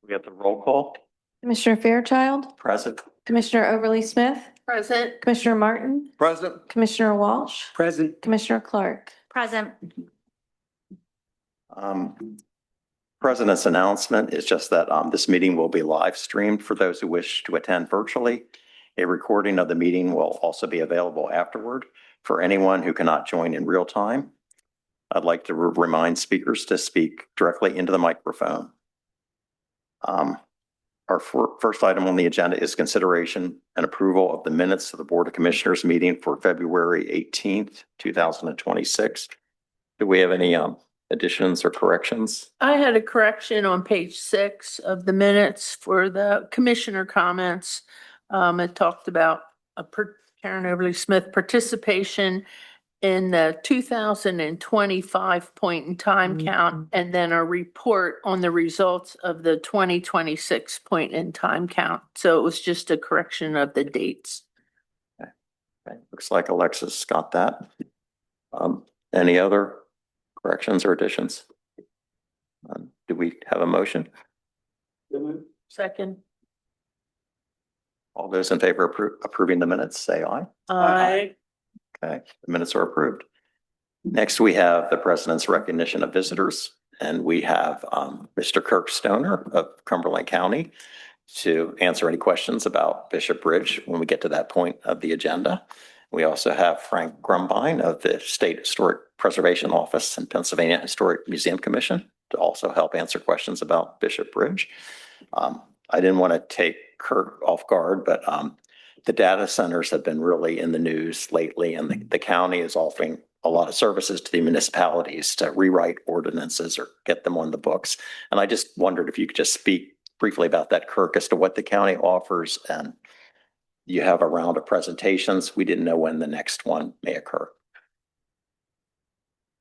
We have the roll call. Commissioner Fairchild, Present. Commissioner Overly Smith, Present. Commissioner Martin, Present. Commissioner Walsh, Present. Commissioner Clark. Present. President's announcement is just that this meeting will be live streamed for those who wish to attend virtually. A recording of the meeting will also be available afterward for anyone who cannot join in real time. I'd like to remind speakers to speak directly into the microphone. Our first item on the agenda is consideration and approval of the minutes of the Board of Commissioners meeting for February 18th, 2026. Do we have any additions or corrections? I had a correction on page 6 of the minutes for the commissioner comments. It talked about Karen Overly Smith participation in the 2025 point in time count, and then a report on the results of the 2026 point in time count. So it was just a correction of the dates. Okay. Looks like Alexis got that. Any other corrections or additions? Do we have a motion? Second. All those in favor of approving the minutes, say aye. Aye. Okay, the minutes are approved. Next, we have the president's recognition of visitors, and we have Mr. Kirk Stoner of Cumberland County to answer any questions about Bishop Bridge when we get to that point of the agenda. We also have Frank Grumbine of the State Historic Preservation Office and Pennsylvania Historic Museum Commission to also help answer questions about Bishop Bridge. I didn't want to take Kirk off guard, but the data centers have been really in the news lately, and the county is offering a lot of services to the municipalities to rewrite ordinances or get them on the books. And I just wondered if you could just speak briefly about that, Kirk, as to what the county offers. And you have a round of presentations. We didn't know when the next one may occur.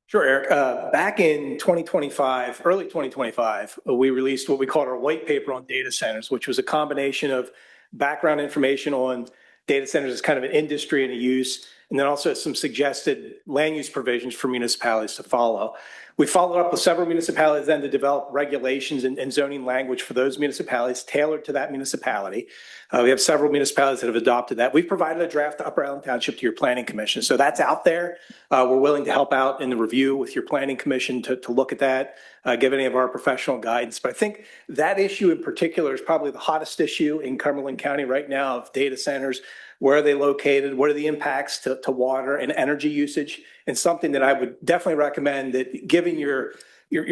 Sure, Eric. Back in 2025, early 2025, we released what we called our white paper on data centers, which was a combination of background information on data centers as kind of an industry and a use, and then also some suggested land use provisions for municipalities to follow. We followed up with several municipalities then to develop regulations and zoning language for those municipalities tailored to that municipality. We have several municipalities that have adopted that. We've provided a draft to Upper Island Township to your planning commission. So that's out there. We're willing to help out in the review with your planning commission to look at that, give any of our professional guidance. But I think that issue in particular is probably the hottest issue in Cumberland County right now of data centers. Where are they located? What are the impacts to water and energy usage? And something that I would definitely recommend that given your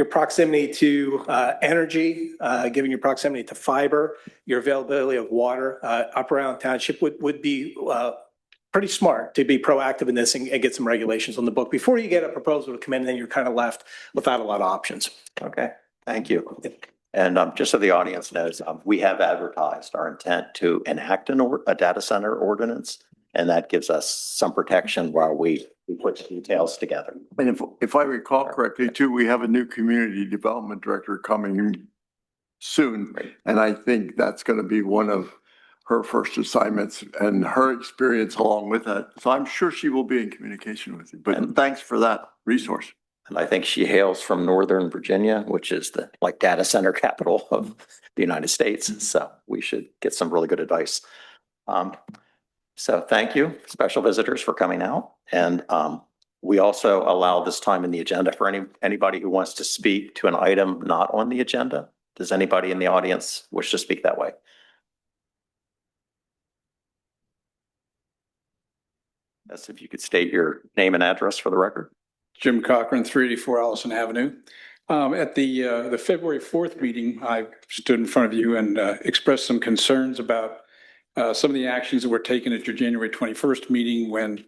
proximity to energy, given your proximity to fiber, your availability of water, Upper Island Township would be pretty smart to be proactive in this and get some regulations on the book before you get a proposal to come in, and then you're kind of left without a lot of options. Okay, thank you. And just so the audience knows, we have advertised our intent to enact a data center ordinance, and that gives us some protection while we put the details together. And if I recall correctly too, we have a new community development director coming soon. Right. And I think that's going to be one of her first assignments and her experience along with that. So I'm sure she will be in communication with you, but thanks for that resource. And I think she hails from Northern Virginia, which is the data center capital of the United States. So we should get some really good advice. So thank you, special visitors, for coming out. And we also allow this time in the agenda for anybody who wants to speak to an item not on the agenda. Does anybody in the audience wish to speak that way? Yes, if you could state your name and address for the record. Jim Cochran, 384 Allison Avenue. At the February 4th meeting, I stood in front of you and expressed some concerns about some of the actions that were taken at your January 21st meeting when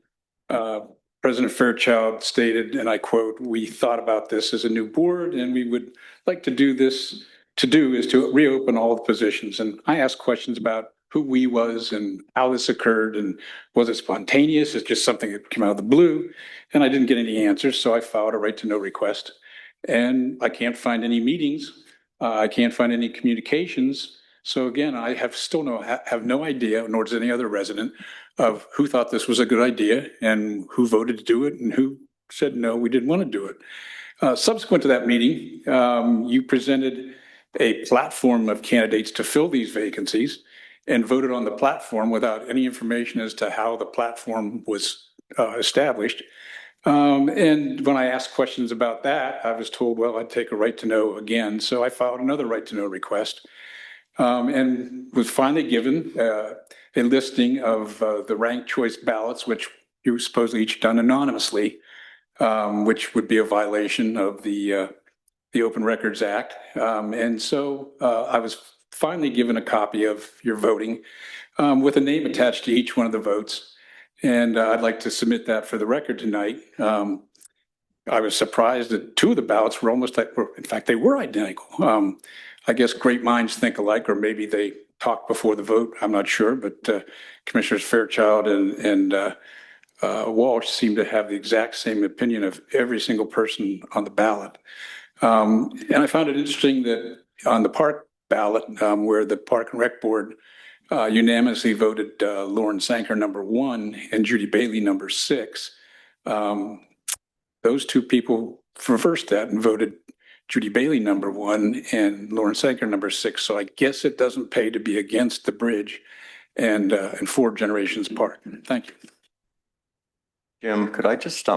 President Fairchild stated, and I quote, "We thought about this as a new board and we would like to do this, to reopen all the positions." And I asked questions about who we was and how this occurred, and was it spontaneous? It's just something that came out of the blue, and I didn't get any answers. So I filed a right to know request, and I can't find any meetings. I can't find any communications. So again, I have no idea, nor does any other resident, of who thought this was a good idea and who voted to do it and who said, no, we didn't want to do it. Subsequent to that meeting, you presented a platform of candidates to fill these vacancies and voted on the platform without any information as to how the platform was established. And when I asked questions about that, I was told, well, I'd take a right to know again. So I filed another right to know request and was finally given a listing of the ranked choice ballots, which you were supposedly each done anonymously, which would be a violation of the Open Records Act. And so I was finally given a copy of your voting with a name attached to each one of the votes. And I'd like to submit that for the record tonight. I was surprised that two of the ballots were almost like, in fact, they were identical. I guess great minds think alike, or maybe they talked before the vote. I'm not sure, but Commissioners Fairchild and Walsh seem to have the exact same opinion of every single person on the ballot. And I found it interesting that on the park ballot, where the Park and Rec Board unanimously voted Lauren Sanker #1 and Judy Bailey #6. Those two people reversed that and voted Judy Bailey #1 and Lauren Sanker #6. So I guess it doesn't pay to be against the bridge and Four Generations Park. Thank you. Jim, could I just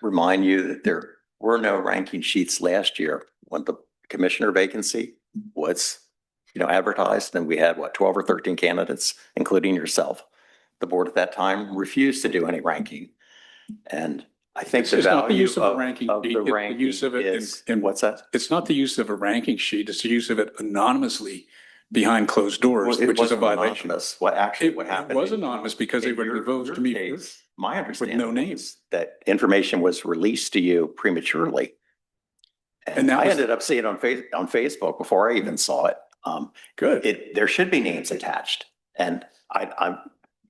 remind you that there were no ranking sheets last year when the commissioner vacancy was, advertised, and we had 12 or 13 candidates, including yourself. The board at that time refused to do any ranking. And I think the It's not the value use of a ranking of sheet, the it's the ranking use of it is, in- what's that? It's not the use of a ranking sheet, it's the use of it anonymously behind closed doors, Well, it which is a wasn't violation. anonymous. What happened? It was anonymous because they in were your- votes your to me. case, my understanding no was names. that information was released to you prematurely. And And that I was- ended up seeing it on Facebook before I even saw it. Good. There should be names attached, and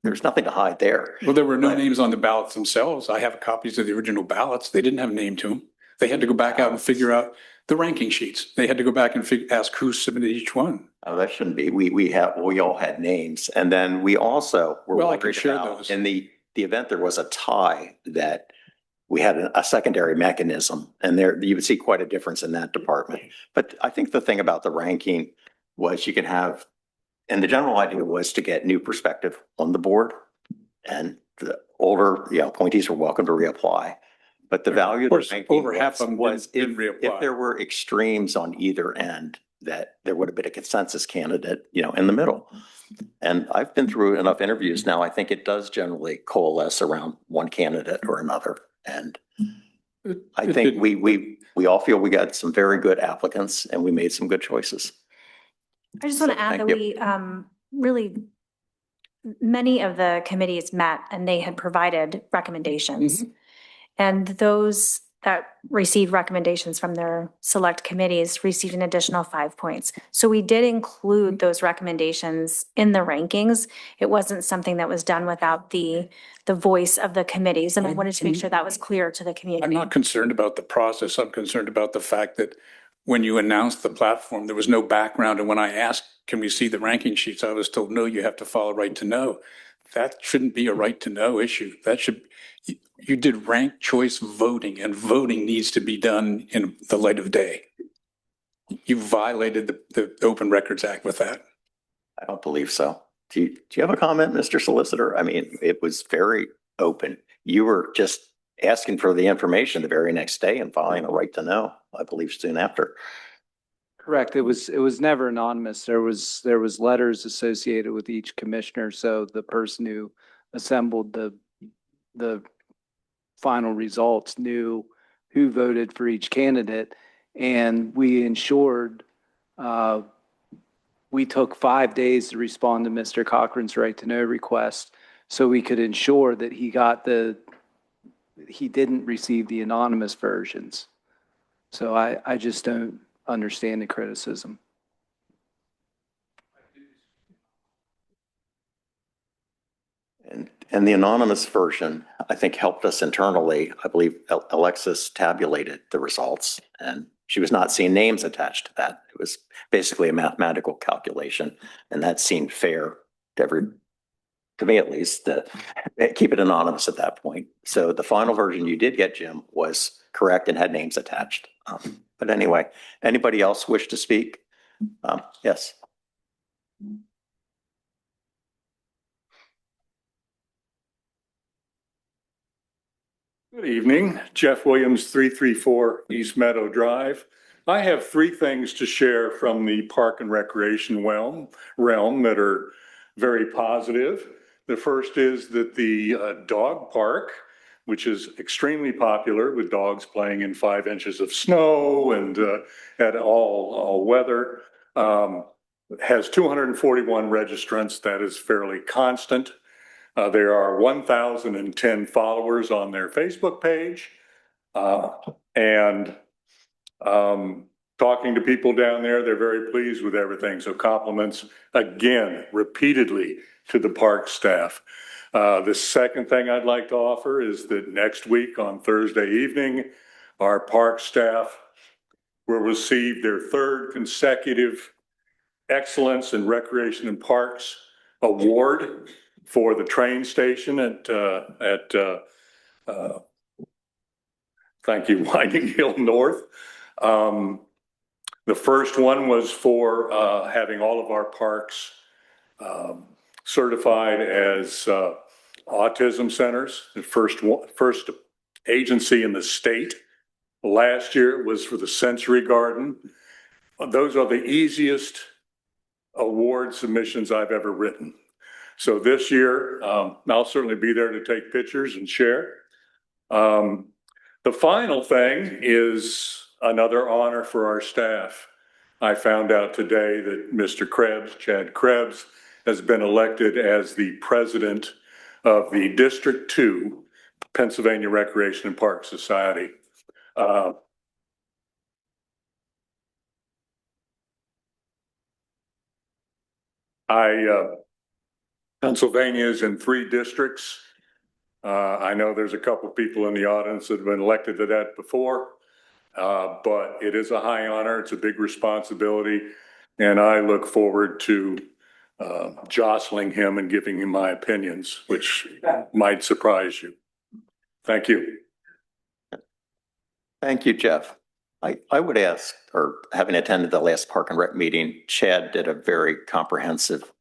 there's nothing to hide there. Well, there were no But- names on the ballots themselves. I have copies of the original ballots. They didn't have a name to them. They had to go back out and figure out the ranking sheets. They had to go back and ask who submitted each one. Oh, that shouldn't be. We all had names, and then we also were Well, I can worried share about, those. in the event there was a tie, that we had a secondary mechanism, and there, you would see quite a difference in that department. But I think the thing about the ranking was you can have, and the general idea was to get new perspective on the board, and the older, appointees were welcome to reapply. But the value Of of course, the ranking over half of them was didn't if reapply. there were extremes on either end, that there would have been a consensus candidate, in the middle. And I've been through enough interviews now. I think it does generally coalesce around one candidate or another. And I It think didn't. we all feel we got some very good applicants, and we made some good choices. I just want So, to add thank that you. we really, many of the committees met and they had provided recommendations. And those that received recommendations from their select committees received an additional 5 points. So we did include those recommendations in the rankings. It wasn't something that was done without the voice of the committees. And I wanted to make sure that was clear to the I'm community. not concerned about the process. I'm concerned about the fact that when you announced the platform, there was no background. And when I asked, can we see the ranking sheets? I was told, no, you have to follow right to know. That shouldn't be a right to know issue. You did ranked choice voting, and voting needs to be done in the light of day. You violated the Open Records Act with that. I don't believe so. Do you have a comment, Mr. Solicitor? I mean, it was very open. You were just asking for the information the very next day and filing a right to know, I believe, soon after. Correct. It was never anonymous. There was letters associated with each commissioner. So the person who assembled the final results knew who voted for each candidate. And we ensured, we took 5 days to respond to Mr. Cochran's right to know request, so we could ensure that he didn't receive the anonymous versions. So I just don't understand the criticism. And the anonymous version, I think, helped us internally. I believe Alexis tabulated the results, and she was not seeing names attached to that. It was basically a mathematical calculation, and that seemed fair to me at least, to keep it anonymous at that point. So the final version you did get, Jim, was correct and had names attached. But anyway, anybody else wish to speak? Yes. Good evening, Jeff Williams, 334 East Meadow Drive. I have three things to share from the park and recreation realm that are very positive. The first is that the dog park, which is extremely popular with dogs playing in 5 inches of snow and at all weather, has 241 registrants. That is fairly constant. There are 1,010 followers on their Facebook page. And talking to people down there, they're very pleased with everything. So compliments again, repeatedly to the park staff. The second thing I'd like to offer is that next week on Thursday evening, our park staff will receive their third consecutive Excellence in Recreation and Parks Award for the train station at thank you, Winding Hill North. The first one was for having all of our parks certified as autism centers, the first agency in the state. Last year it was for the Sensory Garden. Those are the easiest award submissions I've ever written. So this year, I'll certainly be there to take pictures and share. The final thing is another honor for our staff. I found out today that Mr. Krebs, Chad Krebs, has been elected as the president of the District 2 Pennsylvania Recreation and Park Society. Pennsylvania is in 3 districts. I know there's a couple of people in the audience that have been elected to that before, but it is a high honor. It's a big responsibility, and I look forward to jostling him and giving him my opinions, which might surprise you. Thank you. Thank you, Jeff. I would ask, or having attended the last Park and Rec meeting, Chad did a very comprehensive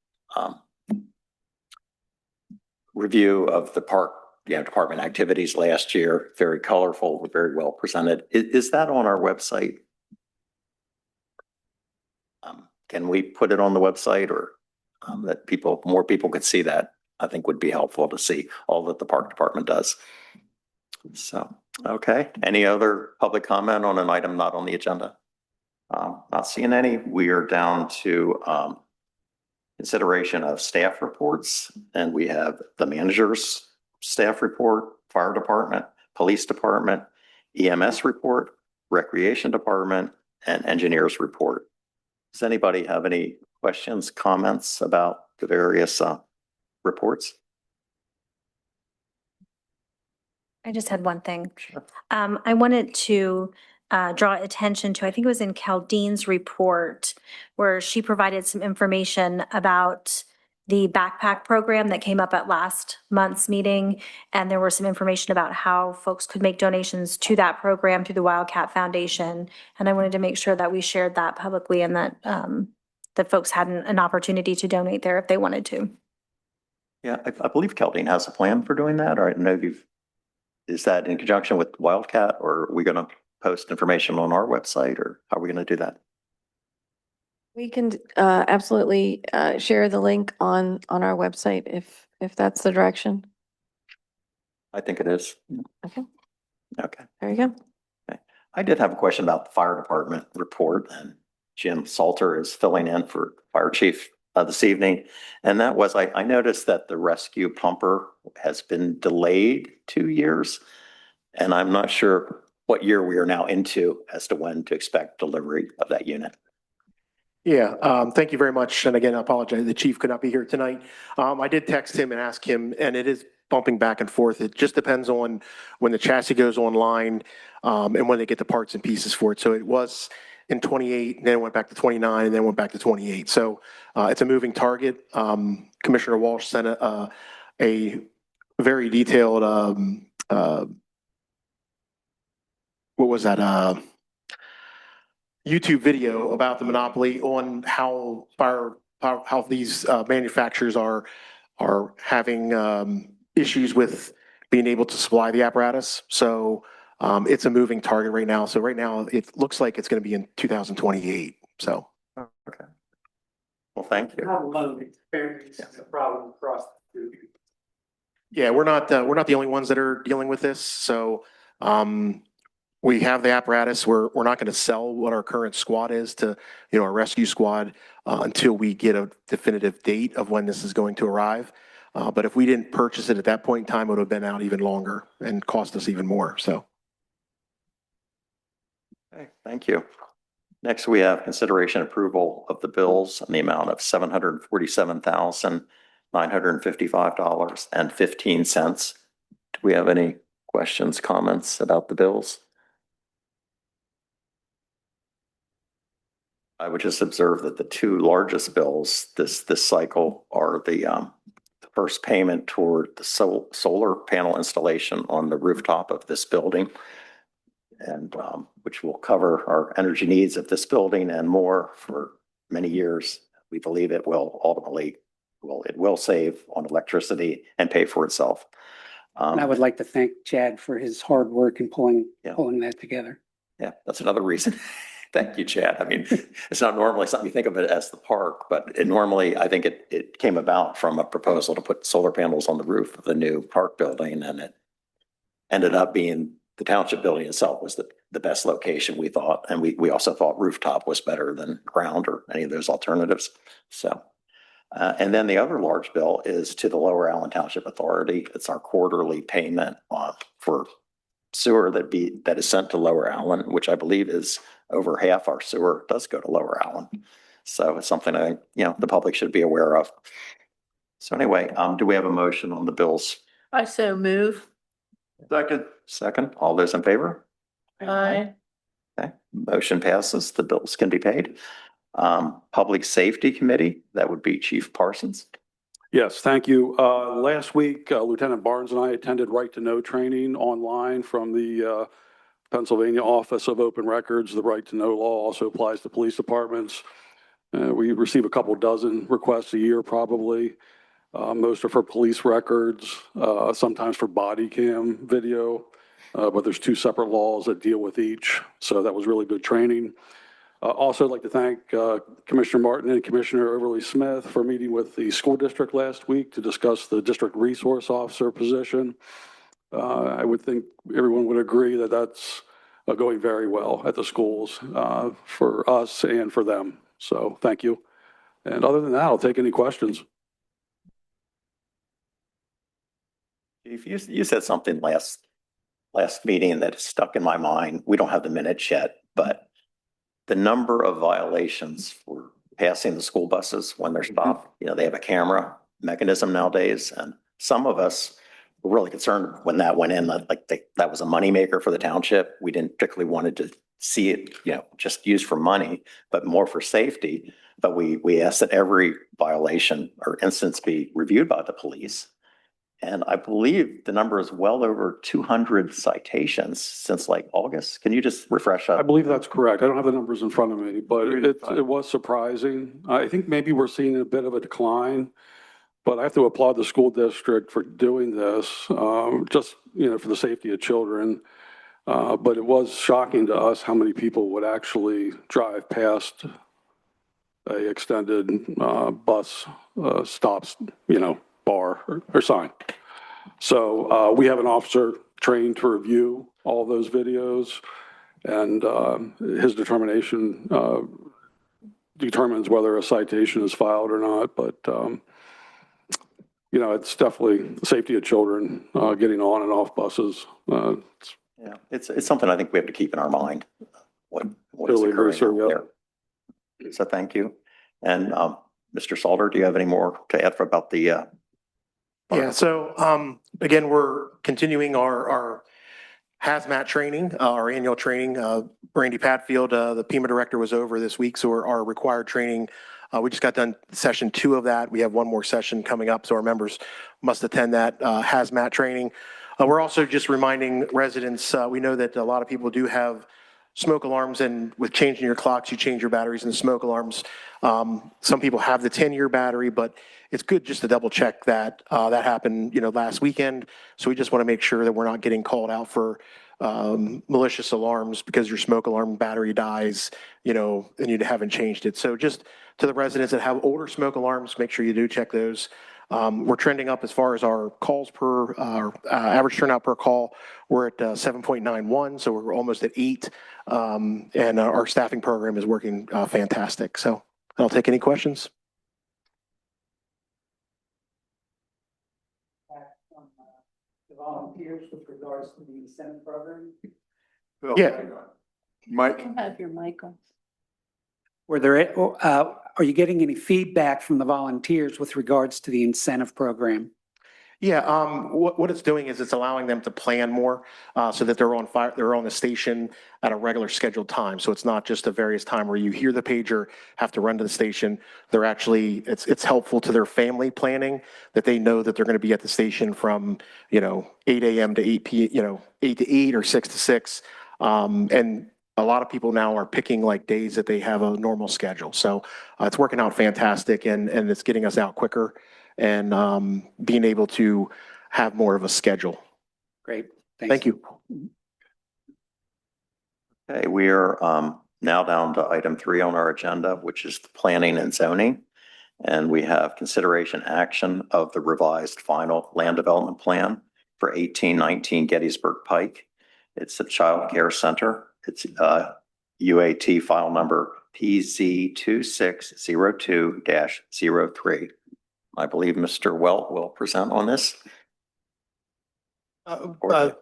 review of the park department activities last year. Very colorful, very well presented. Is that on our website? Can we put it on the website, or that more people could see that? I think would be helpful to see all that the park department does. So, okay. Any other public comment on an item not on the agenda? Not seeing any. We are down to consideration of staff reports, and we have the manager's staff report, fire department, police department, EMS report, recreation department, and engineers report. Does anybody have any questions, comments about the various reports? I just had one thing. I wanted to draw attention to, I think it was in Caldene's report, where she provided some information about the backpack program that came up at last month's meeting. And there was some information about how folks could make donations to that program through the Wildcat Foundation. And I wanted to make sure that we shared that publicly, and that that folks had an opportunity to donate there if they wanted to. Yeah, I believe Caldene has a plan for doing that. Or I don't know if you've, is that in conjunction with Wildcat, or are we going to post information on our website, or how are we going to do that? We can absolutely share the link on our website if that's the direction. I think it is. Okay. Okay. There you go. I did have a question about the fire department report, and Jim Salter is filling in for fire chief this evening. And that was, I noticed that the rescue pumper has been delayed 2 years, and I'm not sure what year we are now into as to when to expect delivery of that unit. Yeah, thank you very much. And again, I apologize, the chief could not be here tonight. I did text him and ask him, and it is bumping back and forth. It just depends on when the chassis goes online and when they get the parts and pieces for it. So it was in 28, then it went back to 29, and then went back to 28. So it's a moving target. Commissioner Walsh sent a very detailed, what was that? YouTube video about the monopoly on how these manufacturers are having issues with being able to supply the apparatus. So it's a moving target right now. So right now, it looks like it's going to be in 2028. So. Okay. Well, thank you. Not alone, it's a problem across the country. Yeah, we're not the only ones that are dealing with this. So we have the apparatus. We're not going to sell what our current squad is to, our rescue squad until we get a definitive date of when this is going to arrive. But if we didn't purchase it at that point in time, it would have been out even longer and cost us even more. So. Okay, thank you. Next, we have consideration approval of the bills in the amount of $747,955.15. Do we have any questions, comments about the bills? I would just observe that the two largest bills this cycle are the first payment toward the solar panel installation on the rooftop of this building, and which will cover our energy needs of this building and more for many years. We believe it will ultimately, it will save on electricity and pay for itself. And I would like to thank Chad for his hard work in pulling that together. Yeah, that's another reason. Thank you, Chad. I mean, it's not normally something you think of it as the park, but normally I think it came about from a proposal to put solar panels on the roof of the new park building, and it ended up being the township building itself was the best location, we thought. And we also thought rooftop was better than ground or any of those alternatives. So, and then the other large bill is to the Lower Allen Township Authority. It's our quarterly payment for sewer that is sent to Lower Allen, which I believe is over half our sewer does go to Lower Allen. So it's something I think, the public should be aware of. So anyway, do we have a motion on the bills? I so move. Second, all those in favor? Aye. Okay, motion passes. The bills can be paid. Public Safety Committee, that would be Chief Parsons. Yes, thank you. Last week, Lieutenant Barnes and I attended Right to Know training online from the Pennsylvania Office of Open Records. The Right to Know law also applies to police departments. We receive a couple dozen requests a year, probably. Most are for police records, sometimes for body cam video, but there's two separate laws that deal with each. So that was really good training. Also, I'd like to thank Commissioner Martin and Commissioner Overly Smith for meeting with the school district last week to discuss the district resource officer position. I would think everyone would agree that that's going very well at the schools for us and for them. So thank you. And other than that, I'll take any questions. Chief, you said something last meeting that stuck in my mind. We don't have the minutes yet, but the number of violations for passing the school buses when they're stopped, they have a camera mechanism nowadays. And some of us were really concerned when that went in, that was a moneymaker for the township. We didn't particularly wanted to see it, just used for money, but more for safety. But we asked that every violation or instance be reviewed by the police. And I believe the number is well over 200 citations since August. Can you just refresh us? I believe that's correct. I don't have the numbers in front of me, but it was surprising. I think maybe we're seeing a bit of a decline, but I have to applaud the school district for doing this, just, for the safety of children. But it was shocking to us how many people would actually drive past a extended bus stops, bar or sign. So we have an officer trained to review all those videos, and his determination determines whether a citation is filed or not. But it's definitely the safety of children getting on and off buses. Yeah, it's something I think we have to keep in our mind. What is Totally agree, occurring sir, out there. So thank you. And Mr. Salter, do you have any more to add about the? Yeah, so again, we're continuing our hazmat training, our annual training. Brandy Patfield, the PEMA director, was over this week, so our required training. We just got done session 2 of that. We have one more session coming up, so our members must attend that hazmat training. We're also just reminding residents, we know that a lot of people do have smoke alarms, and with changing your clocks, you change your batteries in the smoke alarms. Some people have the 10-year battery, but it's good just to double check that. That happened, last weekend. So we just want to make sure that we're not getting called out for malicious alarms because your smoke alarm battery dies, and you haven't changed it. So just to the residents that have older smoke alarms, make sure you do check those. We're trending up as far as our calls per, average turnout per call. We're at 7.91, so we're almost at 8. And our staffing program is working fantastic. So I'll take any questions. The volunteers with regards to the incentive program. Yeah. Mike? Have your mic on. Are you getting any feedback from the volunteers with regards to the incentive program? Yeah, what it's doing is it's allowing them to plan more so that they're on the station at a regular scheduled time. So it's not just a various time where you hear the pager, have to run to the station. They're actually, it's helpful to their family planning that they know that they're going to be at the station from, 8 a.m. to 8 p.m., 8 to 8 or 6 to 6. And a lot of people now are picking like days that they have a normal schedule. So it's working out fantastic and it's getting us out quicker and being able to have more of a schedule. Great. Thank you. Okay, we are now down to item 3 on our agenda, which is the planning and zoning. And we have consideration action of the revised final land development plan for 1819 Gettysburg Pike. It's a child care center. It's UAT file number PZ2602-03. I believe Mr. Welt will present on this. Or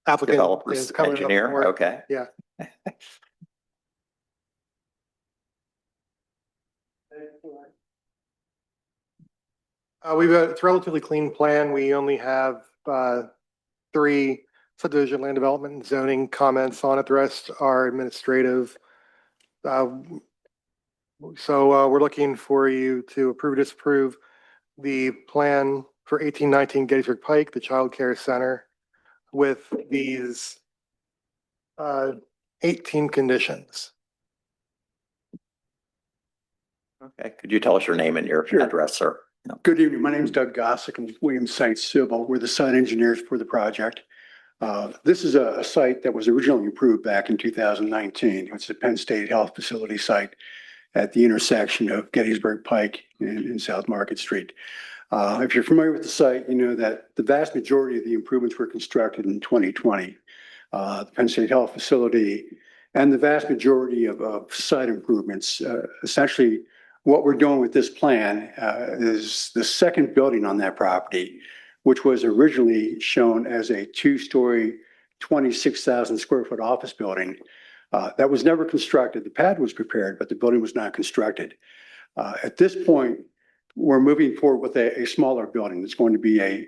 Applicant developers, is coming up engineer, for it. okay. Yeah. It's a relatively clean plan. We only have 3 subdivision land development and zoning comments on it. The rest are administrative. So we're looking for you to approve or disapprove the plan for 1819 Gettysburg Pike, the Child Care Center, with these 18 conditions. Okay, could you tell us your name and your address, sir? Good evening. My name is Doug Gossick and Williams Site Civil. We're the site engineers for the project. This is a site that was originally approved back in 2019. It's a Penn State Health Facility site at the intersection of Gettysburg Pike and South Market Street. If you're familiar with the site, you know that the vast majority of the improvements were constructed in 2020. The Penn State Health Facility and the vast majority of site improvements, essentially what we're doing with this plan is the second building on that property, which was originally shown as a 2-story, 26,000 square foot office building. That was never constructed. The pad was prepared, but the building was not constructed. At this point, we're moving forward with a smaller building. It's going to be a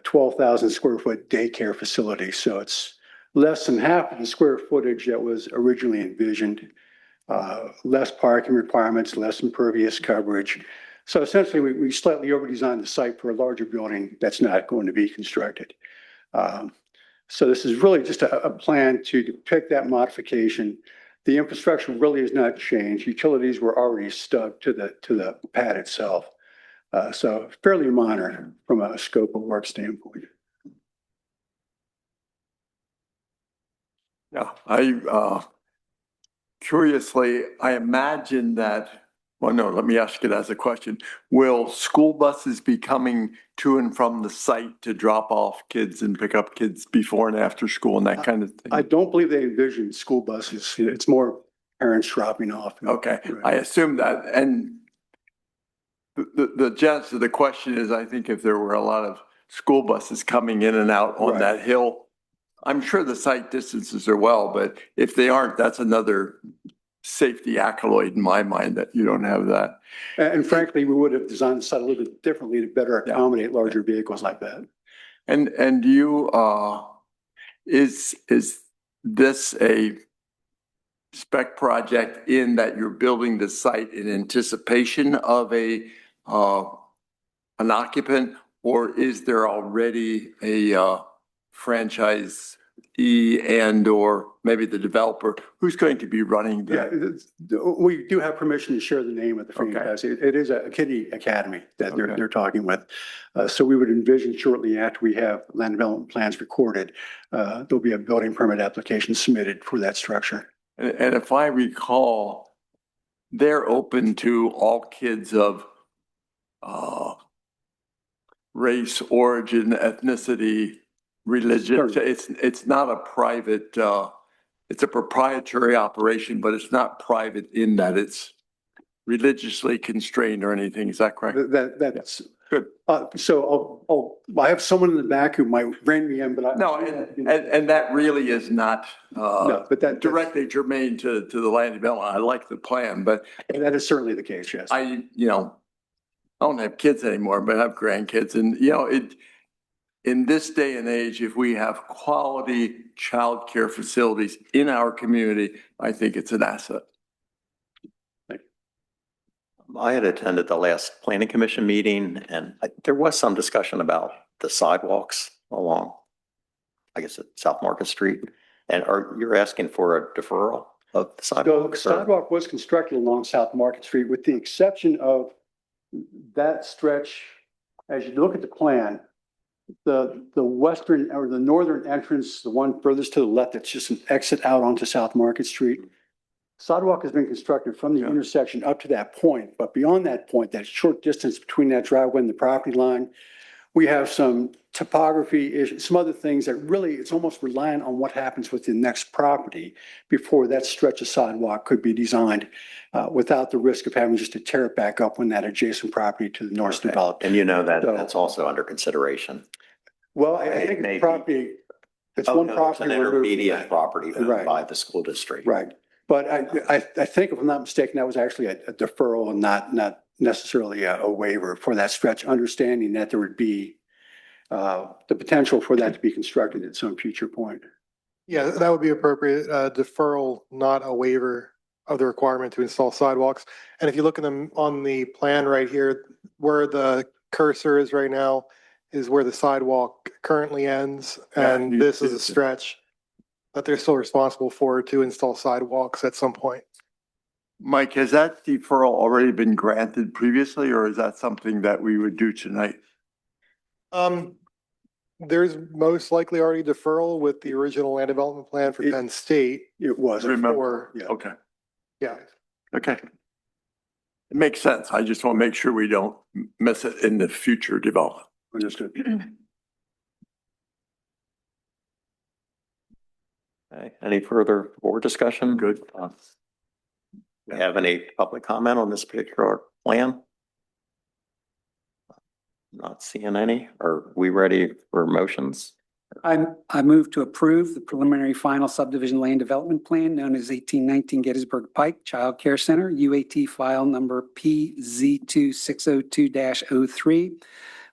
12,000 square foot daycare facility. So it's less than half of the square footage that was originally envisioned. Less parking requirements, less impervious coverage. So essentially, we slightly over-designed the site for a larger building that's not going to be constructed. So this is really just a plan to depict that modification. The infrastructure really has not changed. Utilities were already stuck to the pad itself. So fairly minor from a scope of work standpoint. Yeah, curiously, I imagine that, well, no, let me ask it as a question. Will school buses be coming to and from the site to drop off kids and pick up kids before and after school and that kind of thing? I don't believe they envision school buses. It's more parents dropping off. Okay, Right. I assume that. And the gist of the question is, I think if there were a lot of school buses coming in and out on Right. that hill, I'm sure the site distances are well, but if they aren't, that's another safety accolade in my mind that you don't have that. And frankly, we would have designed the site a little bit differently to better accommodate larger vehicles like that. And you, is this a spec project in that you're building the site in anticipation of an occupant, or is there already a franchise and/or maybe the developer, who's going to be running Yeah, we do have permission to share the name of the Freedom Okay. Fest. It is a kiddie academy that Okay. they're talking with. So we would envision shortly after we have land development plans recorded, there'll be a building permit application submitted for that structure. And if I recall, they're open to all kids of race, origin, ethnicity, religion. Sure. It's not a private, it's a proprietary operation, but it's not private in that it's religiously constrained or anything. Is that correct? That's Good. So I have someone in the back who might rein me in, but No, and that really is not No, but that's directly germane to the land development. I like the plan, but that is certainly the case, yes. I don't have kids anymore, but I have grandkids. And, in this day and age, if we have quality childcare facilities in our community, I think it's an asset. I had attended the last planning commission meeting and there was some discussion about the sidewalks along, I guess, at South Market Street. And you're asking for a deferral of the So sidewalks? or- sidewalk was constructed along South Market Street with the exception of that stretch. As you look at the plan, the western or the northern entrance, the one furthest to the left, that's just an exit out onto South Market Street. Sidewalk has been constructed from the intersection up to that point, but beyond that point, that short distance between that driveway and the property line, we have some topography issues, some other things that really, it's almost reliant on what happens with the next property before that stretch of sidewalk could be designed without the risk of having just to tear it back up when that adjacent property to the north is Okay. developed. And that So- that's also under consideration. Well, I think Maybe. the property, it's Oh, one no, property. It's an removed from intermediate that. property owned Right. by the school district. Right. But I think if I'm not mistaken, that was actually a deferral and not necessarily a waiver for that stretch, understanding that there would be the potential for that to be constructed at some future point. Yeah, that would be appropriate, deferral, not a waiver of the requirement to install sidewalks. And if you look at them on the plan right here, where the cursor is right now is where the sidewalk currently ends. And this is a stretch that they're still responsible for to install sidewalks at some point. Mike, has that deferral already been granted previously, or is that something that we would do tonight? There's most likely already deferral with the original land development plan for Penn State. It was. Remember? Yeah. Okay, Yeah. okay. It makes sense. I just want to make sure we don't miss it in the future development. Understood. Okay. Any further board discussion? Good. We have any public comment on this particular plan? Not seeing any. Are we ready for motions? I move to approve the preliminary final subdivision land development plan known as 1819 Gettysburg Pike Child Care Center, UAT file number PZ2602-03,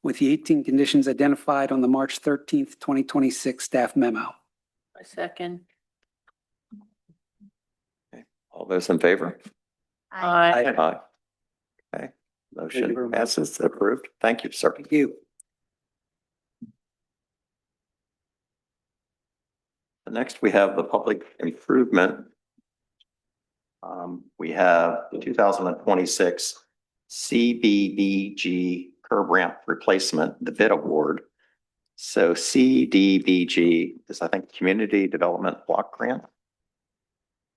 with the 18 conditions identified on the March 13th, 2026 staff memo. I second. All those in favor? Aye. Aye. Okay, motion passes, approved. Thank you, sir. Thank you. Next, we have the public improvement. We have the 2026 CDBG curb ramp replacement, the bid award. So CDBG is, I think, Community Development Block Grant.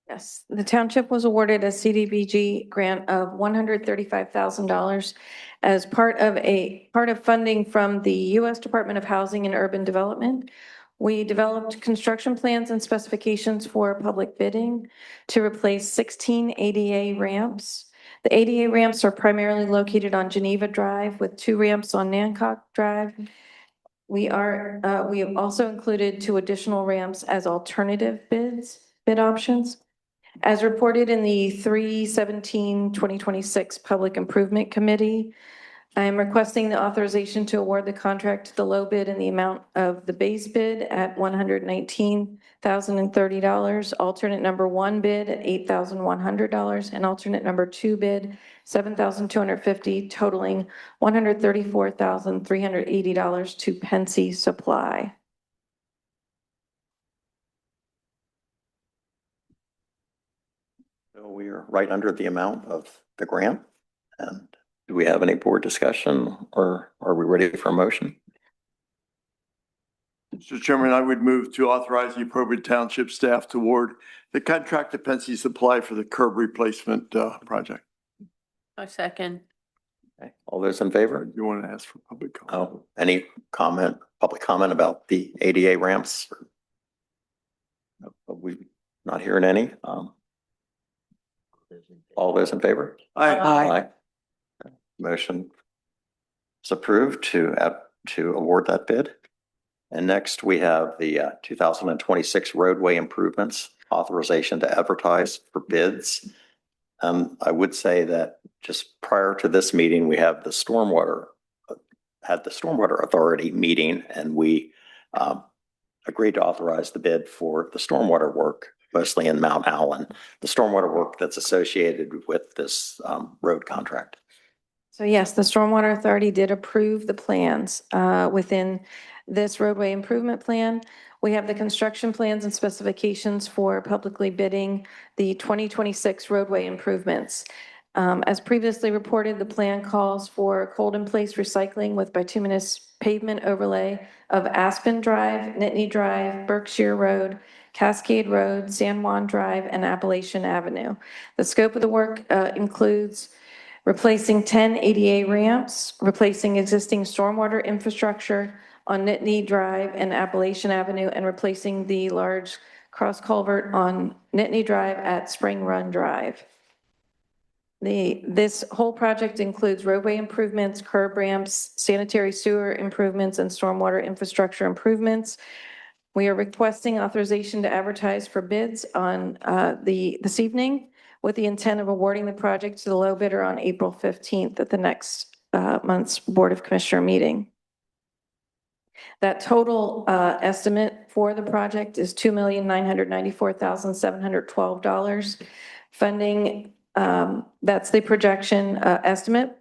Yes, the township was awarded a CDBG grant of $135,000 as part of funding from the U.S. Department of Housing and Urban Development. We developed construction plans and specifications for public bidding to replace 16 ADA ramps. The ADA ramps are primarily located on Geneva Drive with 2 ramps on Nancock Drive. We have also included 2 additional ramps as alternative bid options. As reported in the 3/17/2026 Public Improvement Committee, I am requesting the authorization to award the contract to the low bid in the amount of the base bid at $119,030, alternate number 1 bid at $8,100, and alternate number 2 bid $7,250, totaling $134,380 to Pensy Supply. are right under the amount of the grant. And do we have any board discussion or are we ready for a motion? Mr. Chairman, I would move to authorize the appropriate township staff to award the contract to Pensy Supply for the curb replacement project. I second. Okay. All those in favor? You want to ask for public comment? Oh, any public comment about the ADA ramps? No, but we're not hearing any. All those in favor? Aye. Motion is approved to award that bid. And next we have the 2026 roadway improvements authorization to advertise for bids. I would say that just prior to this meeting, we have the stormwater authority meeting, and we agreed to authorize the bid for the stormwater work, mostly in Mount Allen, the stormwater work that's associated with this road contract. So yes, the Stormwater Authority did approve the plans within this roadway improvement plan. We have the construction plans and specifications for publicly bidding the 2026 roadway improvements. As previously reported, the plan calls for cold-in-place recycling with bituminous pavement overlay of Aspen Drive, Nittany Drive, Berkshire Road, Cascade Road, San Juan Drive, and Appalachian Avenue. The scope of the work includes replacing 10 ADA ramps, replacing existing stormwater infrastructure on Nittany Drive and Appalachian Avenue, and replacing the large cross culvert on Nittany Drive at Spring Run Drive. This whole project includes roadway improvements, curb ramps, sanitary sewer improvements, and stormwater infrastructure improvements. We are requesting authorization to advertise for bids on this evening with the intent of awarding the project to the low bidder on April 15th at the next month's Board of Commissioner meeting. That total estimate for the project is $2,994,712. Funding, that's the projected estimate.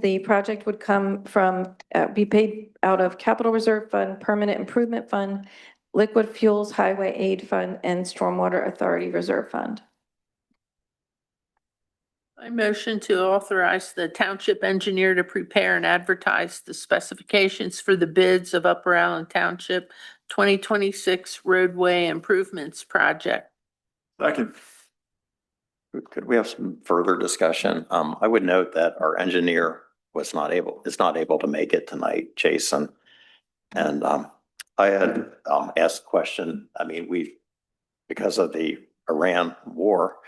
The project would come from, be paid out of Capital Reserve Fund, Permanent Improvement Fund, Liquid Fuels Highway Aid Fund, and Stormwater Authority Reserve Fund. I motion to authorize the township engineer to prepare and advertise the specifications for the bids of Upper Allen Township 2026 roadway improvements project. Second. Could we have some further discussion? I would note that our engineer is not able to make it tonight, Jason. And I had asked a question. I mean, because of the Iran war,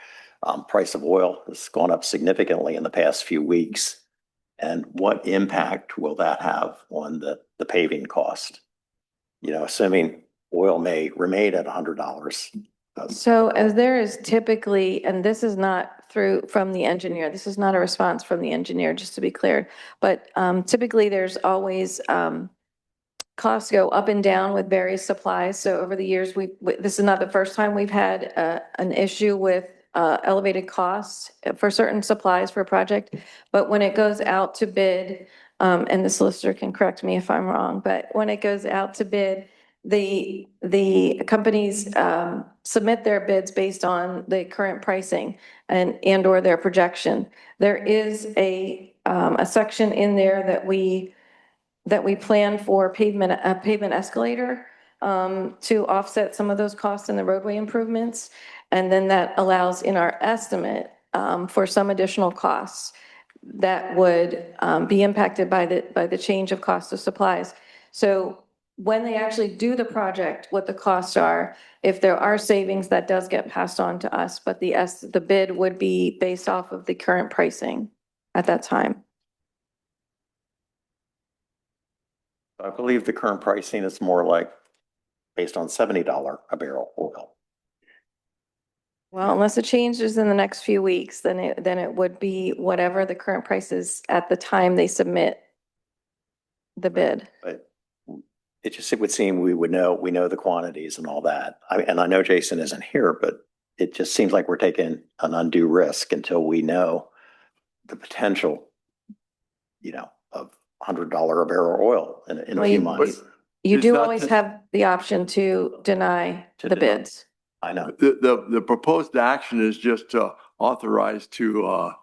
price of oil has gone up significantly in the past few weeks. And what impact will that have on the paving cost? You know, assuming oil may remain at $100. So as there is typically, and this is not from the engineer, this is not a response from the engineer, just to be clear, but typically there's always costs go up and down with various supplies. So over the years, this is not the first time we've had an issue with elevated costs for certain supplies for a project. But when it goes out to bid, and the solicitor can correct me if I'm wrong, but when it goes out to bid, the companies submit their bids based on the current pricing and or their projection. There is a section in there that we plan for a pavement escalator to offset some of those costs in the roadway improvements. And then that allows in our estimate for some additional costs that would be impacted by the change of cost of supplies. So when they actually do the project, what the costs are, if there are savings, that does get passed on to us, but the bid would be based off of the current pricing at that time. I believe the current pricing is more like based on $70 a barrel oil. Well, unless it changes in the next few weeks, then it would be whatever the current price is at the time they submit the bid. But it would seem we know the quantities and all that. And I know Jason isn't here, but it just seems like we're taking an undue risk until we know the potential, of $100 a barrel oil in a few months. You It's do not always just- have the option to deny the bids. I know. The proposed action is just to authorize to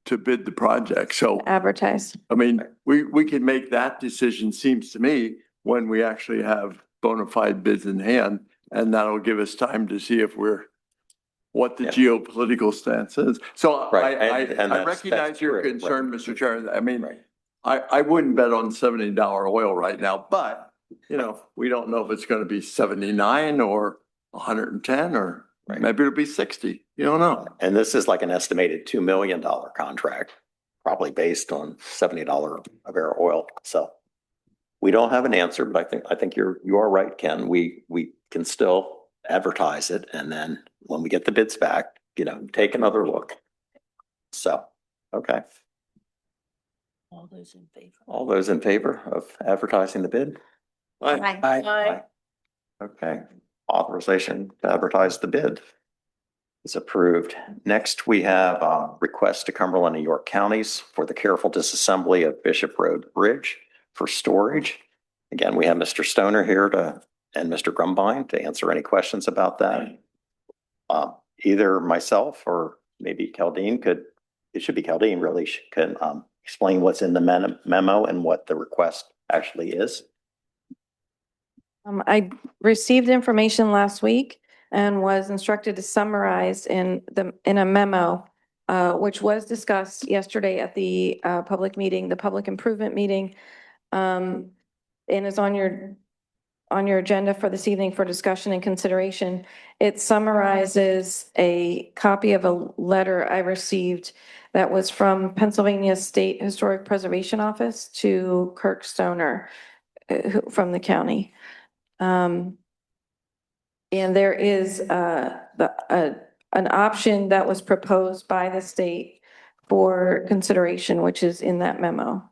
bid the project. So, Advertise. I mean, we can make that decision, seems to me, when we actually have bona fide bids in hand. And that'll give us time to see if what the Yeah. geopolitical stance is. So Right, and I that's recognize your true, concern, right. Mr. Chair. I mean, Right. I wouldn't bet on $70 oil right now, but, you know, we don't know if it's going to be 79 or 110 or Right. maybe it'll be 60. You don't know. And this is like an estimated $2 million contract, probably based on $70 a barrel oil. So we don't have an answer, but I think you are right, Ken. We can still advertise it, and then when we get the bids back, you know, take another look. So, okay. All those in favor? All those in favor of advertising the bid? Aye. Aye. Okay, authorization to advertise the bid is approved. Next, we have request to Cumberland and York counties for the careful disassembly of Bishop Road Bridge for storage. Again, we have Mr. Stoner here and Mr. Grumbine to answer any questions about that. Either myself or maybe Caldine it should be Caldine really, can explain what's in the memo and what the request actually is. I received information last week and was instructed to summarize in a memo, which was discussed yesterday at the public meeting, the public improvement meeting, and is on your agenda for this evening for discussion and consideration. It summarizes a copy of a letter I received that was from Pennsylvania State Historic Preservation Office to Kirk Stoner from the county. And there is an option that was proposed by the state for consideration, which is in that memo.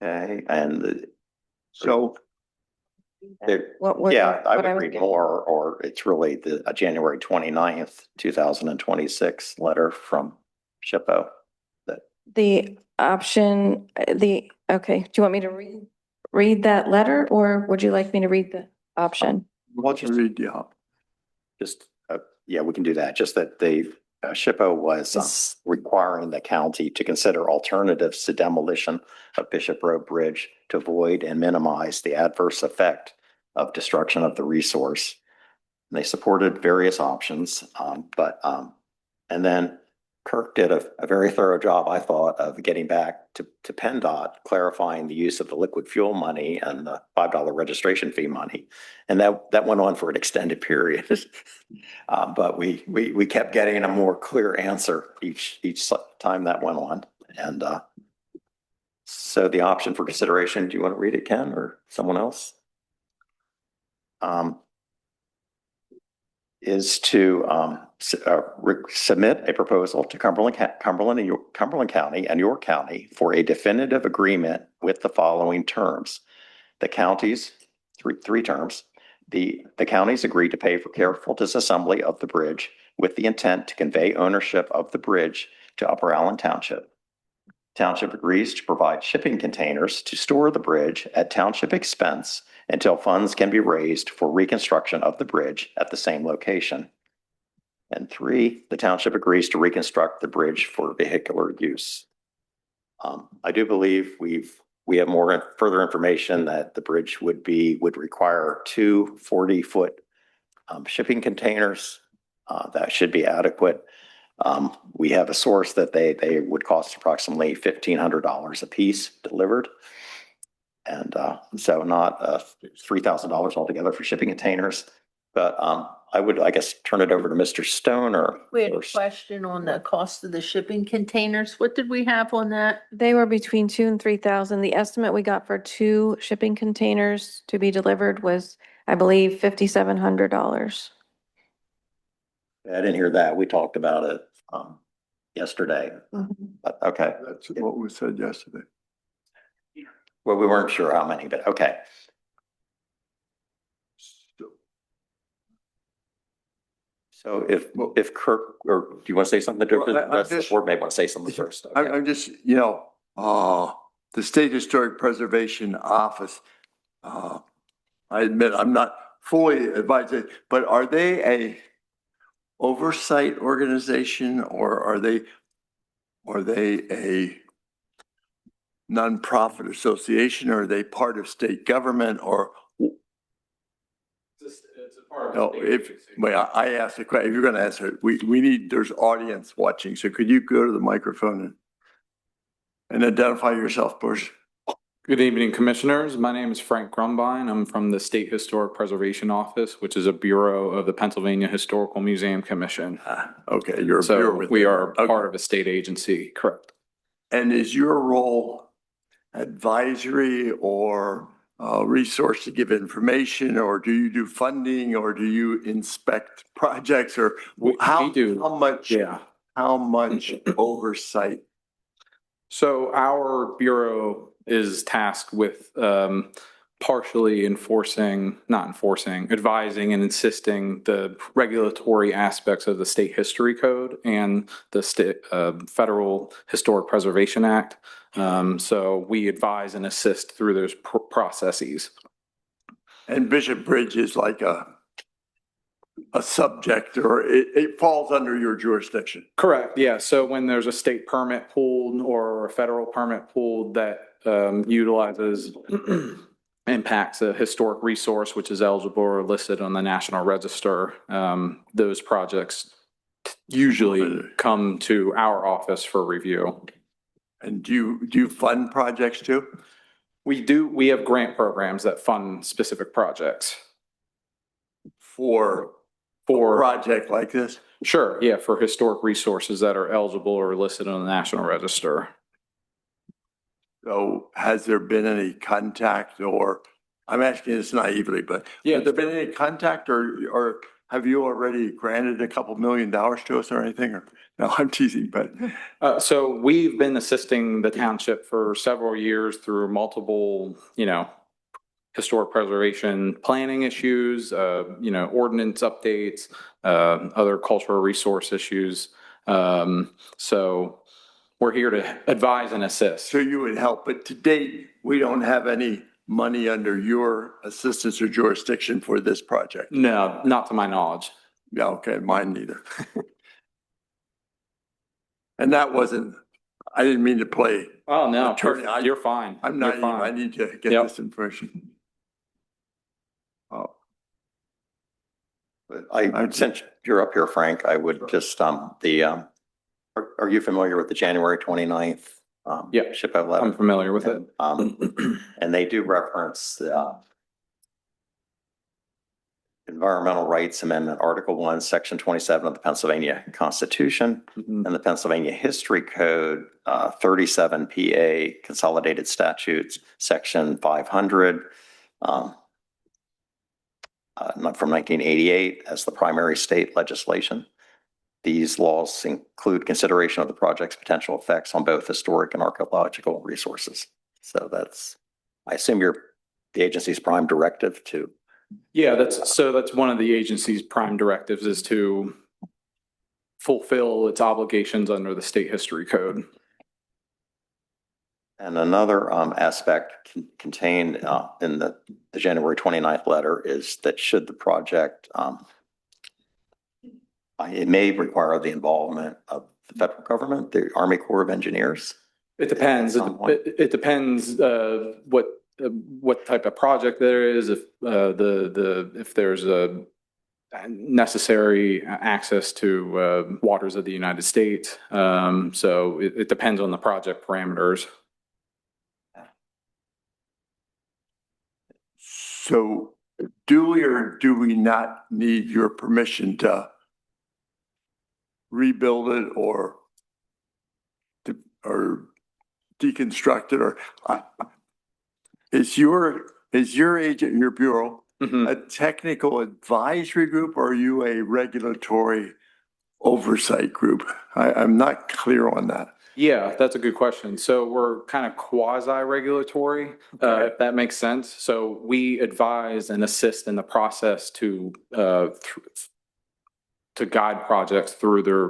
Okay, and So yeah, I would read more, or it's really the January 29th, 2026 letter from SHPO. The option, okay, do you want me to read that letter, or would you like me to read the option? what's the read, yeah. Just, yeah, we can do that. Just that the SHPO was requiring the county to consider alternatives to demolition of Bishop Road Bridge to avoid and minimize the adverse effect of destruction of the resource. And they supported various options, and then Kirk did a very thorough job, I thought, of getting back to PennDOT, clarifying the use of the liquid fuel money and the $5 registration fee money. And that went on for an extended period. But we kept getting a more clear answer each time that went on. And so the option for consideration, do you want to read it, Ken, or someone else? Is to submit a proposal to Cumberland County and York County for a definitive agreement with the following terms. The counties, three terms, the counties agree to pay for careful disassembly of the bridge with the intent to convey ownership of the bridge to Upper Allen Township. Township agrees to provide shipping containers to store the bridge at township expense until funds can be raised for reconstruction of the bridge at the same location. And 3, the township agrees to reconstruct the bridge for vehicular use. I do believe we have further information that the bridge would require 2 40-foot shipping containers. That should be adequate. We have a source that they would cost approximately $1,500 a piece delivered. And so not $3,000 altogether for shipping containers. But I would, I guess, turn it over to Mr. Stoner. We had a question on the cost of the shipping containers. What did we have on that? They were between $2,000 and $3,000. The estimate we got for 2 shipping containers to be delivered was, I believe, $5,700. I didn't hear that. We talked about it yesterday. But okay. That's what was said yesterday. Well, we weren't sure how many, but okay. So if Kirk, or do you want to say something? The Well, rest of the board may want to say something first. Okay. I'm just, the State Historic Preservation Office, I admit I'm not fully advised, but are they a oversight organization or are they a nonprofit association, or are they part of state government, or? No, I asked a question, if you're gonna answer it, we need, there's audience watching, so could you go to the microphone and identify yourself, please? Good evening, Commissioners. My name is Frank Grumbine. I'm from the State Historic Preservation Office, which is a bureau of the Pennsylvania Historical Museum Commission. Okay, you're a So bureau with we them. are Okay. part of a state agency, correct? And is your role advisory or resource to give information, or do you do funding, or do you inspect projects, or We do. how much? Yeah. How much oversight? So our bureau is tasked with partially advising and insisting the regulatory aspects of the State History Code and the Federal Historic Preservation Act. So we advise and assist through those processes. And Bishop Bridge is like a subject, or it falls under your jurisdiction? Correct, yeah. So when there's a state permit pulled or a federal permit pulled that utilizes, impacts a historic resource which is eligible or listed on the National Register, those projects usually come to our office for review. And do you fund projects too? We do. We have grant programs that fund specific projects. For a project like this? Sure, yeah, for historic resources that are eligible or listed on the National Register. So has there been any contact, or, I'm asking this naively, but Yeah. has there been any contact, or have you already granted a couple $1 million to us or anything? Or, no, I'm teasing, but. So we've been assisting the township for several years through multiple, historic preservation planning issues, ordinance updates, other cultural resource issues. So we're here to advise and assist. So you would help, but to date, we don't have any money under your assistance or jurisdiction for this project? No, not to my knowledge. Yeah, okay, mine neither. And that wasn't, I didn't mean to play. Oh, no, attorney. you're fine. I'm You're naive, fine. I need to get Yep. this information. Oh, But since you're up here, Frank, I would just, are you familiar with the January 29th? Yeah. SHPO letter? I'm familiar with it. And they do reference the Environmental Rights Amendment, Article 1, Section 27 of the Pennsylvania Constitution and the Pennsylvania History Code, 37 PA Consolidated Statutes, Section 500, from 1988 as the primary state legislation. These laws include consideration of the project's potential effects on both historic and archaeological resources. So that's, I assume the agency's prime directive to. Yeah, that's one of the agency's prime directives is to fulfill its obligations under the State History Code. And another aspect contained in the January 29th letter is that should the project, it may require the involvement of the federal government, the Army Corps of Engineers. It depends. It depends what type of project there is. If if there's a necessary access to waters of the United States. So it depends on the project parameters. So do we or do we not need your permission to rebuild it or deconstruct it, or is your agent, your bureau, a technical advisory group, or are you a regulatory oversight group? I'm not clear on that. Yeah, that's a good question. So we're kind of quasi-regulatory, if that makes sense. So we advise and assist in the process to guide projects through their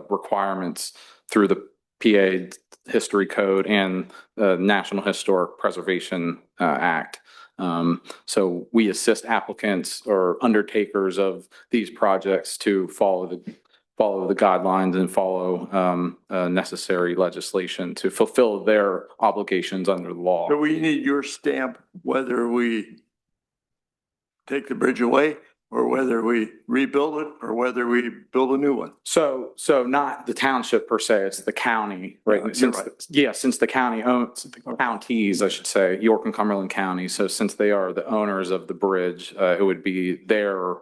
requirements through the PA History Code and the National Historic Preservation Act. So we assist applicants or undertakers of these projects to follow the guidelines and follow necessary legislation to fulfill their obligations under the law. So we need your stamp whether we take the bridge away or whether we rebuild it or whether we build a new one. So not the township per se, it's the county, right? You're Since, right. yeah, since the county owns, the counties, I should say, York and Cumberland County. So since they are the owners of the bridge, it would be their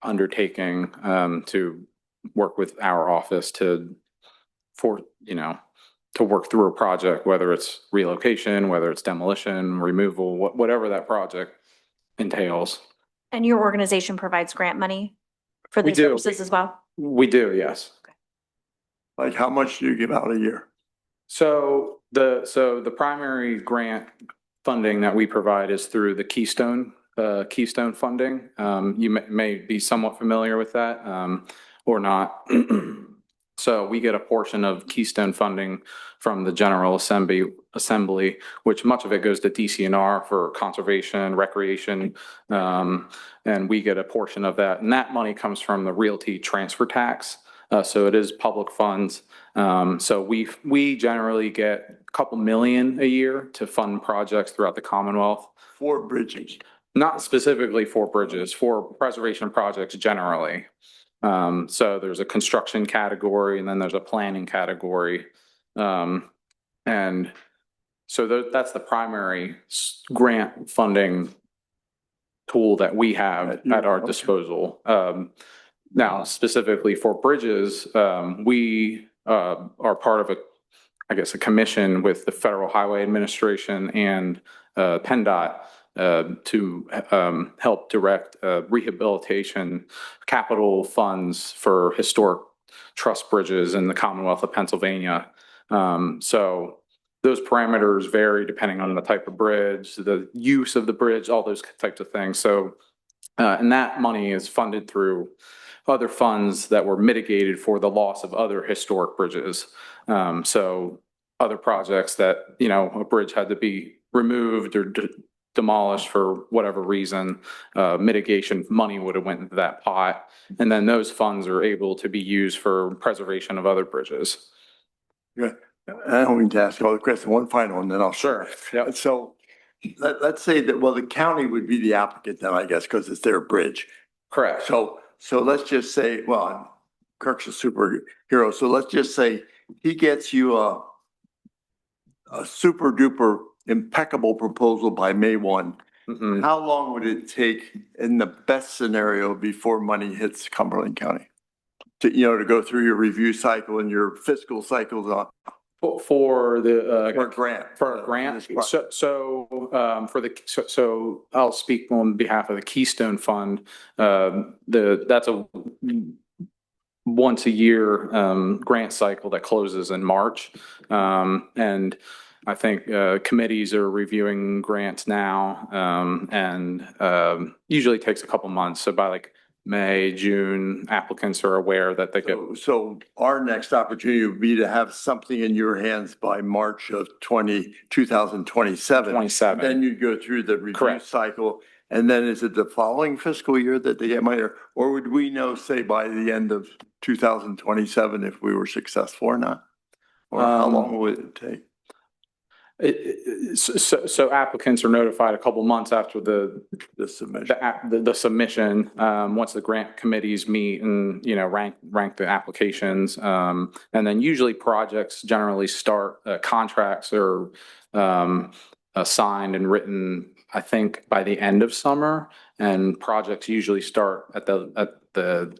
undertaking to work with our office to work through a project, whether it's relocation, whether it's demolition, removal, whatever that project entails. And your organization provides grant money for We these do. purposes as well? We do, yes. Like how much do you give out a year? So the primary grant funding that we provide is through the Keystone funding. You may be somewhat familiar with that, or not. So we get a portion of Keystone funding from the General Assembly, which much of it goes to DCNR for conservation, recreation. And we get a portion of that. And that money comes from the realty transfer tax. So it is public funds. So we generally get a couple million a year to fund projects throughout the Commonwealth. For bridges. Not specifically for bridges, for preservation projects generally. So there's a construction category and then there's a planning category. And so that's the primary grant funding tool that we have at our disposal. Now, specifically for bridges, we are part of a commission with the Federal Highway Administration and PennDOT to help direct rehabilitation capital funds for historic truss bridges in the Commonwealth of Pennsylvania. So those parameters vary depending on the type of bridge, the use of the bridge, all those types of things. So, and that money is funded through other funds that were mitigated for the loss of other historic bridges. So other projects that, a bridge had to be removed or demolished for whatever reason, mitigation money would have went into that pot. And then those funds are able to be used for preservation of other bridges. Good. I don't mean to ask all the questions. One final one, then I'll. Sure. Yeah. So let's say that, well, the county would be the applicant then, I guess, because it's their bridge. Correct. So let's just say, well, Kirk's a superhero. So let's just say he gets you a super duper impeccable proposal by May 1. Mhm. How long would it take in the best scenario before money hits Cumberland County? To go through your review cycle and your fiscal cycles on For the for a grant. for a grant. So I'll speak on behalf of the Keystone Fund. That's a once a year grant cycle that closes in March. And I think committees are reviewing grants now, and usually takes a couple months. So by May, June, applicants are aware that they get. So our next opportunity would be to have something in your hands by March of 2027. 27. Then you'd go through the review Correct. cycle. And then is it the following fiscal year that they get money, or would we know, say, by the end of 2027 if we were successful or not? Or how long would it take? So applicants are notified a couple months after the submission. The submission, once the grant committees meet and, rank the applications. And then usually projects generally start, contracts are signed and written, I think, by the end of summer. And projects usually start at the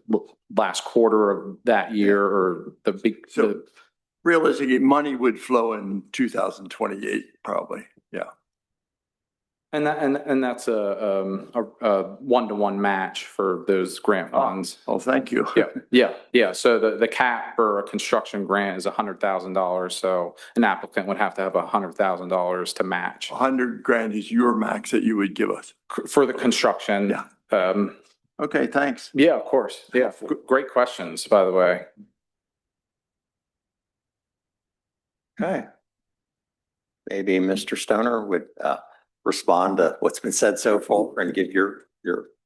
last quarter of that year or the big. Realistically, money would flow in 2028, probably. Yeah. And that's a one-to-one match for those grant funds. Oh, thank you. Yeah. So the cap for a construction grant is $100,000. So an applicant would have to have $100,000 to match. $100,000 is your max that you would give us for the construction. Yeah. Okay, thanks. Yeah, of course. Yeah. Great questions, by the way. Okay. Maybe Mr. Stoner would respond to what's been said so far and give your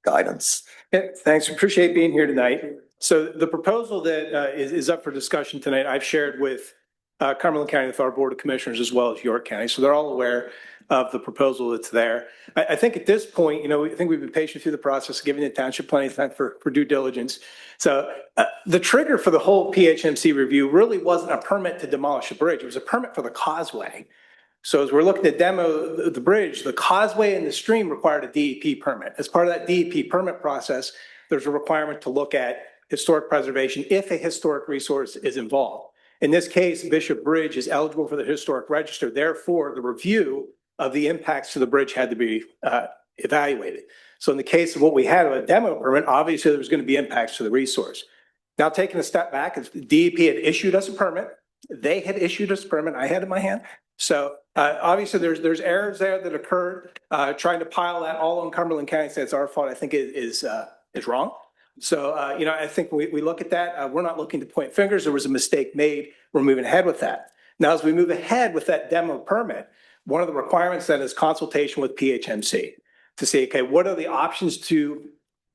guidance. Yeah, thanks. Appreciate being here tonight. So the proposal that is up for discussion tonight, I've shared with Cumberland County with our Board of Commissioners as well as York County. So they're all aware of the proposal that's there. I think at this point, I think we've been patient through the process, giving the township plenty of time for due diligence. So the trigger for the whole PHMC review really wasn't a permit to demolish a bridge. It was a permit for the causeway. So as we're looking to demo the bridge, the causeway and the stream required a DEP permit. As part of that DEP permit process, there's a requirement to look at historic preservation if a historic resource is involved. In this case, Bishop Bridge is eligible for the historic register. Therefore, the review of the impacts to the bridge had to be evaluated. So in the case of what we had, a demo permit, obviously there was going to be impacts to the resource. Now taking a step back, DEP had issued us a permit. They had issued us a permit. I had it in my hand. So obviously there's errors there that occurred. Trying to pile that all on Cumberland County and say it's our fault, I think is wrong. So, I think we look at that. We're not looking to point fingers. There was a mistake made. We're moving ahead with that. Now, as we move ahead with that demo permit, one of the requirements then is consultation with PHMC to say, okay, what are the options to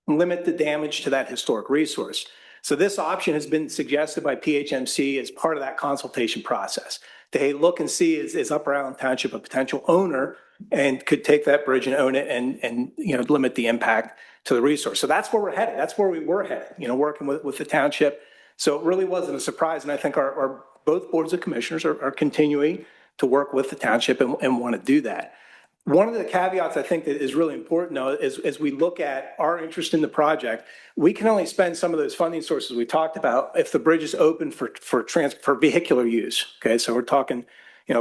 limit the damage to that historic resource? So this option has been suggested by PHMC as part of that consultation process. To look and see is Upper Island Township a potential owner and could take that bridge and own it and limit the impact to the resource. So that's where we're headed. That's where we were headed, working with the township. So it really wasn't a surprise. And I think our both boards of commissioners are continuing to work with the township and want to do that. One of the caveats I think that is really important though is as we look at our interest in the project, we can only spend some of those funding sources we talked about if the bridge is open for vehicular use. Okay, so we're talking,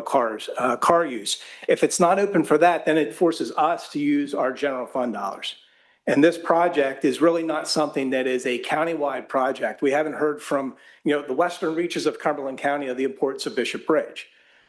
cars, car use. If it's not open for that, then it forces us to use our general fund dollars. And this project is really not something that is a countywide project. We haven't heard from, the western reaches of Cumberland County of the importance of Bishop Bridge.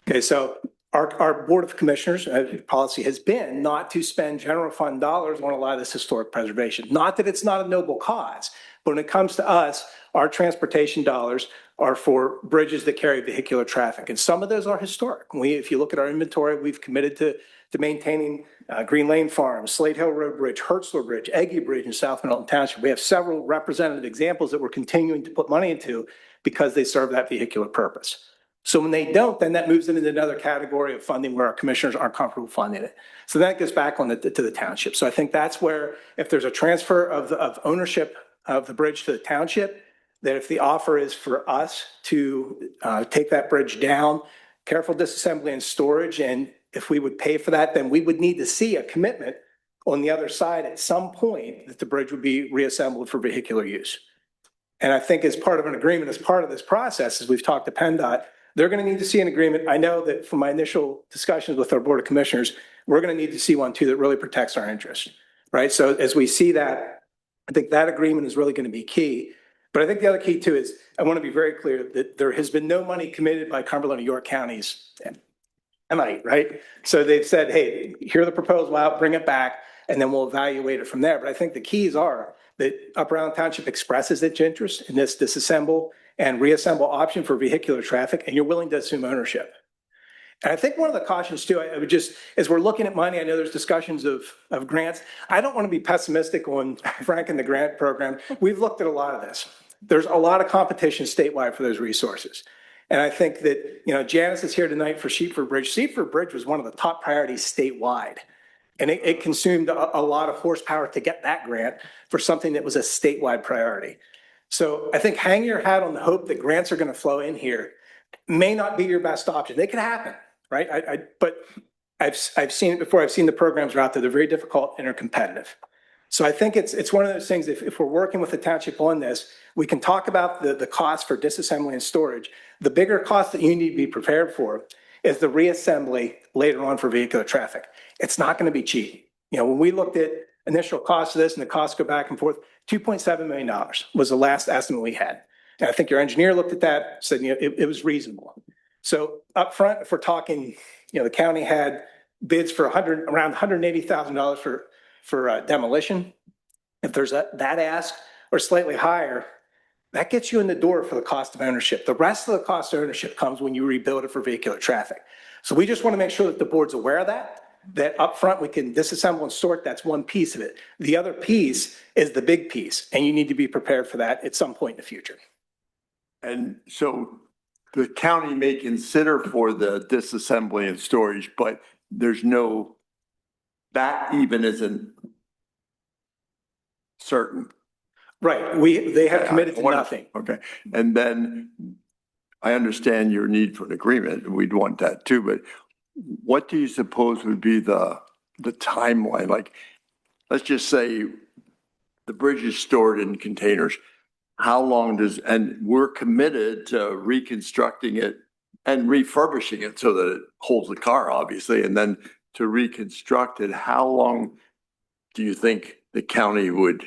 Okay, so our Board of Commissioners policy has been not to spend general fund dollars on a lot of this historic preservation. Not that it's not a noble cause, but when it comes to us, our transportation dollars are for bridges that carry vehicular traffic. And some of those are historic. If you look at our inventory, we've committed to maintaining Green Lane Farm, Slate Hill Road Bridge, Hertzler Bridge, Eggy Bridge in South Milton Township. We have several representative examples that we're continuing to put money into because they serve that vehicular purpose. So when they don't, then that moves into another category of funding where our commissioners aren't comfortable funding it. So that goes back to the township. So I think that's where if there's a transfer of ownership of the bridge to the township, that if the offer is for us to take that bridge down, careful disassembly and storage, and if we would pay for that, then we would need to see a commitment on the other side at some point that the bridge would be reassembled for vehicular use. And I think as part of an agreement, as part of this process, as we've talked to PennDOT, they're going to need to see an agreement. I know that from my initial discussions with our Board of Commissioners, we're going to need to see one too that really protects our interests, right? So as we see that, I think that agreement is really going to be key. But I think the other key too is I want to be very clear that there has been no money committed by Cumberland or York counties tonight, right? So they've said, hey, hear the proposal out, bring it back, and then we'll evaluate it from there. But I think the keys are that Upper Island Township expresses its interest in this disassemble and reassemble option for vehicular traffic, and you're willing to assume ownership. And I think one of the cautions too, I would just, as we're looking at money, I know there's discussions of grants. I don't want to be pessimistic on Frank and the grant program. We've looked at a lot of this. There's a lot of competition statewide for those resources. And I think that, Janice is here tonight for Sheepford Bridge. Sheepford Bridge was one of the top priorities statewide. And it consumed a lot of horsepower to get that grant for something that was a statewide priority. So I think hang your hat on the hope that grants are going to flow in here may not be your best option. They could happen, right? But I've seen it before. I've seen the programs are out there. They're very difficult and are competitive. So I think it's one of those things, if we're working with the township on this, we can talk about the cost for disassembly and storage. The bigger cost that you need to be prepared for is the reassembly later on for vehicular traffic. It's not going to be cheap. When we looked at initial cost of this and the costs go back and forth, $2.7 million was the last estimate we had. And I think your engineer looked at that, said it was reasonable. So up front, if we're talking, the county had bids for around $180,000 for demolition. If there's that ask or slightly higher, That gets you in the door for the cost of ownership. The rest of the cost of ownership comes when you rebuild it for vehicular traffic. So we just want to make sure that the board's aware of that upfront we can disassemble and sort. That's one piece of it. The other piece is the big piece, and you need to be prepared for that at some point in the future. And so the county may consider for the disassembly and storage, but there's no, that even isn't certain. Right. They have committed to nothing. Okay. And then I understand your need for an agreement, and we'd want that too, but what do you suppose would be the timeline? Like, let's just say the bridge is stored in containers. How long does, and we're committed to reconstructing it and refurbishing it so that it holds the car, obviously, and then to reconstruct it, how long do you think the county would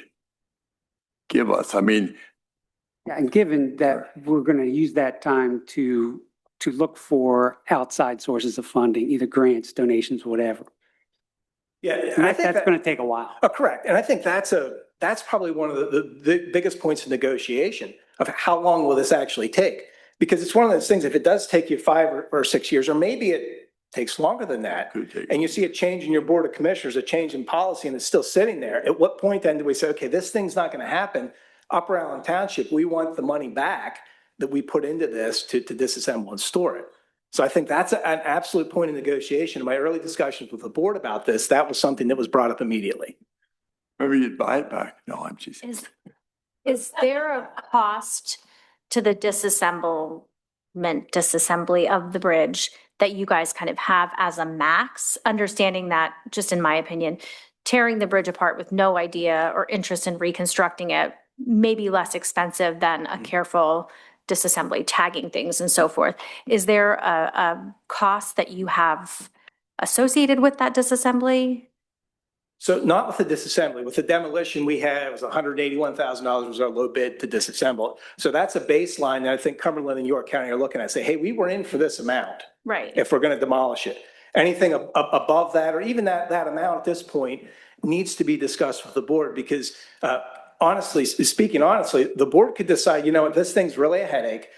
give us? I mean, Yeah, and given that we're going to use that time to look for outside sources of funding, either grants, donations, whatever. Yeah, And that's going to take a while. Oh, correct. And I think that's probably one of the biggest points of negotiation of how long will this actually take? Because it's one of those things, if it does take you 5 or 6 years, or maybe it takes longer than that, and you see a change in your board of commissioners, a change in policy, and it's still sitting there, at what point then do we say, okay, this thing's not going to happen? Upper Allen Township, we want the money back that we put into this to disassemble and store it. So I think that's an absolute point of negotiation. In my early discussions with the board about this, that was something that was brought up immediately. maybe you'd buy it back. No, I'm just. Is there a cost to the disassembly of the bridge that you guys kind of have as a max? Understanding that, just in my opinion, tearing the bridge apart with no idea or interest in reconstructing it may be less expensive than a careful disassembly, tagging things and so forth. Is there a cost that you have associated with that disassembly? So not with the disassembly. With the demolition we had, it was $181,000 was our low bid to disassemble it. So that's a baseline that I think Cumberland and York County are looking at. Say, hey, we were in for this amount. Right. If we're going to demolish it. Anything above that, or even that amount at this point, needs to be discussed with the board, because honestly, the board could decide, you know what, this thing's really a headache.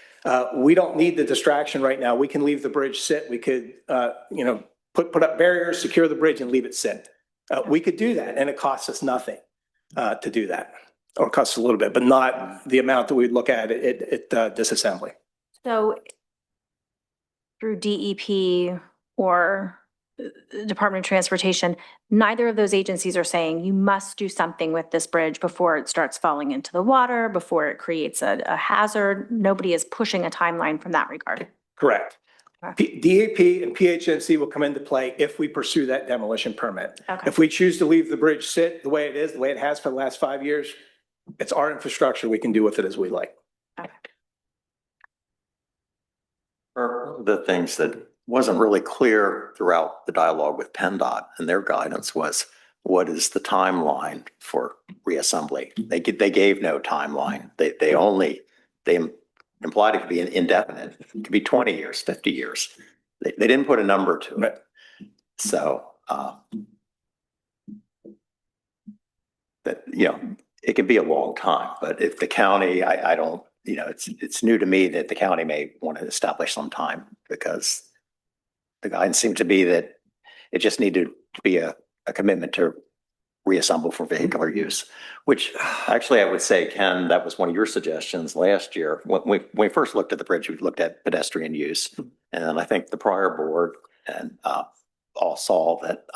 We don't need the distraction right now. We can leave the bridge sit. We could, put up barriers, secure the bridge, and leave it sit. We could do that, and it costs us nothing to do that, or it costs a little bit, but not the amount that we'd look at at disassembly. So through DEP or Department of Transportation, neither of those agencies are saying you must do something with this bridge before it starts falling into the water, before it creates a hazard. Nobody is pushing a timeline from that regard. Correct. DEP and PHNC will come into play if we pursue that demolition permit. Okay. If we choose to leave the bridge sit the way it is, the way it has for the last 5 years, it's our infrastructure. We can do with it as we like. Okay. One of the things that wasn't really clear throughout the dialogue with PennDOT and their guidance was, what is the timeline for reassembly? They gave no timeline. They implied it could be indefinite. It could be 20 years, 50 years. They didn't put a number to it. So that, it could be a long time, but if the county, I don't, it's new to me that the county may want to establish some time, because the guidance seemed to be that it just needed to be a commitment to reassemble for vehicular use, which actually I would say, Ken, that was one of your suggestions last year. When we first looked at the bridge, we looked at pedestrian use. And I think the prior board and all saw that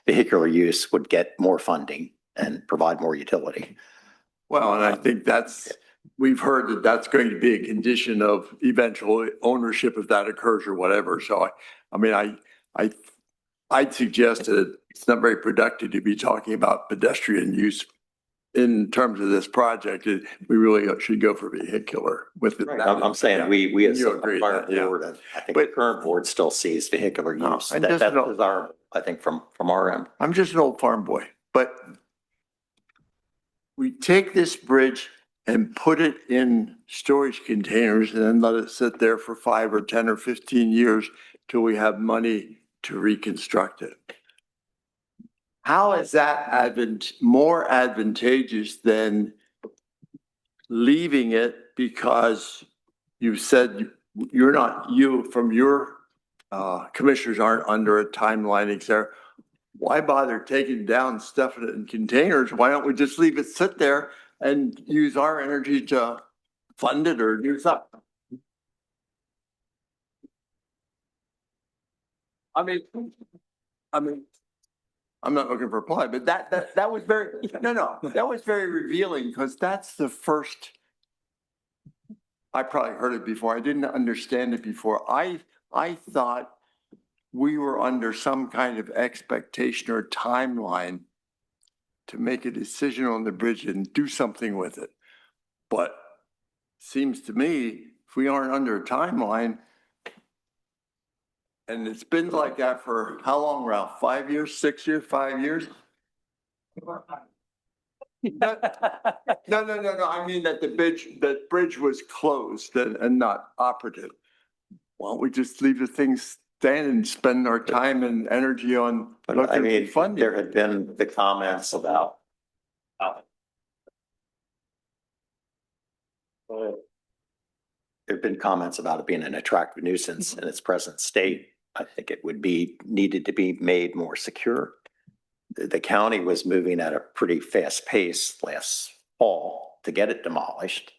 vehicular use would get more funding and provide more utility. Well, and I think we've heard that that's going to be a condition of eventual ownership if that occurs or whatever. So I'd suggest that it's not very productive to be talking about pedestrian use in terms of this project. We really should go for vehicular with it. Right. I'm saying we as a prior yeah. board, and I think the current board still sees vehicular use. That's our, I think from our end. I'm just an old farm boy, but we take this bridge and put it in storage containers and then let it sit there for 5 or 10 or 15 years till we have money to reconstruct it. How is that more advantageous than leaving it because you said from your commissioners aren't under a timeline, etc. Why bother taking down stuff in containers? Why don't we just leave it sit there and use our energy to fund it or do something? I mean, I'm not looking for a reply, but that was very, that was very revealing because that's the first. I probably heard it before. I didn't understand it before. I thought we were under some kind of expectation or timeline to make a decision on the bridge and do something with it. But seems to me, if we aren't under a timeline, and it's been like that for how long, Ralph? 5 years, 6 years, 5 years? No. I mean that the bridge was closed and not operative. Why don't we just leave the things stand and spend our time and energy on But I looking mean, for funding? there had been the comments about there've been comments about it being an attractive nuisance in its present state. I think it would be needed to be made more secure. The county was moving at a pretty fast pace last fall to get it demolished.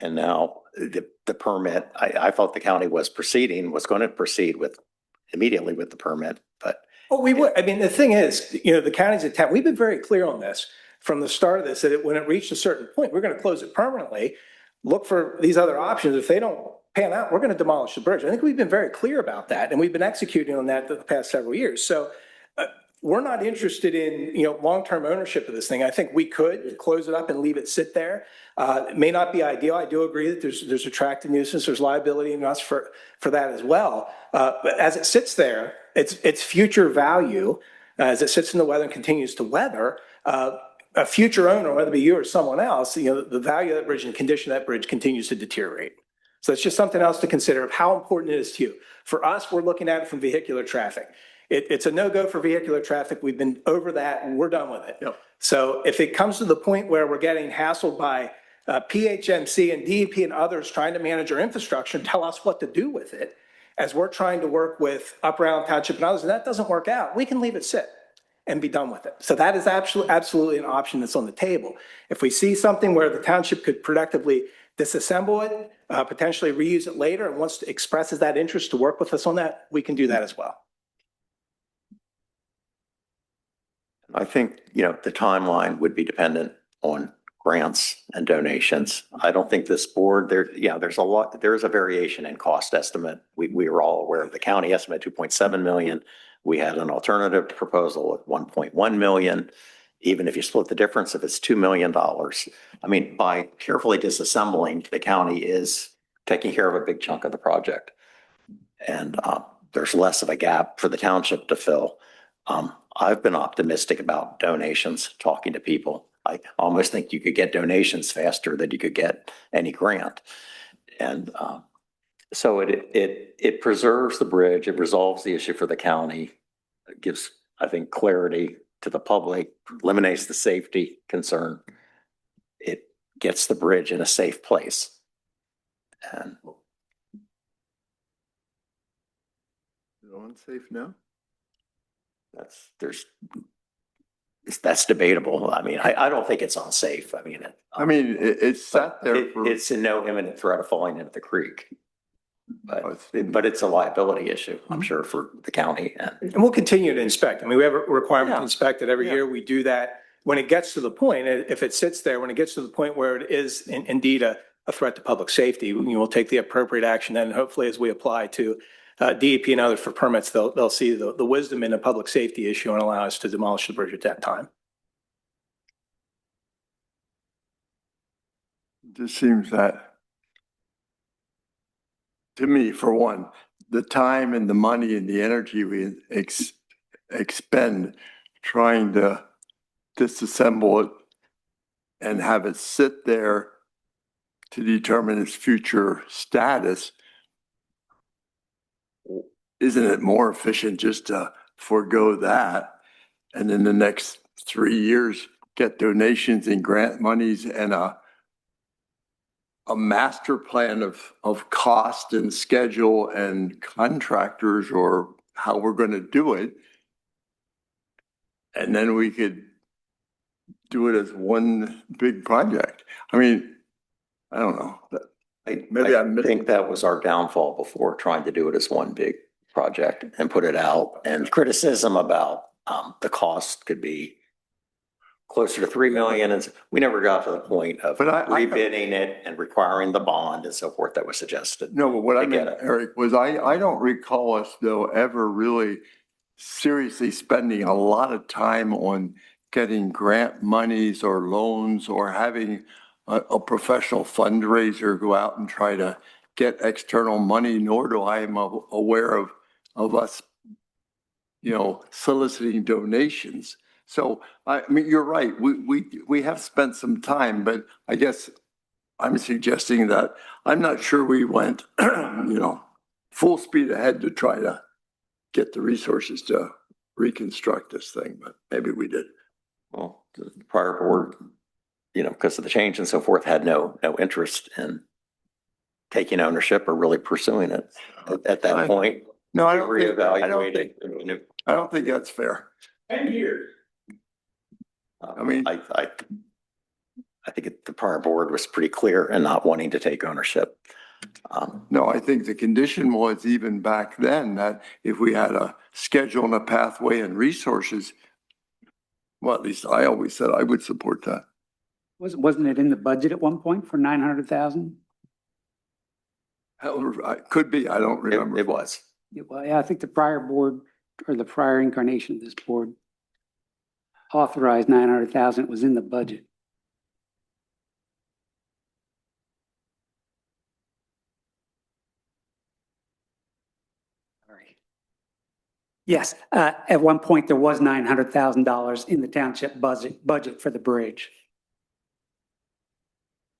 And now the permit, I thought the county was going to proceed immediately with the permit, but. Well, we would. I mean, the thing is, the county's attempt, we've been very clear on this from the start of this, that when it reached a certain point, we're going to close it permanently, look for these other options. If they don't pan out, we're going to demolish the bridge. I think we've been very clear about that, and we've been executing on that the past several years. So we're not interested in, long-term ownership of this thing. I think we could close it up and leave it sit there. It may not be ideal. I do agree that there's attractive nuisance, there's liability in us for that as well. But as it sits there, its future value, as it sits in the weather and continues to weather, a future owner, whether it be you or someone else, the value of that bridge and condition of that bridge continues to deteriorate. So it's just something else to consider of how important it is to you. For us, we're looking at it from vehicular traffic. It's a no-go for vehicular traffic. We've been over that and we're done with it. Yep. So if it comes to the point where we're getting hassled by PHMC and DEP and others trying to manage our infrastructure and tell us what to do with it, as we're trying to work with Upper Island Township and others, and that doesn't work out, we can leave it sit and be done with it. So that is absolutely an option that's on the table. If we see something where the township could productively disassemble it, potentially reuse it later, and expresses that interest to work with us on that, we can do that as well. I think, the timeline would be dependent on grants and donations. I don't think this board, there's a variation in cost estimate. We were all aware of the county estimate, 2.7 million. We had an alternative proposal at 1.1 million. Even if you split the difference, if it's $2 million, I mean, by carefully disassembling, the county is taking care of a big chunk of the project. And there's less of a gap for the township to fill. I've been optimistic about donations, talking to people. I almost think you could get donations faster than you could get any grant. And so it preserves the bridge, it resolves the issue for the county, it gives, I think, clarity to the public, eliminates the safety concern. It gets the bridge in a safe place. And Unsafe now? That's debatable. I mean, I don't think it's unsafe. I mean, it's sat there it's in no imminent threat of falling into the creek. But it's a liability issue, I'm sure, for the county. And we'll continue to inspect. I mean, we have a requirement to inspect it every year. We do that when it gets to the point, if it sits there, when it gets to the point where it is indeed a threat to public safety, we'll take the appropriate action. And hopefully, as we apply to DEP and others for permits, they'll see the wisdom in a public safety issue and allow us to demolish the bridge at that time. It just seems that, to me, for one, the time and the money and the energy we expend trying to disassemble it and have it sit there to determine its future status, isn't it more efficient just to forego that and in the next 3 years get donations and grant monies and a master plan of cost and schedule and contractors or how we're going to do it. And then we could do it as one big project. I mean, I don't know. Maybe I'm I think that was our downfall before, trying to do it as one big project and put it out. And criticism about the cost could be closer to 3 million. And we never got to the point of But I- rebidding it and requiring the bond and so forth that was suggested. No, but what I I get meant, it. Eric, was I don't recall us though ever really seriously spending a lot of time on getting grant monies or loans or having a professional fundraiser go out and try to get external money, nor do I am aware of us, soliciting donations. So, I mean, you're right. We have spent some time, but I guess I'm suggesting that I'm not sure we went, full speed ahead to try to get the resources to reconstruct this thing, but maybe we did. Well, the prior board, because of the change and so forth, had no interest in taking ownership or really pursuing it at that point. No, I We don't think, reevaluated. I don't think that's fair. 10 years. I mean- I think the prior board was pretty clear in not wanting to take ownership. No, I think the condition was even back then that if we had a schedule and a pathway and resources, well, at least I always said I would support that. Wasn't it in the budget at one point for 900,000? Could be, I don't It remember. was. Well, yeah, I think the prior board or the prior incarnation of this board authorized 900,000. It was in the budget. Sorry. Yes, at one point there was $900,000 in the township budget for the bridge.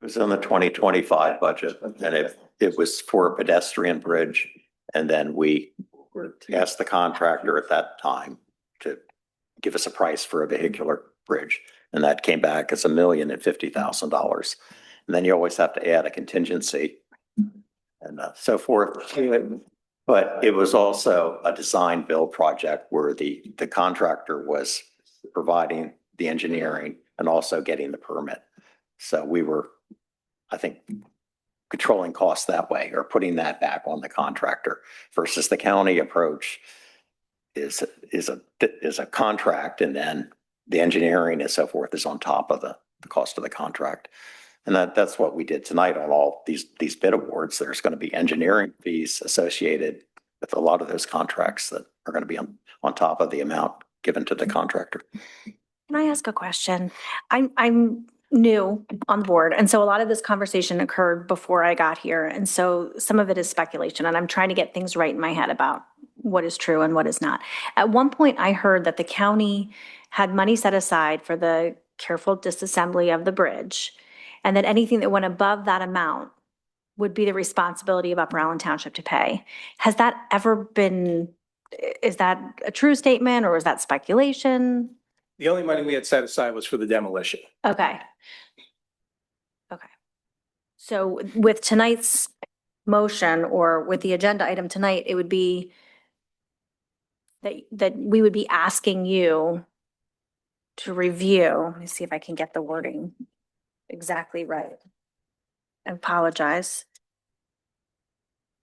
It was in the 2025 budget, and it was for a pedestrian bridge. And then we asked the contractor at that time to give us a price for a vehicular bridge. And that came back as $1,050,000. And then you always have to add a contingency and so forth. But it was also a design build project where the contractor was providing the engineering and also getting the permit. So we were, I think, controlling costs that way or putting that back on the contractor versus the county approach is a contract, and then the engineering and so forth is on top of the cost of the contract. And that's what we did tonight on all these bid awards. There's going to be engineering fees associated with a lot of those contracts that are going to be on top of the amount given to the contractor. Can I ask a question? I'm new on the board, and so a lot of this conversation occurred before I got here, and so some of it is speculation, and I'm trying to get things right in my head about what is true and what is not. At one point, I heard that the county had money set aside for the careful disassembly of the bridge, and that anything that went above that amount would be the responsibility of Upper Allen Township to pay. Has that ever been, is that a true statement or is that speculation? The only money we had set aside was for the demolition. Okay. Okay. So with tonight's motion or with the agenda item tonight, it would be that we would be asking you to review. Let me see if I can get the wording exactly right. I apologize.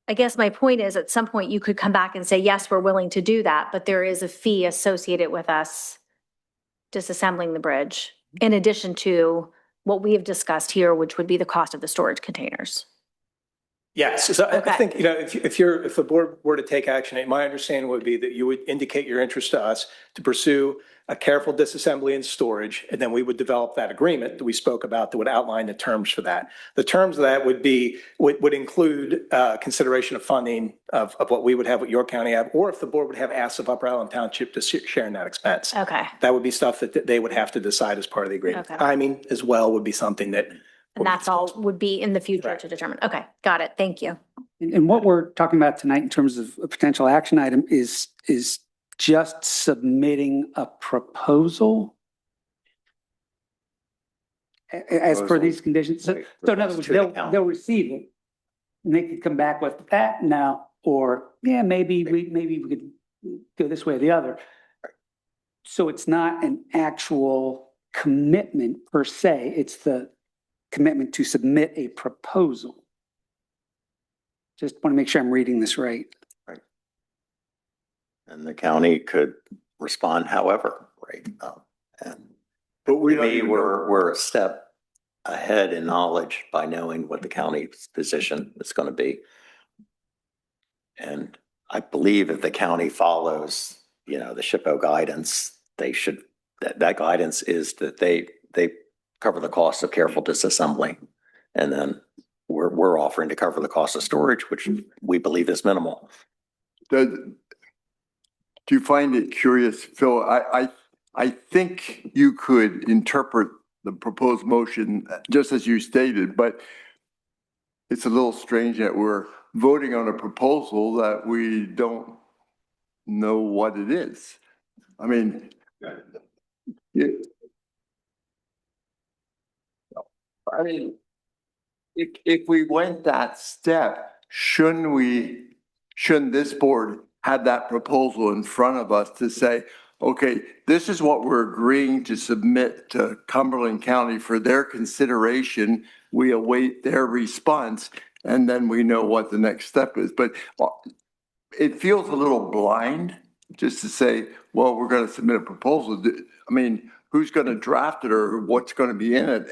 I guess my point is at some point you could come back and say, yes, we're willing to do that, but there is a fee associated with us disassembling the bridge, in addition to what we have discussed here, which would be the cost of the storage containers. Yes, so I Okay. think, if the board were to take action, my understanding would be that you would indicate your interest to us to pursue a careful disassembly and storage, and then we would develop that agreement that we spoke about that would outline the terms for that. The terms of that would include consideration of funding of what we would have, what York County have, or if the board would have asked of Upper Allen Township to share in that expense. Okay. That would be stuff that they would have to decide as part of the agreement. Okay. Timing as well would be something that. And that's all would be in the future to determine. Okay, got it. Thank you. And what we're talking about tonight in terms of a potential action item is just submitting a proposal? as per these conditions. So in other words, To the county. they'll receive it. And they could come back with that now, or, yeah, maybe we could go this way or the other. So it's not an actual commitment per se, it's the commitment to submit a proposal. Just want to make sure I'm reading this right. And the county could respond however, right? And But we don't maybe even know. we're a step ahead in knowledge by knowing what the county's position is going to be. And I believe if the county follows, the SHPO guidance, they should, that guidance is that they cover the cost of careful disassembly. And then we're offering to cover the cost of storage, which we believe is minimal. Do you find it curious, Phil? I think you could interpret the proposed motion just as you stated, but it's a little strange that we're voting on a proposal that we don't know what it is. I mean, if we went that step, shouldn't this board have that proposal in front of us to say, okay, this is what we're agreeing to submit to Cumberland County for their consideration. We await their response, and then we know what the next step is. But it feels a little blind just to say, well, we're going to submit a proposal. I mean, who's going to draft it or what's going to be in it?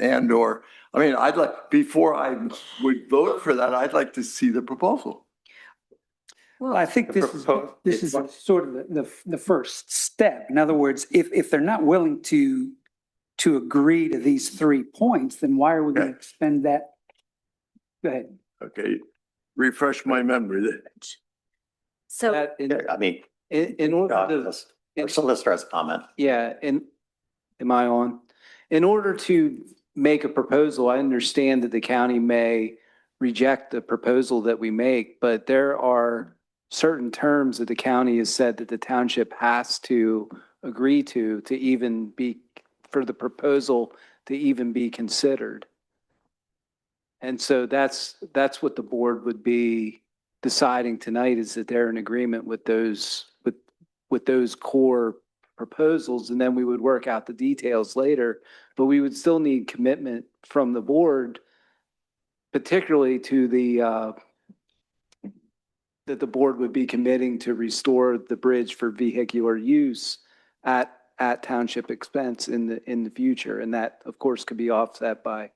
Before I would vote for that, I'd like to see the proposal. Well, I think this is sort of the first step. In other words, if they're not willing to agree to these 3 points, then why are we going to spend that? Go ahead. Okay, refresh my memory. So In order to. Our solicitor has a comment. Yeah, and am I on? In order to make a proposal, I understand that the county may reject the proposal that we make, but there are certain terms that the county has said that the township has to agree to even be, for the proposal to even be considered. And so that's what the board would be deciding tonight, is that they're in agreement with those core proposals, and then we would work out the details later. But we would still need commitment from the board, particularly to that the board would be committing to restore the bridge for vehicular use at township expense in the future. And that, of course, could be offset by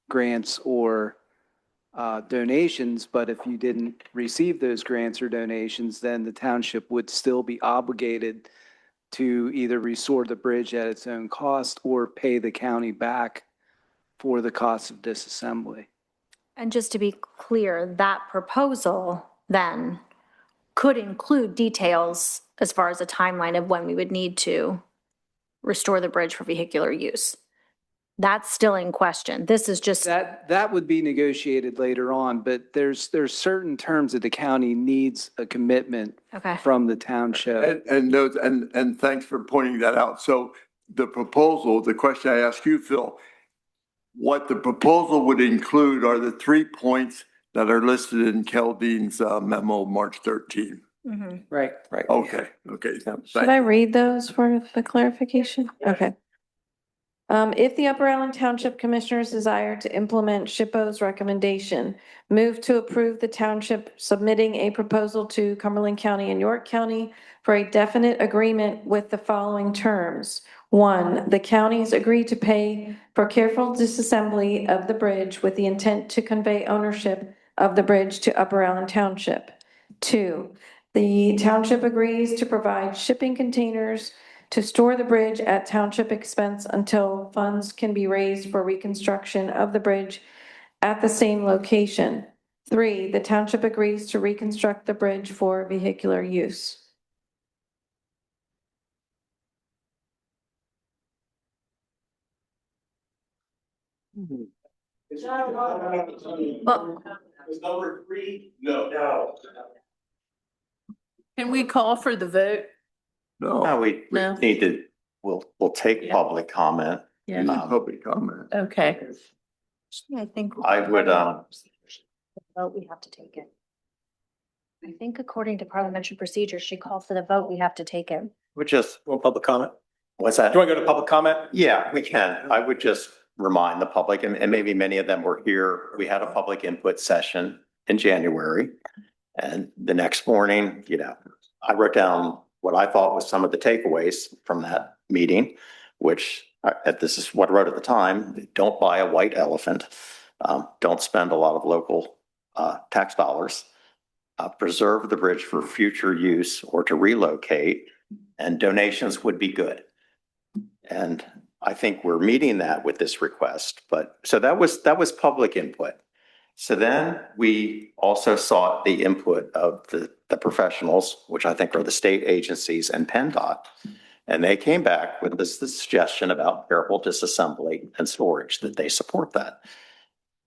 grants or donations. But if you didn't receive those grants or donations, then the township would still be obligated to either restore the bridge at its own cost or pay the county back for the cost of disassembly. And just to be clear, that proposal then could include details as far as a timeline of when we would need to restore the bridge for vehicular use. That's still in question. This is just. That would be negotiated later on, but there's certain terms that the county needs a commitment from the township. And thanks for pointing that out. So the proposal, the question I ask you, Phil, what the proposal would include are the 3 points that are listed in Keldean's memo, March 13. Mm-hmm. Right. Okay. Should I read those for the clarification? Okay. If the Upper Island Township Commissioners desire to implement SHPO's recommendation, move to approve the township submitting a proposal to Cumberland County and York County for a definite agreement with the following terms. 1, the counties agree to pay for careful disassembly of the bridge with the intent to convey ownership of the bridge to Upper Island Township. 2, the township agrees to provide shipping containers to store the bridge at township expense until funds can be raised for reconstruction of the bridge at the same location. 3, the township agrees to reconstruct the bridge for vehicular use. Number 3, no. Can we call for the vote? No, we No. need to, we'll take public comment Yeah, Public comment. okay. I think. I would, Vote, we have to take it. I think according to parliamentary procedure, she called for the vote, we have to take it. would just, Want public comment? what's that? Do you want to go to public comment? Yeah, we can. I would just remind the public, and maybe many of them were here, we had a public input session in January. And the next morning, I wrote down what I thought was some of the takeaways from that meeting, which this is what I wrote at the time: don't buy a white elephant. Don't spend a lot of local tax dollars. Preserve the bridge for future use or to relocate, and donations would be good. And I think we're meeting that with this request, but so that was public input. So then we also sought the input of the professionals, which I think are the state agencies and PennDOT. And they came back with this suggestion about careful disassembly and storage, that they support that.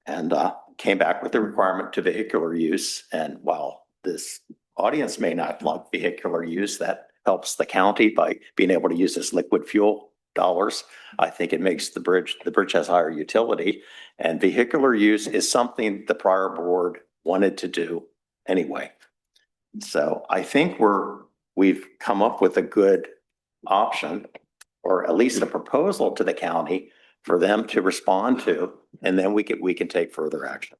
And came back with the requirement to vehicular use. And while this audience may not like vehicular use, that helps the county by being able to use this liquid fuel dollars. I think it makes the bridge has higher utility, and vehicular use is something the prior board wanted to do anyway. So I think we've come up with a good option, or at least a proposal to the county for them to respond to, and then we can take further action.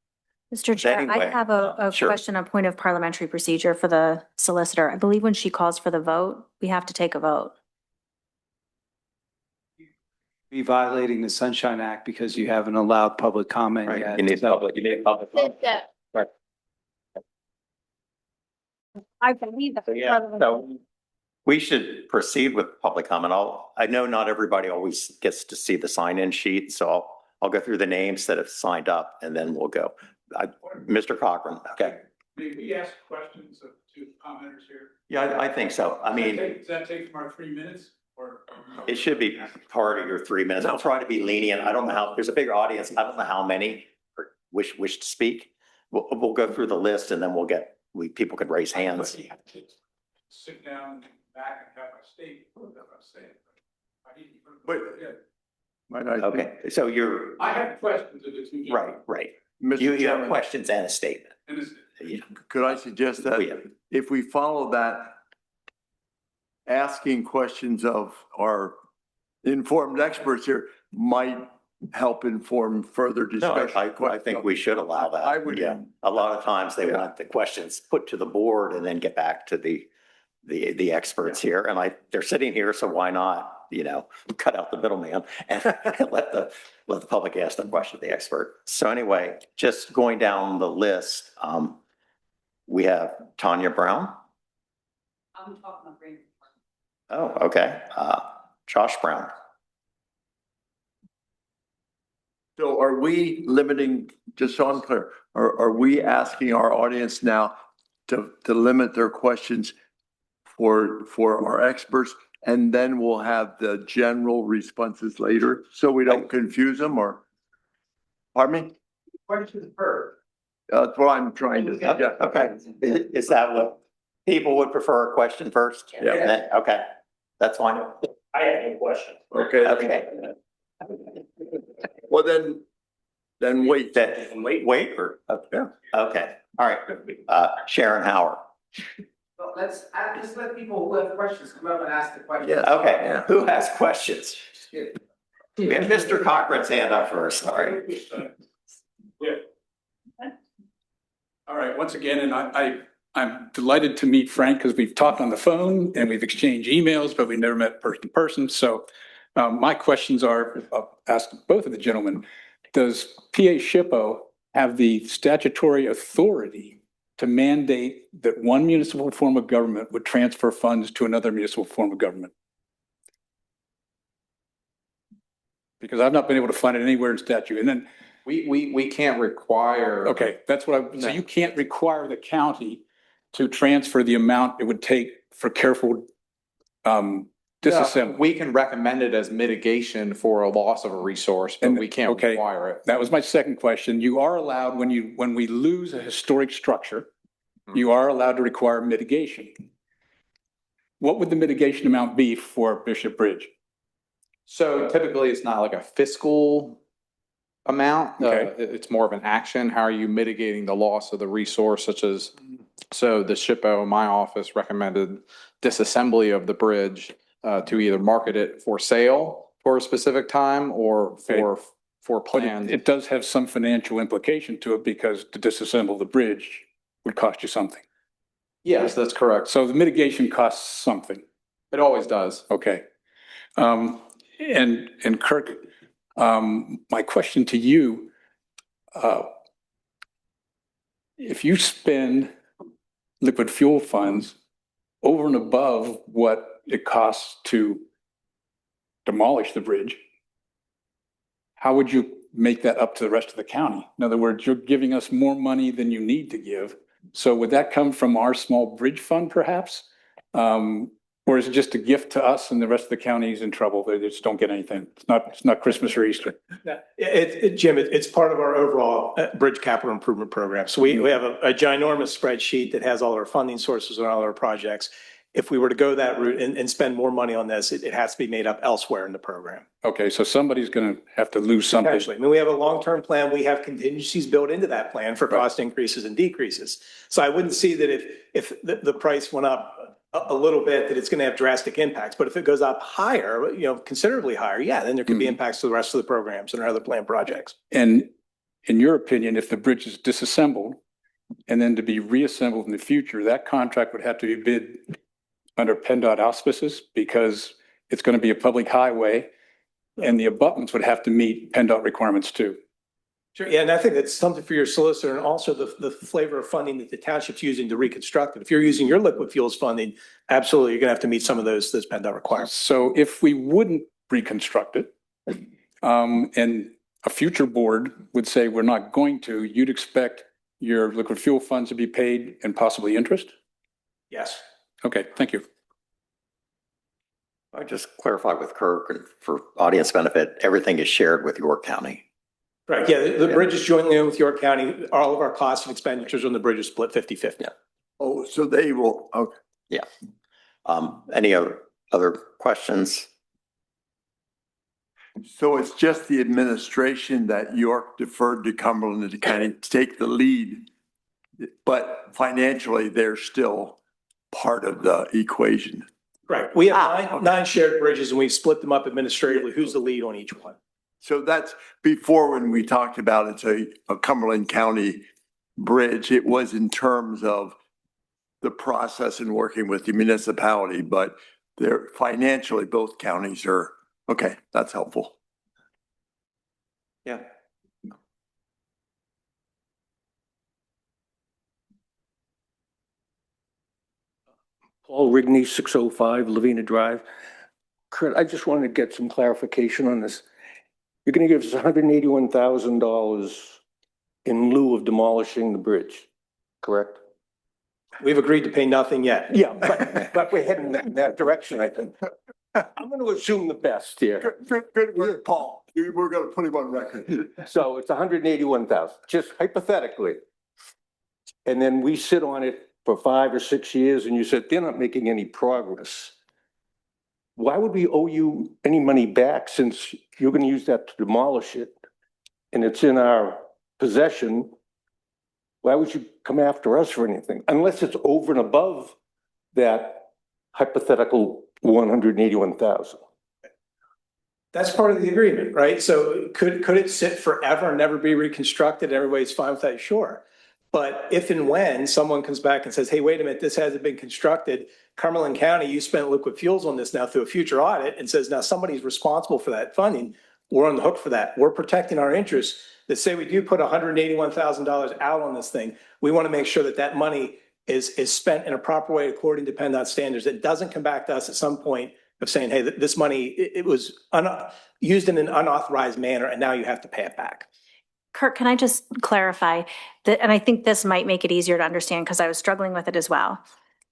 Mr. Chair, I Anyway, have a sure. question, a point of parliamentary procedure for the solicitor. I believe when she calls for the vote, we have to take a vote. Be violating the Sunshine Act because you haven't allowed public comment Right, yet. you need So- public. Right. I believe that. So, yeah, so we should proceed with public comment. I know not everybody always gets to see the sign-in sheet, so I'll go through the names that have signed up and then we'll go. Mr. Cochran, okay. May we ask questions of two commenters here? Yeah, I think so. I mean, Does that take from our 3 minutes or? it should be part of your 3 minutes. I'll try to be lenient. I don't know how, there's a bigger audience. I don't know how many wish to speak. We'll go through the list and then people could raise hands. But you have to sit down back and have a state, what I'm saying. Okay, so you're, I have questions of the two. right. Mr. You have Chairman, questions and a statement. Yeah. could I suggest Oh, that yeah. if we follow that, asking questions of our informed experts here might help inform further No, discussion. I think we should allow that. I would- Yeah, a lot of times they Yeah. want the questions put to the board and then get back to the experts here. And they're sitting here, so why not, cut out the middleman and let the public ask the question of the expert. So anyway, just going down the list, we have Tanya Brown. I'm talking about Brandon. Oh, okay. Josh Brown. So are we limiting, just so I'm clear, are we asking our audience now to limit their questions for our experts? And then we'll have the general responses later, so we don't confuse them, or? Pardon me? Question first. That's what I'm trying to, yeah. Okay. Is that what people would prefer, a question first? Yeah. And then- Okay, that's fine. I have no question. Okay, Okay. well then wait. Wait, or, Yeah. okay, all right. Sharon Howard. Well, just let people who have questions come up and ask the question. Yes. Okay, Yeah. who has questions? We have Mr. Cochran's hand up first, sorry. Yeah. All right, once again, and I'm delighted to meet Frank because we've talked on the phone and we've exchanged emails, but we never met person to person. So my questions are, I'll ask both of the gentlemen, does PA SHPO have the statutory authority to mandate that one municipal form of government would transfer funds to another municipal form of government? Because I've not been able to find it anywhere in statute. And then, We can't require. okay, that's what so No. you can't require the county to transfer the amount it would take for careful disassembly. We can recommend it as mitigation for a loss of a resource, but And- we can't okay. require it. That was my second question. You are allowed, when we lose a historic structure, you are allowed to require mitigation. What would the mitigation amount be for Bishop Bridge? So typically, it's not like a fiscal amount. Okay. It's more of an action. How are you mitigating the loss of the resource such as, so the SHPO, my office recommended disassembly of the bridge to either market it for sale for a specific time or for But planned. it does have some financial implication to it because to disassemble the bridge would cost you something. Yes, that's correct. So the mitigation costs something. It always does. Okay. And Kirk, my question to you, if you spend liquid fuel funds over and above what it costs to demolish the bridge, how would you make that up to the rest of the county? In other words, you're giving us more money than you need to give. So would that come from our small bridge fund perhaps? Or is it just a gift to us and the rest of the county is in trouble? They just don't get anything. It's not Christmas or Easter. Jim, it's part of our overall bridge capital improvement program. So we have a ginormous spreadsheet that has all our funding sources and all our projects. If we were to go that route and spend more money on this, it has to be made up elsewhere in the program. Okay, so somebody's going to have to lose something. Potentially. I mean, we have a long-term plan. We have contingencies built into that plan for cost increases and decreases. So I wouldn't see that if the price went up a little bit, that it's going to have drastic impacts. But if it goes up higher, considerably higher, yeah, then there could be impacts to the rest of the programs and our other planned projects. And in your opinion, if the bridge is disassembled and then to be reassembled in the future, that contract would have to be bid under PennDOT auspices because it's going to be a public highway and the abutments would have to meet PennDOT requirements too. Sure. Yeah, and I think that's something for your solicitor and also the flavor of funding that the township's using to reconstruct it. If you're using your liquid fuels funding, absolutely, you're going to have to meet some of those PennDOT requirements. So if we wouldn't reconstruct it, and a future board would say we're not going to, you'd expect your liquid fuel funds to be paid and possibly interest? Yes. Okay, thank you. I just clarify with Kirk and for audience benefit, everything is shared with York County. Right. Yeah, the bridge is jointly owned with York County. All of our costs and expenditures on the bridge are split 50-50. Yeah. Oh, so they will, okay. Yeah. Any other questions? So it's just the administration that York deferred to Cumberland to kind of take the lead, but financially, they're still part of the equation. Right. We have nine shared bridges and we've split them up administratively. Who's the lead on each one? So that's before when we talked about it's a Cumberland County bridge, it was in terms of the process and working with the municipality, but they're financially, both counties are, okay, that's helpful. Yeah. Paul Rigney, 605 Lavina Drive. Kurt, I just wanted to get some clarification on this. You're going to give us $181,000 in lieu of demolishing the bridge, correct? We've agreed to pay nothing yet. Yeah, but we're heading in that direction, I think. I'm going to assume the best here. Good, Paul. We're going to put him on record. So it's 181,000, just hypothetically. And then we sit on it for 5 or 6 years and you said they're not making any progress. Why would we owe you any money back since you're going to use that to demolish it and it's in our possession? Why would you come after us for anything? Unless it's over and above that hypothetical 181,000. That's part of the agreement, right? So could it sit forever and never be reconstructed? Everybody's fine with that, sure. But if and when someone comes back and says, hey, wait a minute, this hasn't been constructed, Cumberland County, you spent liquid fuels on this now through a future audit and says, now somebody's responsible for that funding. We're on the hook for that. We're protecting our interests. That say we do put $181,000 out on this thing. We want to make sure that that money is spent in a proper way according to PennDOT standards. It doesn't come back to us at some point of saying, hey, this money, it was used in an unauthorized manner and now you have to pay it back. Kurt, can I just clarify that? And I think this might make it easier to understand because I was struggling with it as well.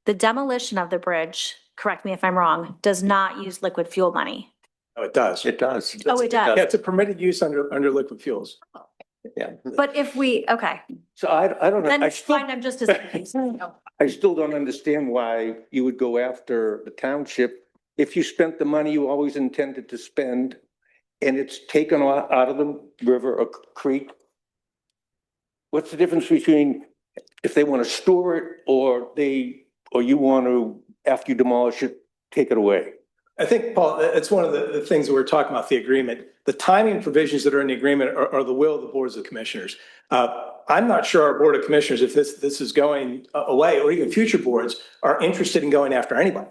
The demolition of the bridge, correct me if I'm wrong, does not use liquid fuel money. Oh, it does. It does. Oh, it does. Yeah, it's a permitted use under liquid fuels. Yeah. But if we, okay, So I don't know. then it's fine, I'm just as. I still don't understand why you would go after the township if you spent the money you always intended to spend and it's taken out of the river or creek, what's the difference between if they want to store it or you want to, after you demolish it, take it away? I think, Paul, it's one of the things that we're talking about, the agreement. The timing provisions that are in the agreement are the will of the boards of commissioners. I'm not sure our board of commissioners, if this is going away, or even future boards, are interested in going after anybody.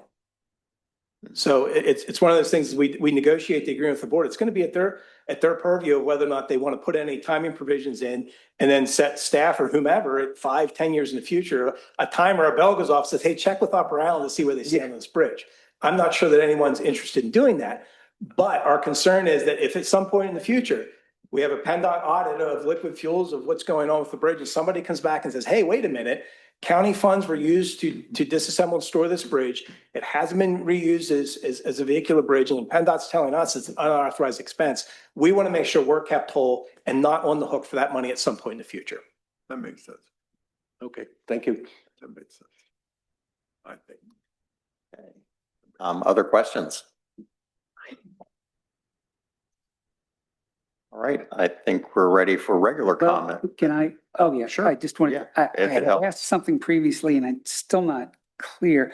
So it's one of those things, we negotiate the agreement with the board. It's going to be at their purview of whether or not they want to put any timing provisions in, and then set staff or whomever at 5-10 years in the future, a timer, a bell goes off, says, hey, check with Upper Island to see where they stand on this bridge. I'm not sure that anyone's interested in doing that, but our concern is that if at some point in the future, we have a PennDOT audit of liquid fuels of what's going on with the bridge, and somebody comes back and says, hey, wait a minute, county funds were used to disassemble and store this bridge. It hasn't been reused as a vehicular bridge, and PennDOT's telling us it's an unauthorized expense. We want to make sure we're kept whole and not on the hook for that money at some point in the future. That makes sense. Okay, thank you. That makes sense. I think. Okay. Other questions? All right, I think we're ready for regular comment. Can I, oh yeah, sure. I just wanted, I if it had helps. asked something previously and it's still not clear.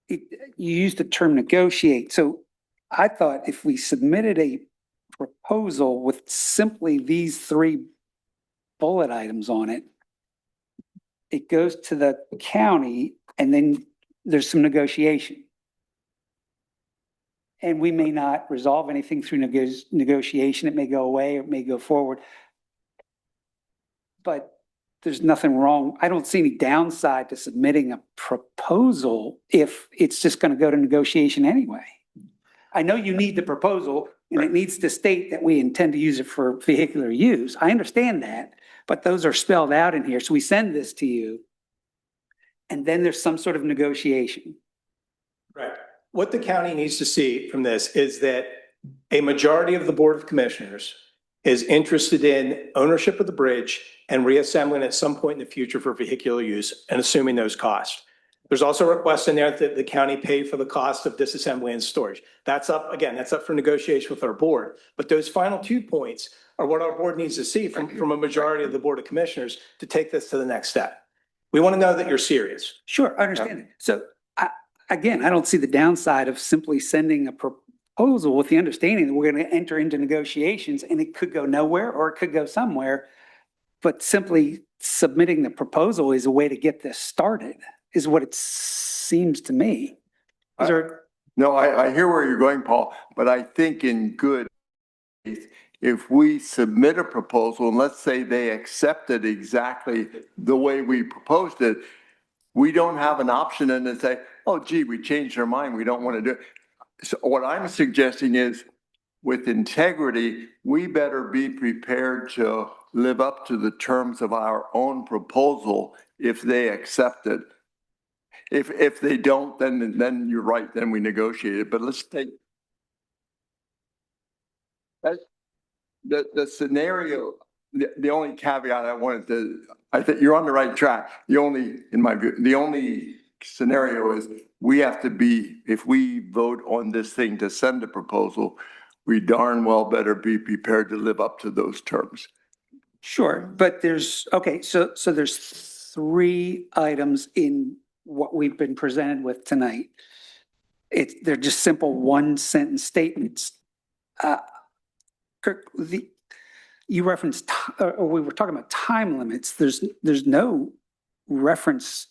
You used the term negotiate. So I thought if we submitted a proposal with simply these 3 bullet items on it, it goes to the county and then there's some negotiation. And we may not resolve anything through negotiation. It may go away, it may go forward. But there's nothing wrong. I don't see any downside to submitting a proposal if it's just going to go to negotiation anyway. I know you need the proposal and it needs to state that we intend to use it for vehicular use. I understand that, but those are spelled out in here. So we send this to you and then there's some sort of negotiation. Right. What the county needs to see from this is that a majority of the Board of Commissioners is interested in ownership of the bridge and reassembling at some point in the future for vehicular use and assuming those costs. There's also a request in there that the county pay for the cost of disassembly and storage. That's up, again, that's up for negotiation with our board. But those final 2 points are what our board needs to see from a majority of the Board of Commissioners to take this to the next step. We want to know that you're serious. Sure, I understand. So again, I don't see the downside of simply sending a proposal with the understanding that we're going to enter into negotiations and it could go nowhere or it could go somewhere. But simply submitting the proposal is a way to get this started, is what it seems to me. No, I hear where you're going, Paul, but I think in good faith, if we submit a proposal and let's say they accept it exactly the way we proposed it, we don't have an option and then say, oh, gee, we changed our mind. We don't want to do it. So what I'm suggesting is with integrity, we better be prepared to live up to the terms of our own proposal if they accept it. If they don't, then you're right, then we negotiate it. But let's take the scenario, the only caveat I wanted to, I think you're on the right track. In my view, the only scenario is we have to be, if we vote on this thing to send a proposal, we darn well better be prepared to live up to those terms. Sure, but there's, okay, so there's 3 items in what we've been presented with tonight. They're just simple 1-sentence statements. Kirk, you referenced, or we were talking about time limits. There's no reference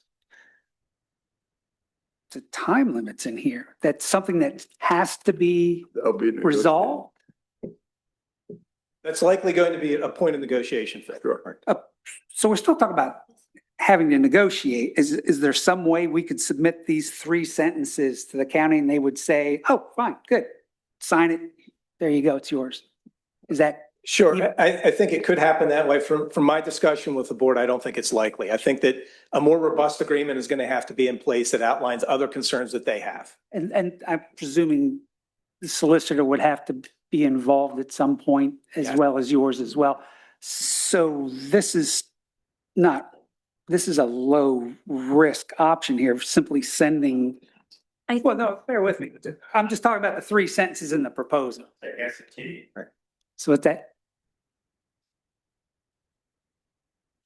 to time limits in here. That's something that has to be resolved. That's likely going to be a point of negotiation. Sure. So we're still talking about having to negotiate. Is there some way we could submit these 3 sentences to the county and they would say, oh, fine, good, sign it. There you go, it's yours. Is that? Sure. I think it could happen that way. From my discussion with the board, I don't think it's likely. I think that a more robust agreement is going to have to be in place that outlines other concerns that they have. And I'm presuming the solicitor would have to be involved at some point as well as yours as well. So this is a low risk option here, simply sending Well, no, bear with me. I'm just talking about the three sentences in the proposal. So what's that?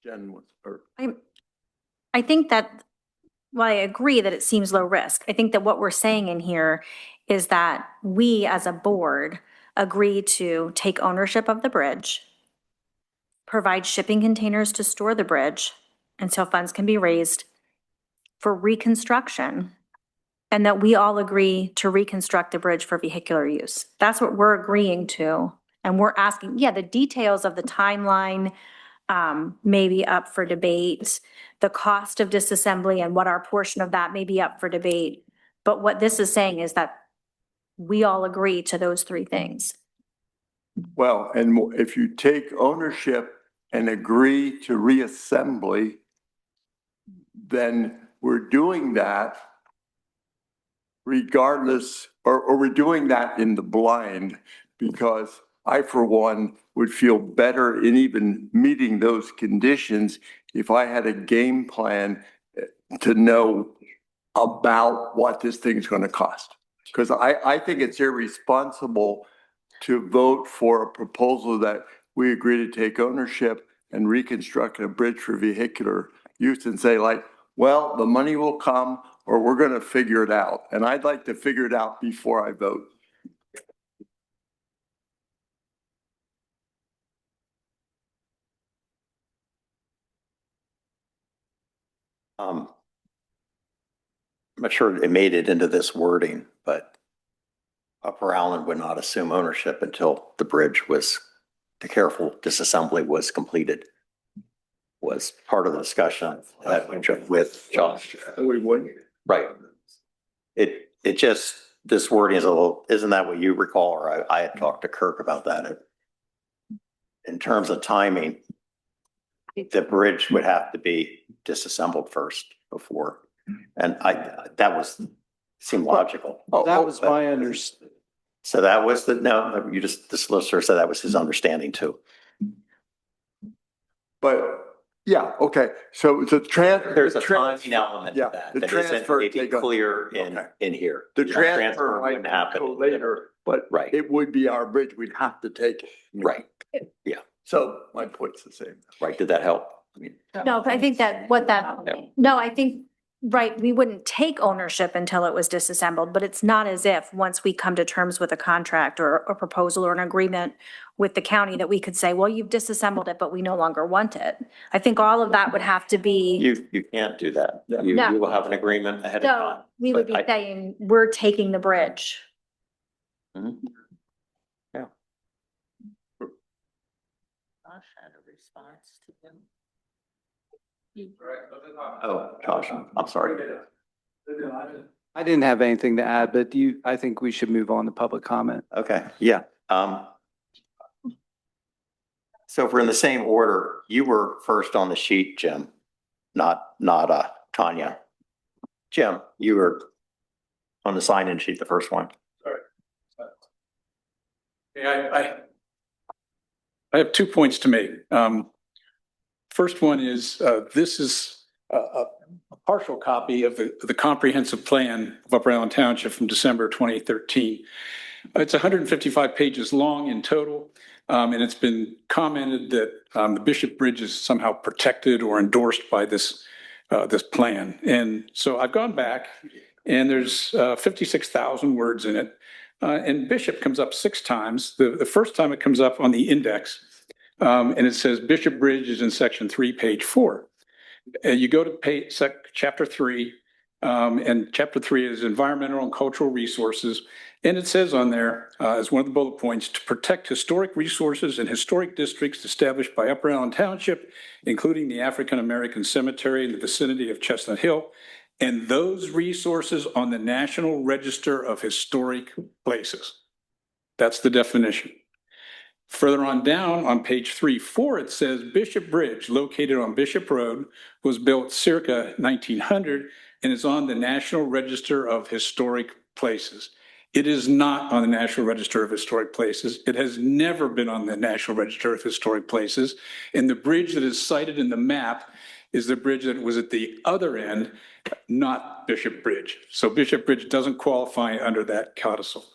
Jen was, or I think that, well, I agree that it seems low risk. I think that what we're saying in here is that we as a board agree to take ownership of the bridge, provide shipping containers to store the bridge until funds can be raised for reconstruction, and that we all agree to reconstruct the bridge for vehicular use. That's what we're agreeing to. And we're asking, yeah, the details of the timeline may be up for debate. The cost of disassembly and what our portion of that may be up for debate. But what this is saying is that we all agree to those three things. well, and if you take ownership and agree to reassembly, then we're doing that regardless, or we're doing that in the blind, because I, for one, would feel better in even meeting those conditions if I had a game plan to know about what this thing's going to cost. Because I think it's irresponsible to vote for a proposal that we agree to take ownership and reconstruct a bridge for vehicular use and say like, well, the money will come or we're going to figure it out. And I'd like to figure it out before I vote. I'm not sure it made it into this wording, but Upper Allen would not assume ownership until the bridge was, the careful disassembly was completed. Was part of the discussion that with Josh. We wouldn't. Right. It just, this wording is a little, isn't that what you recall? Or I had talked to Kirk about that. In terms of timing, the bridge would have to be disassembled first before, and that was, seemed logical. That was my understanding. So that was no, you just, the solicitor said that was his understanding too. But yeah, okay. So the there's a timing element to that. The That isn't transfer maybe clear in here. The transfer wouldn't might happen go later, but right. It would be our bridge. We'd have to take it. Right. Yeah. So my point's the same. Right. Did that help? I mean, No, but I think that no, I think, right, we wouldn't take ownership until it was disassembled, but it's not as if once we come to terms with a contract or a proposal or an agreement with the county that we could say, well, you've disassembled it, but we no longer want it. I think all of that would have to be. you can't do that. You No. will have an agreement ahead of No, time. we would be But saying, we're taking the bridge. Mhm. Yeah. Josh had a response to them. Oh, Josh, I'm sorry. I didn't have anything to add, but I think we should move on to public comment. Okay, yeah. So if we're in the same order, you were first on the sheet, Jim, not Tanya. Jim, you were on the sign-in sheet, the first one. Yeah, I have 2 points to make. First one is, this is a partial copy of the comprehensive plan of Upper Allen Township from December 2013. It's 155 pages long in total, and it's been commented that the Bishop Bridge is somehow protected or endorsed by this plan. And so I've gone back, and there's 56,000 words in it. And Bishop comes up 6 times. The first time it comes up on the index, and it says Bishop Bridge is in section 3, page 4. You go to chapter 3, and chapter 3 is environmental and cultural resources. And it says on there, as one of the bullet points, to protect historic resources and historic districts established by Upper Allen Township, including the African American Cemetery in the vicinity of Chestnut Hill, and those resources on the National Register of Historic Places. That's the definition. Further on down on page 3-4, it says Bishop Bridge, located on Bishop Road, was built circa 1900 and is on the National Register of Historic Places. It is not on the National Register of Historic Places. It has never been on the National Register of Historic Places. And the bridge that is cited in the map is the bridge that was at the other end, not Bishop Bridge. So Bishop Bridge doesn't qualify under that codicil.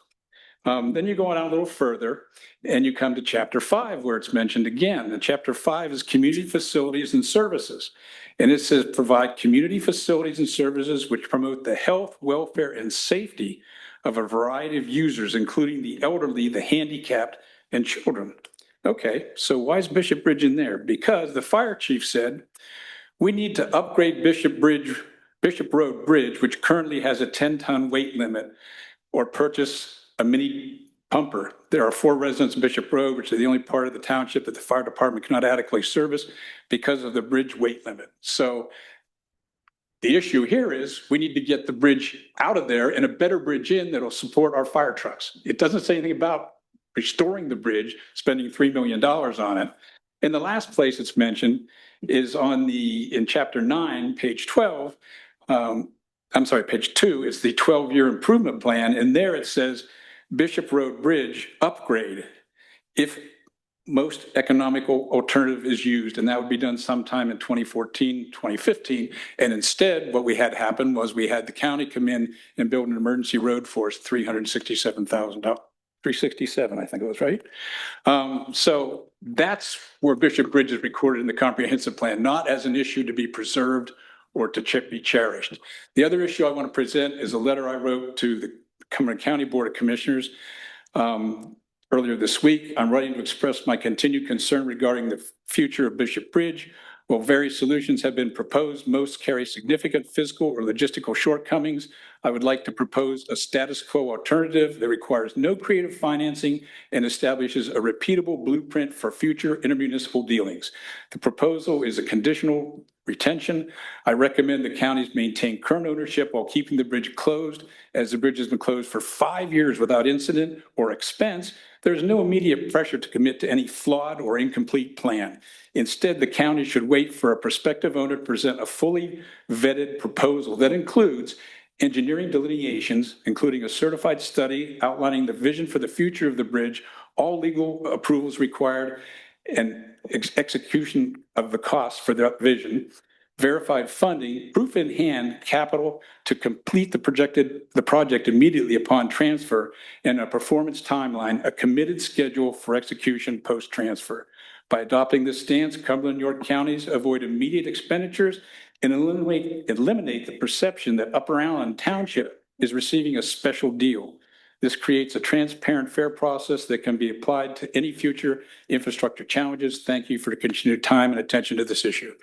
Then you go on a little further and you come to chapter 5 where it's mentioned again. And chapter 5 is community facilities and services. And it says provide community facilities and services which promote the health, welfare, and safety of a variety of users, including the elderly, the handicapped, and children. Okay, so why is Bishop Bridge in there? Because the fire chief said, we need to upgrade Bishop Road Bridge, which currently has a 10-ton weight limit, or purchase a mini pumper. There are 4 residents of Bishop Road, which are the only part of the township that the fire department cannot adequately service because of the bridge weight limit. So the issue here is we need to get the bridge out of there and a better bridge in that'll support our fire trucks. It doesn't say anything about restoring the bridge, spending $3 million on it. And the last place it's mentioned is in chapter 9, page 12. Page 2, it's the 12-year improvement plan. And there it says Bishop Road Bridge upgrade if most economical alternative is used. And that would be done sometime in 2014, 2015. And instead, what we had happen was we had the county come in and build an emergency road for us, $367,000. 367, I think it was, right? So that's where Bishop Bridge is recorded in the comprehensive plan, not as an issue to be preserved or to be cherished. The other issue I want to present is a letter I wrote to the Cumberland County Board of Commissioners earlier this week. I'm writing to express my continued concern regarding the future of Bishop Bridge. While various solutions have been proposed, most carry significant physical or logistical shortcomings. I would like to propose a status quo alternative that requires no creative financing and establishes a repeatable blueprint for future intermunicipal dealings. The proposal is a conditional retention. I recommend the counties maintain current ownership while keeping the bridge closed. As the bridge has been closed for 5 years without incident or expense, there is no immediate pressure to commit to any flawed or incomplete plan. Instead, the county should wait for a prospective owner to present a fully vetted proposal that includes engineering delineations, including a certified study outlining the vision for the future of the bridge, all legal approvals required, and execution of the costs for that vision, verified funding, proof in hand, capital to complete the project immediately upon transfer, and a performance timeline, a committed schedule for execution post-transfer. By adopting this stance, Cumberland and York counties avoid immediate expenditures and eliminate the perception that Upper Allen Township is receiving a special deal. This creates a transparent, fair process that can be applied to any future infrastructure challenges. Thank you for the continued time and attention to this issue.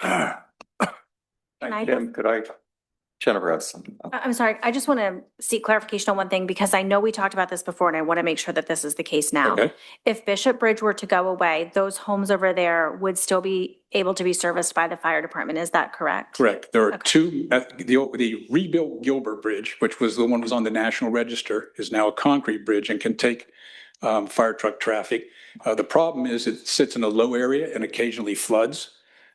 Jennifer Hudson. I'm sorry, I just want to seek clarification on one thing because I know we talked about this before and I want to make sure that this is the case now. Okay. If Bishop Bridge were to go away, those homes over there would still be able to be serviced by the fire department. Is that correct? Correct. There are two, the rebuilt Gilbert Bridge, which was the one that was on the National Register, is now a concrete bridge and can take fire truck traffic. The problem is it sits in a low area and occasionally floods.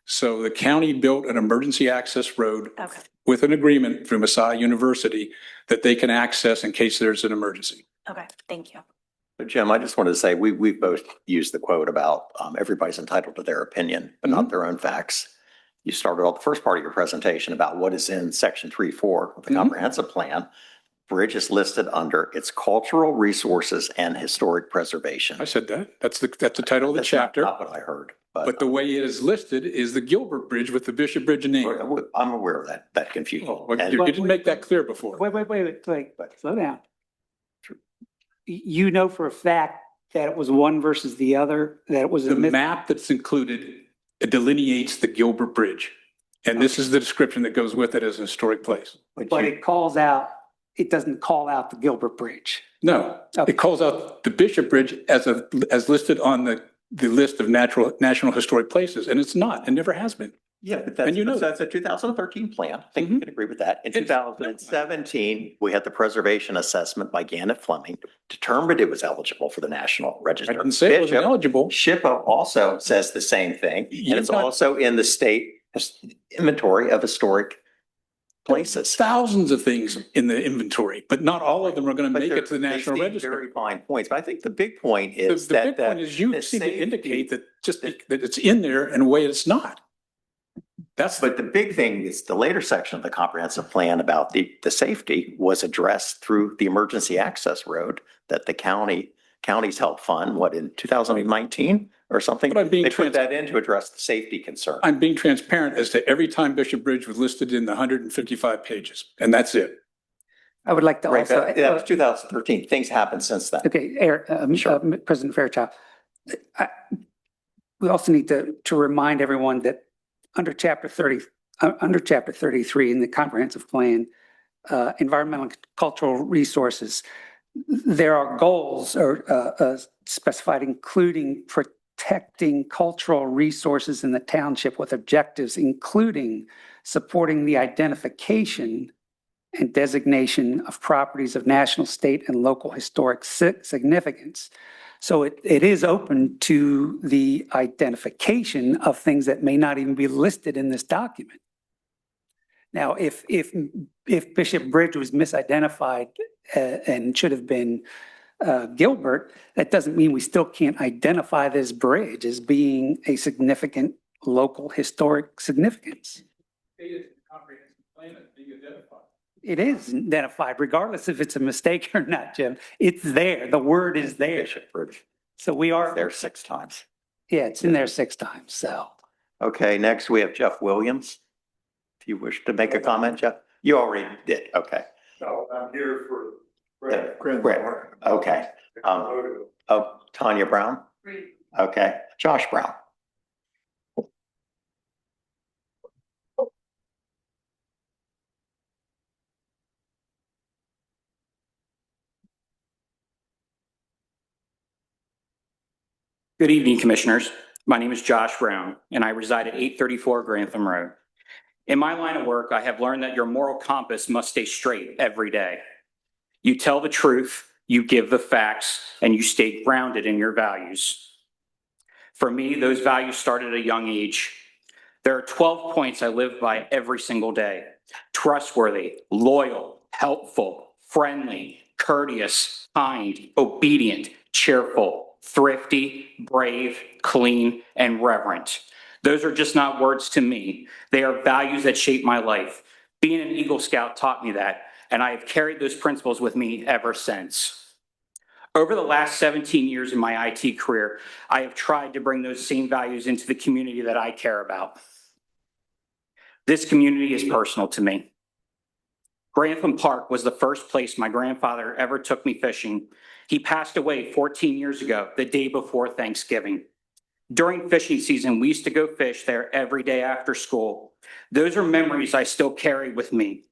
So the county built an emergency access road with an agreement through Messiah University that they can access in case there's an emergency. Okay, thank you. Jim, I just wanted to say, we've both used the quote about everybody's entitled to their opinion, but not their own facts. You started off the first part of your presentation about what is in section 3.4 of the comprehensive plan. Bridge is listed under its cultural resources and historic preservation. I said that. That's the title of the chapter. Not what I heard. But the way it is listed is the Gilbert Bridge with the Bishop Bridge name. I'm aware of that confusion. You didn't make that clear before. Wait, slow down. You know for a fact that it was one versus the other, that it was The map that's included delineates the Gilbert Bridge. And this is the description that goes with it as a historic place. But it doesn't call out the Gilbert Bridge. No, it calls out the Bishop Bridge as listed on the list of national historic places, and it's not, and never has been. Yeah, but that's a 2013 plan. I think you can agree with that. In 2017, we had the preservation assessment by Gannett Fleming, determined it was eligible for the National Register. I didn't say it wasn't eligible. SHPO also says the same thing, and it's also in the state inventory of historic places. Thousands of things in the inventory, but not all of them are going to make it to the National Register. Very fine points, but I think the big point is the big point is you seem to indicate that that it's in there in a way it's not. But the big thing is the later section of the comprehensive plan about the safety was addressed through the emergency access road that the counties helped fund, what, in 2019 or something? But I'm being They put that in to address the safety concern. I'm being transparent as to every time Bishop Bridge was listed in the 155 pages, and that's it. I would like to Right, also. that was 2013. Things happened since then. Okay, President Fairchild. We also need to remind everyone that under Chapter 33 in the comprehensive plan, environmental and cultural resources, there are goals specified, including protecting cultural resources in the township with objectives, including supporting the identification and designation of properties of national, state, and local historic significance. So it is open to the identification of things that may not even be listed in this document. Now, if Bishop Bridge was misidentified and should have been Gilbert, that doesn't mean we still can't identify this bridge as being a significant local historic significance. It is identified, regardless if it's a mistake or not, Jim. It's there. The word is there. Bishop Bridge. So we are. There 6 times. Yeah, it's in there 6 times, so. Okay, next we have Jeff Williams. If you wish to make a comment, Jeff, you already did. Okay. No, I'm here for Brett. Okay. Tanya Brown. Okay. Josh Brown. Good evening, Commissioners. My name is Josh Brown, and I reside at 834 Grantham Road. In my line of work, I have learned that your moral compass must stay straight every day. You tell the truth, you give the facts, and you stay grounded in your values. For me, those values started at a young age. There are 12 points I live by every single day: trustworthy, loyal, helpful, friendly, courteous, kind, obedient, cheerful, thrifty, brave, clean, and reverent. Those are just not words to me. They are values that shape my life. Being an Eagle Scout taught me that, and I have carried those principles with me ever since. Over the last 17 years in my IT career, I have tried to bring those same values into the community that I care about. This community is personal to me. Grantham Park was the first place my grandfather ever took me fishing. He passed away 14 years ago, the day before Thanksgiving. During fishing season, we used to go fish there every day after school. Those are memories I still carry with me.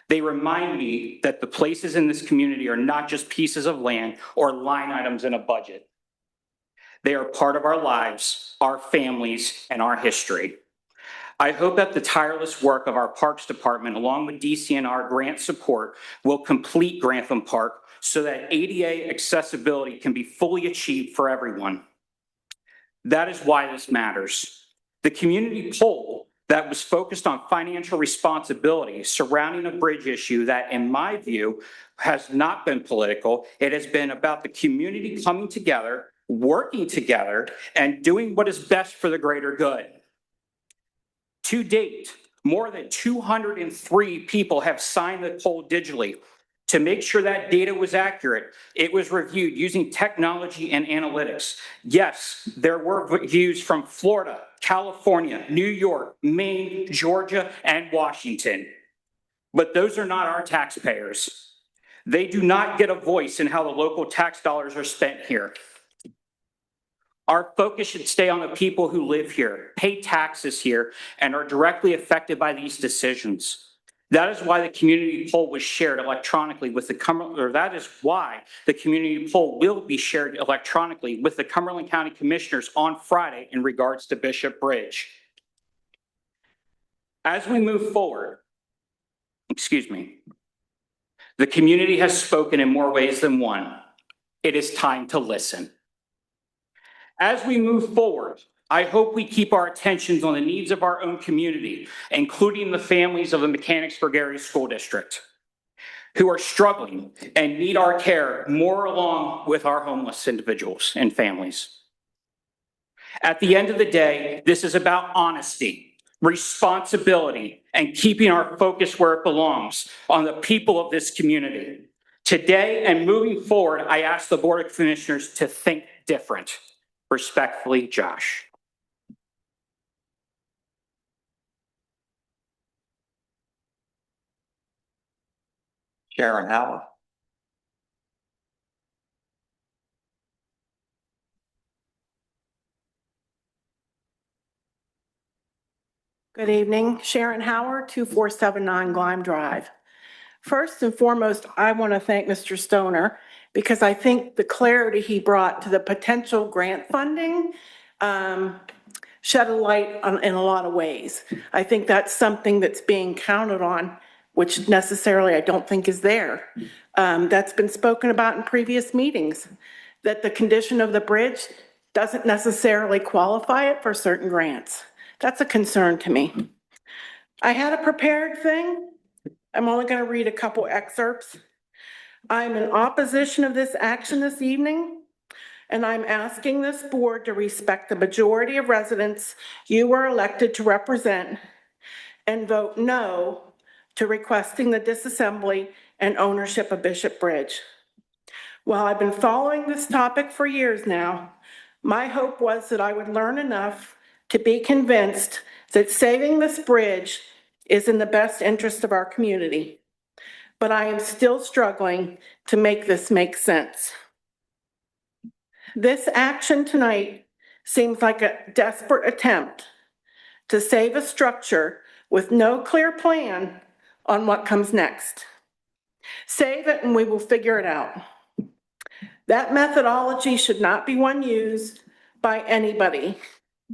They remind me that the places in this community are not just pieces of land or line items in a budget. They are part of our lives, our families, and our history. I hope that the tireless work of our Parks Department, along with DCNR grant support, will complete Grantham Park so that ADA accessibility can be fully achieved for everyone. That is why this matters. The community poll that was focused on financial responsibility surrounding a bridge issue that, in my view, has not been political. It has been about the community coming together, working together, and doing what is best for the greater good. To date, more than 203 people have signed the poll digitally. To make sure that data was accurate, it was reviewed using technology and analytics. Yes, there were views from Florida, California, New York, Maine, Georgia, and Washington. But those are not our taxpayers. They do not get a voice in how the local tax dollars are spent here. Our focus should stay on the people who live here, pay taxes here, and are directly affected by these decisions. That is why the community poll was shared electronically with that is why the community poll will be shared electronically with the Cumberland County Commissioners on Friday in regards to Bishop Bridge. As we move forward, the community has spoken in more ways than one. It is time to listen. As we move forward, I hope we keep our attentions on the needs of our own community, including the families of the Mechanicsburg Area School District, who are struggling and need our care more along with our homeless individuals and families. At the end of the day, this is about honesty, responsibility, and keeping our focus where it belongs, on the people of this community. Today and moving forward, I ask the Board of Commissioners to think different. Respectfully, Josh. Sharon Howard. Good evening, Sharon Howard, 2479 Glime Drive. First and foremost, I want to thank Mr. Stoner because I think the clarity he brought to the potential grant funding shed a light in a lot of ways. I think that's something that's being counted on, which necessarily I don't think is there. That's been spoken about in previous meetings, that the condition of the bridge doesn't necessarily qualify it for certain grants. That's a concern to me. I had a prepared thing. I'm only going to read a couple excerpts. I'm in opposition of this action this evening, and I'm asking this board to respect the majority of residents you were elected to represent and vote no to requesting the disassembly and ownership of Bishop Bridge. While I've been following this topic for years now, my hope was that I would learn enough to be convinced that saving this bridge is in the best interest of our community. But I am still struggling to make this make sense. This action tonight seems like a desperate attempt to save a structure with no clear plan on what comes next. Save it and we will figure it out. That methodology should not be one used by anybody,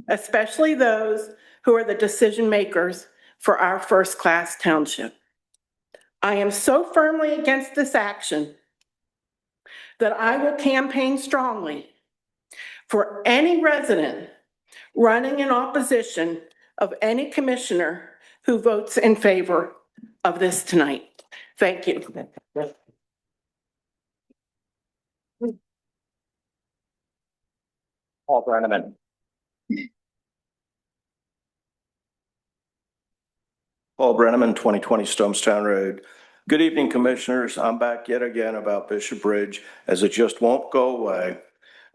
especially those who are the decision makers for our first-class township. I am so firmly against this action that I will campaign strongly for any resident running in opposition of any commissioner who votes in favor of this tonight. Thank you. Paul Brenneman. Paul Brenneman, 2020 Stonestown Road. Good evening, Commissioners. I'm back yet again about Bishop Bridge, as it just won't go away.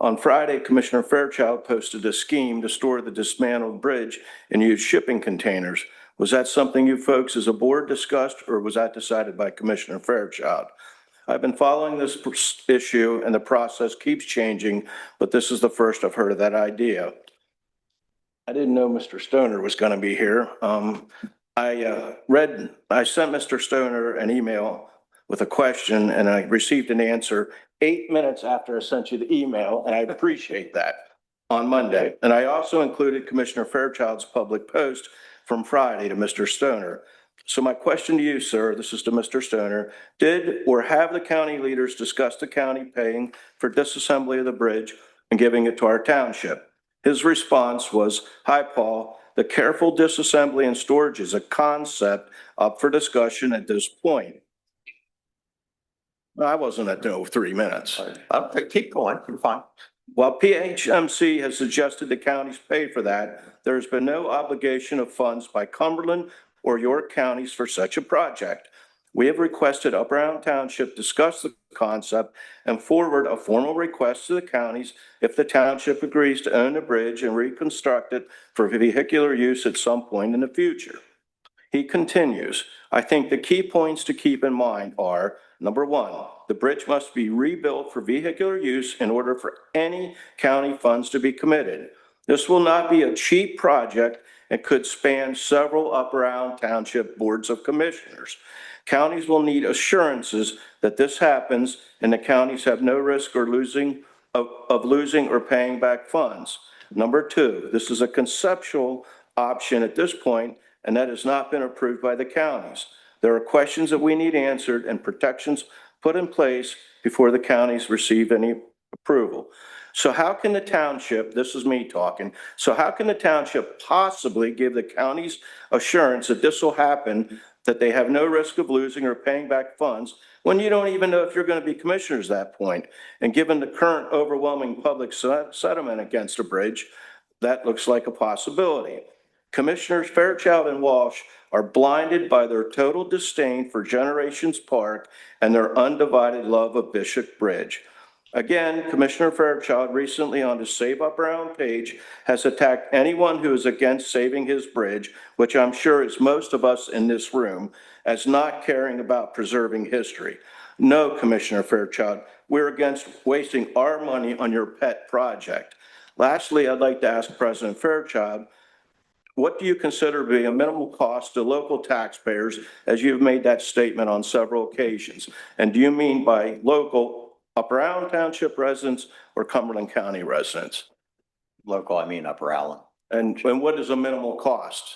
On Friday, Commissioner Fairchild posted a scheme to store the dismantled bridge in used shipping containers. Was that something you folks as a board discussed, or was that decided by Commissioner Fairchild? I've been following this issue and the process keeps changing, but this is the first I've heard of that idea. I didn't know Mr. Stoner was going to be here. I sent Mr. Stoner an email with a question and I received an answer 8 minutes after I sent you the email, and I appreciate that, on Monday. And I also included Commissioner Fairchild's public post from Friday to Mr. Stoner. So my question to you, sir, this is to Mr. Stoner, did or have the county leaders discuss the county paying for disassembly of the bridge and giving it to our township? His response was, "Hi, Paul. The careful disassembly and storage is a concept up for discussion at this point." I wasn't at 3 minutes. Keep going, you're fine. While PHMC has suggested the counties pay for that, there has been no obligation of funds by Cumberland or York counties for such a project. We have requested Upper Island Township discuss the concept and forward a formal request to the counties if the township agrees to own the bridge and reconstruct it for vehicular use at some point in the future. He continues, I think the key points to keep in mind are, number one, the bridge must be rebuilt for vehicular use in order for any county funds to be committed. This will not be a cheap project and could span several Upper Island Township boards of commissioners. Counties will need assurances that this happens and the counties have no risk of losing or paying back funds. Number two, this is a conceptual option at this point, and that has not been approved by the counties. There are questions that we need answered and protections put in place before the counties receive any approval. So how can the township, this is me talking, so how can the township possibly give the counties assurance that this will happen, that they have no risk of losing or paying back funds, when you don't even know if you're going to be commissioners at that point? And given the current overwhelming public sentiment against a bridge, that looks like a possibility. Commissioners Fairchild and Walsh are blinded by their total disdain for Generations Park and their undivided love of Bishop Bridge. Again, Commissioner Fairchild recently on his Save Up Round page has attacked anyone who is against saving his bridge, which I'm sure is most of us in this room, as not caring about preserving history. No, Commissioner Fairchild, we're against wasting our money on your pet project. Lastly, I'd like to ask President Fairchild, what do you consider to be a minimal cost to local taxpayers, as you've made that statement on several occasions? And do you mean by local, Upper Allen Township residents or Cumberland County residents? Local, I mean Upper Allen. And what is a minimal cost?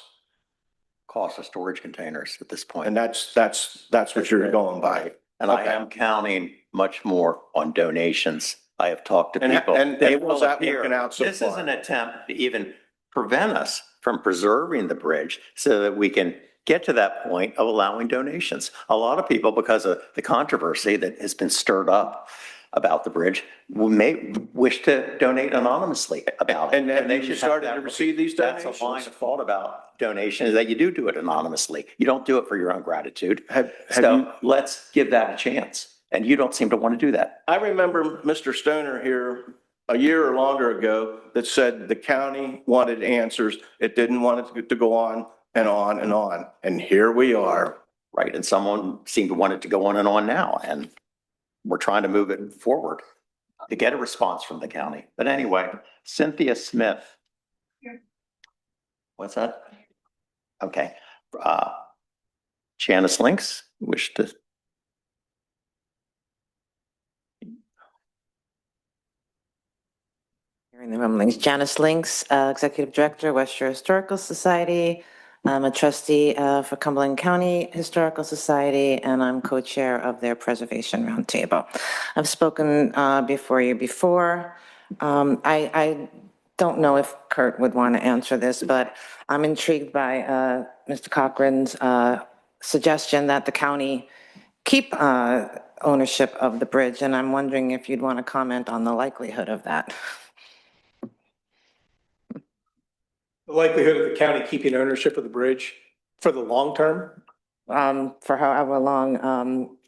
Cost of storage containers at this point. And that's what you're going by. And I am counting much more on donations. I have talked to And- people. and They how's will that appear. working out so This is far? an attempt to even prevent us from preserving the bridge so that we can get to that point of allowing donations. A lot of people, because of the controversy that has been stirred up about the bridge, may wish to donate anonymously about it. And have they you should have started that- to receive these That's donations? a line of thought about donations, that you do it anonymously. You don't do it for your own gratitude. So let's give that a chance. And you don't seem to want to do that. I remember Mr. Stoner here a year or longer ago that said the county wanted answers. It didn't want it to go on and on and on. And here we are. Right, and someone seemed to want it to go on and on now, and we're trying to move it forward to get a response from the county. But anyway, Cynthia Smith. What's that? Okay. Janice Links, wish to. In the room, links. Janice Links, Executive Director, West Shore Historical Society. I'm a trustee for Cumberland County Historical Society, and I'm co-chair of their Preservation Roundtable. I've spoken before you before. I don't know if Kurt would want to answer this, but I'm intrigued by Mr. Cochran's suggestion that the county keep ownership of the bridge, and I'm wondering if you'd want to comment on the likelihood of that. The likelihood of the county keeping ownership of the bridge for the long term? For however long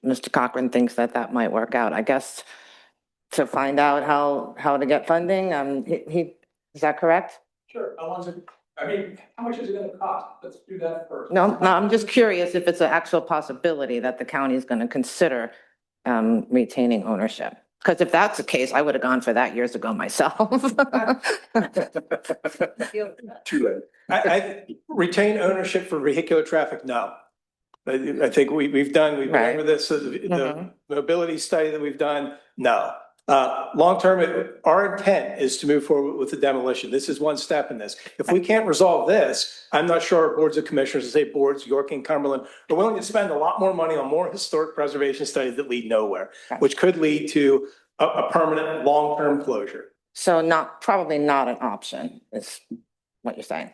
Mr. Cochran thinks that might work out. I guess to find out how to get funding, is that correct? Sure. How long is it? I mean, how much is it gonna cost? Let's do that first. No, I'm just curious if it's an actual possibility that the county is going to consider retaining ownership. Because if that's the case, I would have gone for that years ago myself. Too late. I retain ownership for vehicular traffic, no. I think we've done, we've been over this, the mobility study that we've done, no. Long term, our intent is to move forward with the demolition. This is one step in this. If we can't resolve this, I'm not sure our boards of commissioners, say boards, York and Cumberland, are willing to spend a lot more money on more historic preservation studies that lead nowhere, which could lead to a permanent, long-term closure. So probably not an option is what you're saying.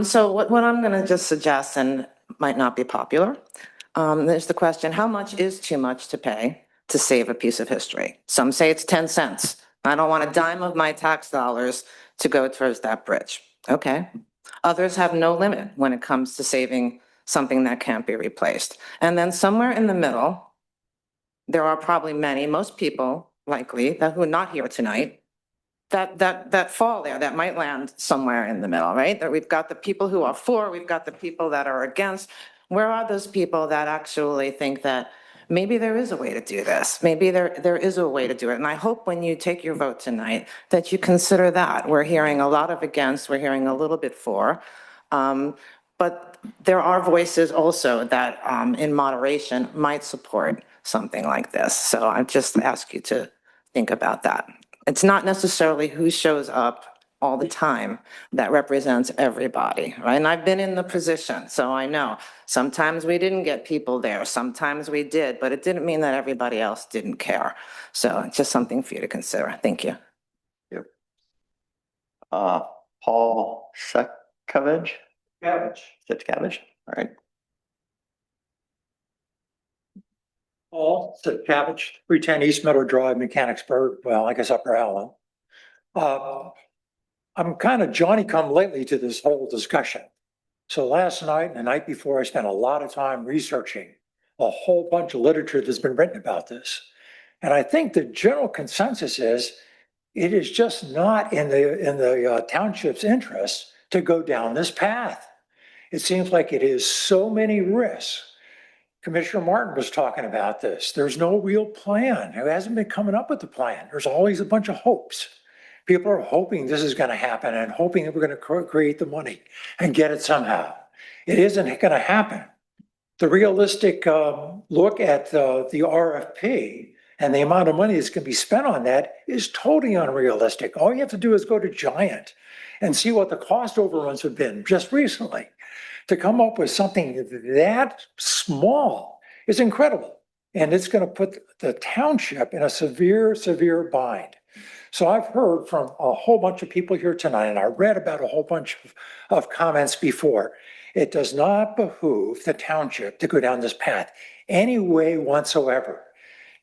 So what I'm going to just suggest, and might not be popular, there's the question, how much is too much to pay to save a piece of history? Some say it's 10 cents. I don't want a dime of my tax dollars to go towards that bridge. Okay. Others have no limit when it comes to saving something that can't be replaced. And then somewhere in the middle, there are probably most people likely who are not here tonight, that fall there, that might land somewhere in the middle, right? That we've got the people who are for, we've got the people that are against. Where are those people that actually think that maybe there is a way to do this? Maybe there is a way to do it. And I hope when you take your vote tonight that you consider that. We're hearing a lot of against, we're hearing a little bit for. But there are voices also that in moderation might support something like this. So I just ask you to think about that. It's not necessarily who shows up all the time that represents everybody, right? And I've been in the position, so I know. Sometimes we didn't get people there, sometimes we did, but it didn't mean that everybody else didn't care. So it's just something for you to consider. Thank you. Yep. Paul Sekavich? Cabbage, all right. Paul Sekavich, 310 East Meadow Drive, Mechanicsburg, well, I guess Upper Allen. I'm kind of Johnny come lately to this whole discussion. So last night and the night before, I spent a lot of time researching a whole bunch of literature that's been written about this. And I think the general consensus is it is just not in the township's interest to go down this path. It seems like it is so many risks. Commissioner Martin was talking about this. There's no real plan. Who hasn't been coming up with the plan? There's always a bunch of hopes. People are hoping this is going to happen and hoping that we're going to create the money and get it somehow. It isn't going to happen. The realistic look at the RFP and the amount of money that's going to be spent on that is totally unrealistic. All you have to do is go to Giant and see what the cost overruns have been just recently. To come up with something that small is incredible. And it's going to put the township in a severe, severe bind. So I've heard from a whole bunch of people here tonight, and I read about a whole bunch of comments before. It does not behoove the township to go down this path any way whatsoever.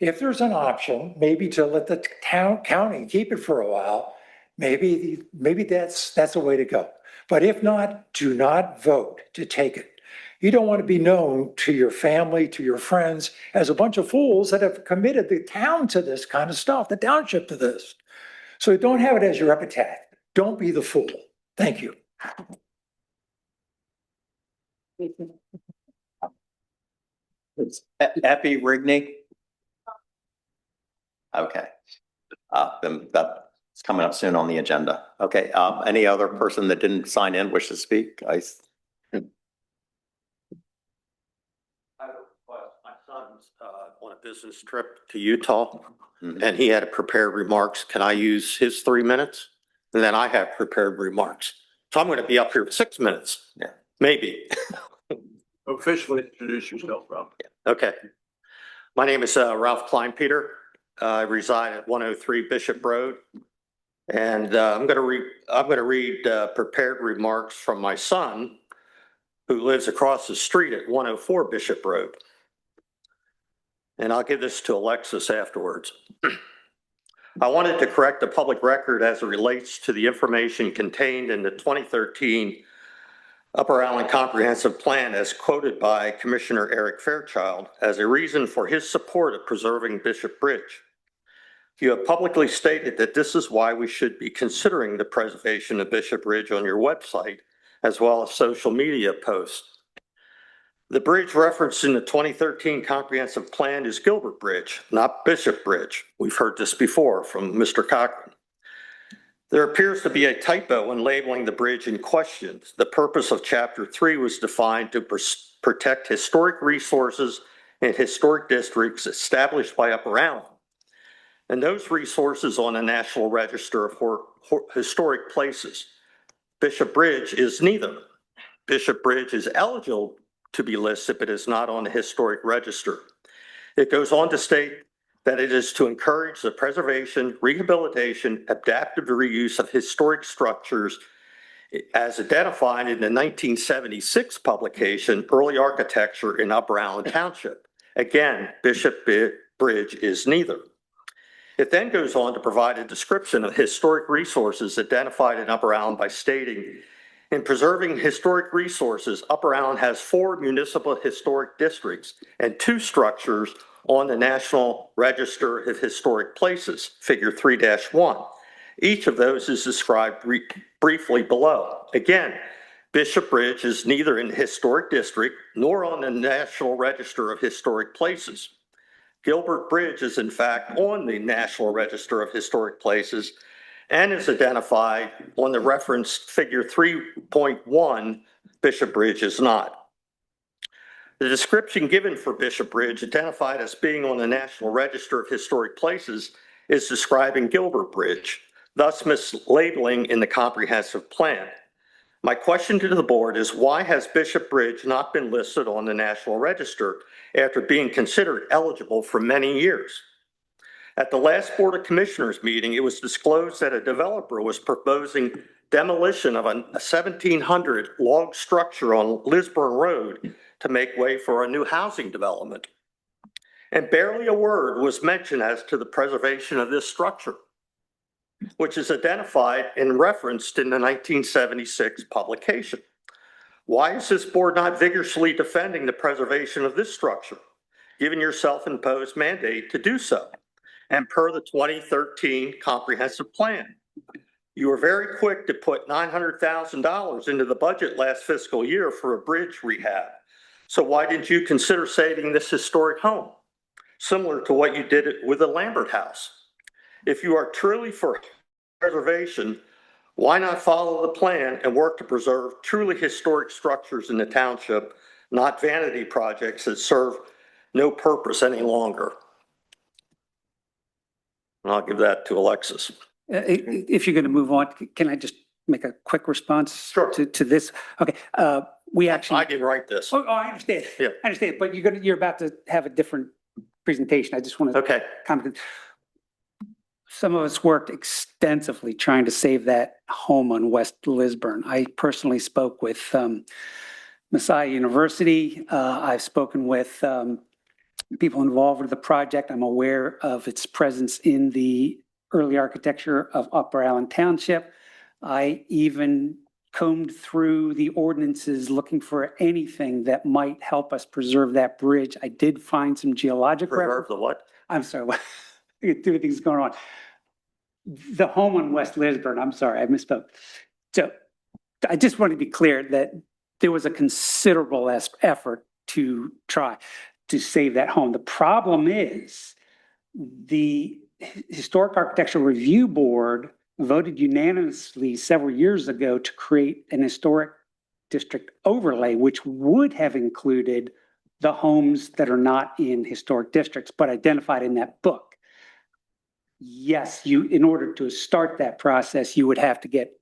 If there's an option, maybe to let the county keep it for a while, maybe that's a way to go. But if not, do not vote to take it. You don't want to be known to your family, to your friends, as a bunch of fools that have committed the town to this kind of stuff, the township to this. So don't have it as your epitaph. Don't be the fool. Thank you. Epi Rigney? Okay. Then that's coming up soon on the agenda. Okay, any other person that didn't sign in wish to speak? My son's on a business trip to Utah, and he had prepared remarks. Can I use his 3 minutes? And then I have prepared remarks. So I'm going to be up here for 6 minutes. Yeah. Maybe. Officially introduce yourself, Rob. Okay. My name is Ralph Kleinpeter. I reside at 103 Bishop Road. And I'm going to read prepared remarks from my son, who lives across the street at 104 Bishop Road. And I'll give this to Alexis afterwards. I wanted to correct the public record as it relates to the information contained in the 2013 Upper Allen Comprehensive Plan as quoted by Commissioner Eric Fairchild as a reason for his support of preserving Bishop Bridge. You have publicly stated that this is why we should be considering the preservation of Bishop Bridge on your website, as well as social media posts. The bridge referenced in the 2013 Comprehensive Plan is Gilbert Bridge, not Bishop Bridge. We've heard this before from Mr. Cochran. There appears to be a typo when labeling the bridge in question. The purpose of Chapter 3 was defined to protect historic resources in historic districts established by Upper Allen. And those resources on the National Register of Historic Places. Bishop Bridge is neither. Bishop Bridge is eligible to be listed, but is not on the historic register. It goes on to state that it is to encourage the preservation, rehabilitation, adaptive reuse of historic structures as identified in the 1976 publication, Early Architecture in Upper Allen Township. Again, Bishop Bridge is neither. It then goes on to provide a description of historic resources identified in Upper Allen by stating, in preserving historic resources, Upper Allen has 4 municipal historic districts and 2 structures on the National Register of Historic Places, Figure 3-1. Each of those is described briefly below. Again, Bishop Bridge is neither in the historic district nor on the National Register of Historic Places. Gilbert Bridge is in fact on the National Register of Historic Places and is identified on the referenced Figure 3.1. Bishop Bridge is not. The description given for Bishop Bridge, identified as being on the National Register of Historic Places, is describing Gilbert Bridge, thus mislabeling in the comprehensive plan. My question to the board is, why has Bishop Bridge not been listed on the National Register after being considered eligible for many years? At the last Board of Commissioners meeting, it was disclosed that a developer was proposing demolition of a 1700 log structure on Lisburn Road to make way for a new housing development. And barely a word was mentioned as to the preservation of this structure. which is identified and referenced in the 1976 publication. Why is this board not vigorously defending the preservation of this structure, given your self-imposed mandate to do so? And per the 2013 comprehensive plan, you were very quick to put $900,000 into the budget last fiscal year for a bridge rehab. So why didn't you consider saving this historic home, similar to what you did with the Lambert House? If you are truly for preservation, why not follow the plan and work to preserve truly historic structures in the township, not vanity projects that serve no purpose any longer? And I'll give that to Alexis. If you're going to move on, can I just make a quick response Sure. to this? Okay, we actually. I didn't write this. Oh, I understand. Yeah. I understand, but you're about to have a different presentation. I just want to. Okay. Comment. Some of us worked extensively trying to save that home on West Lisburn. I personally spoke with Messiah University. I've spoken with people involved with the project. I'm aware of its presence in the early architecture of Upper Allen Township. I even combed through the ordinances looking for anything that might help us preserve that bridge. I did find some geologic Preserve the what? I'm sorry, what? Two things going on. The home on West Lisburn, I'm sorry, I misspoke. So I just want to be clear that there was a considerable effort to try to save that home. The problem is the Historic Architectural Review Board voted unanimously several years ago to create an historic district overlay, which would have included the homes that are not in historic districts, but identified in that book. Yes, in order to start that process, you would have to get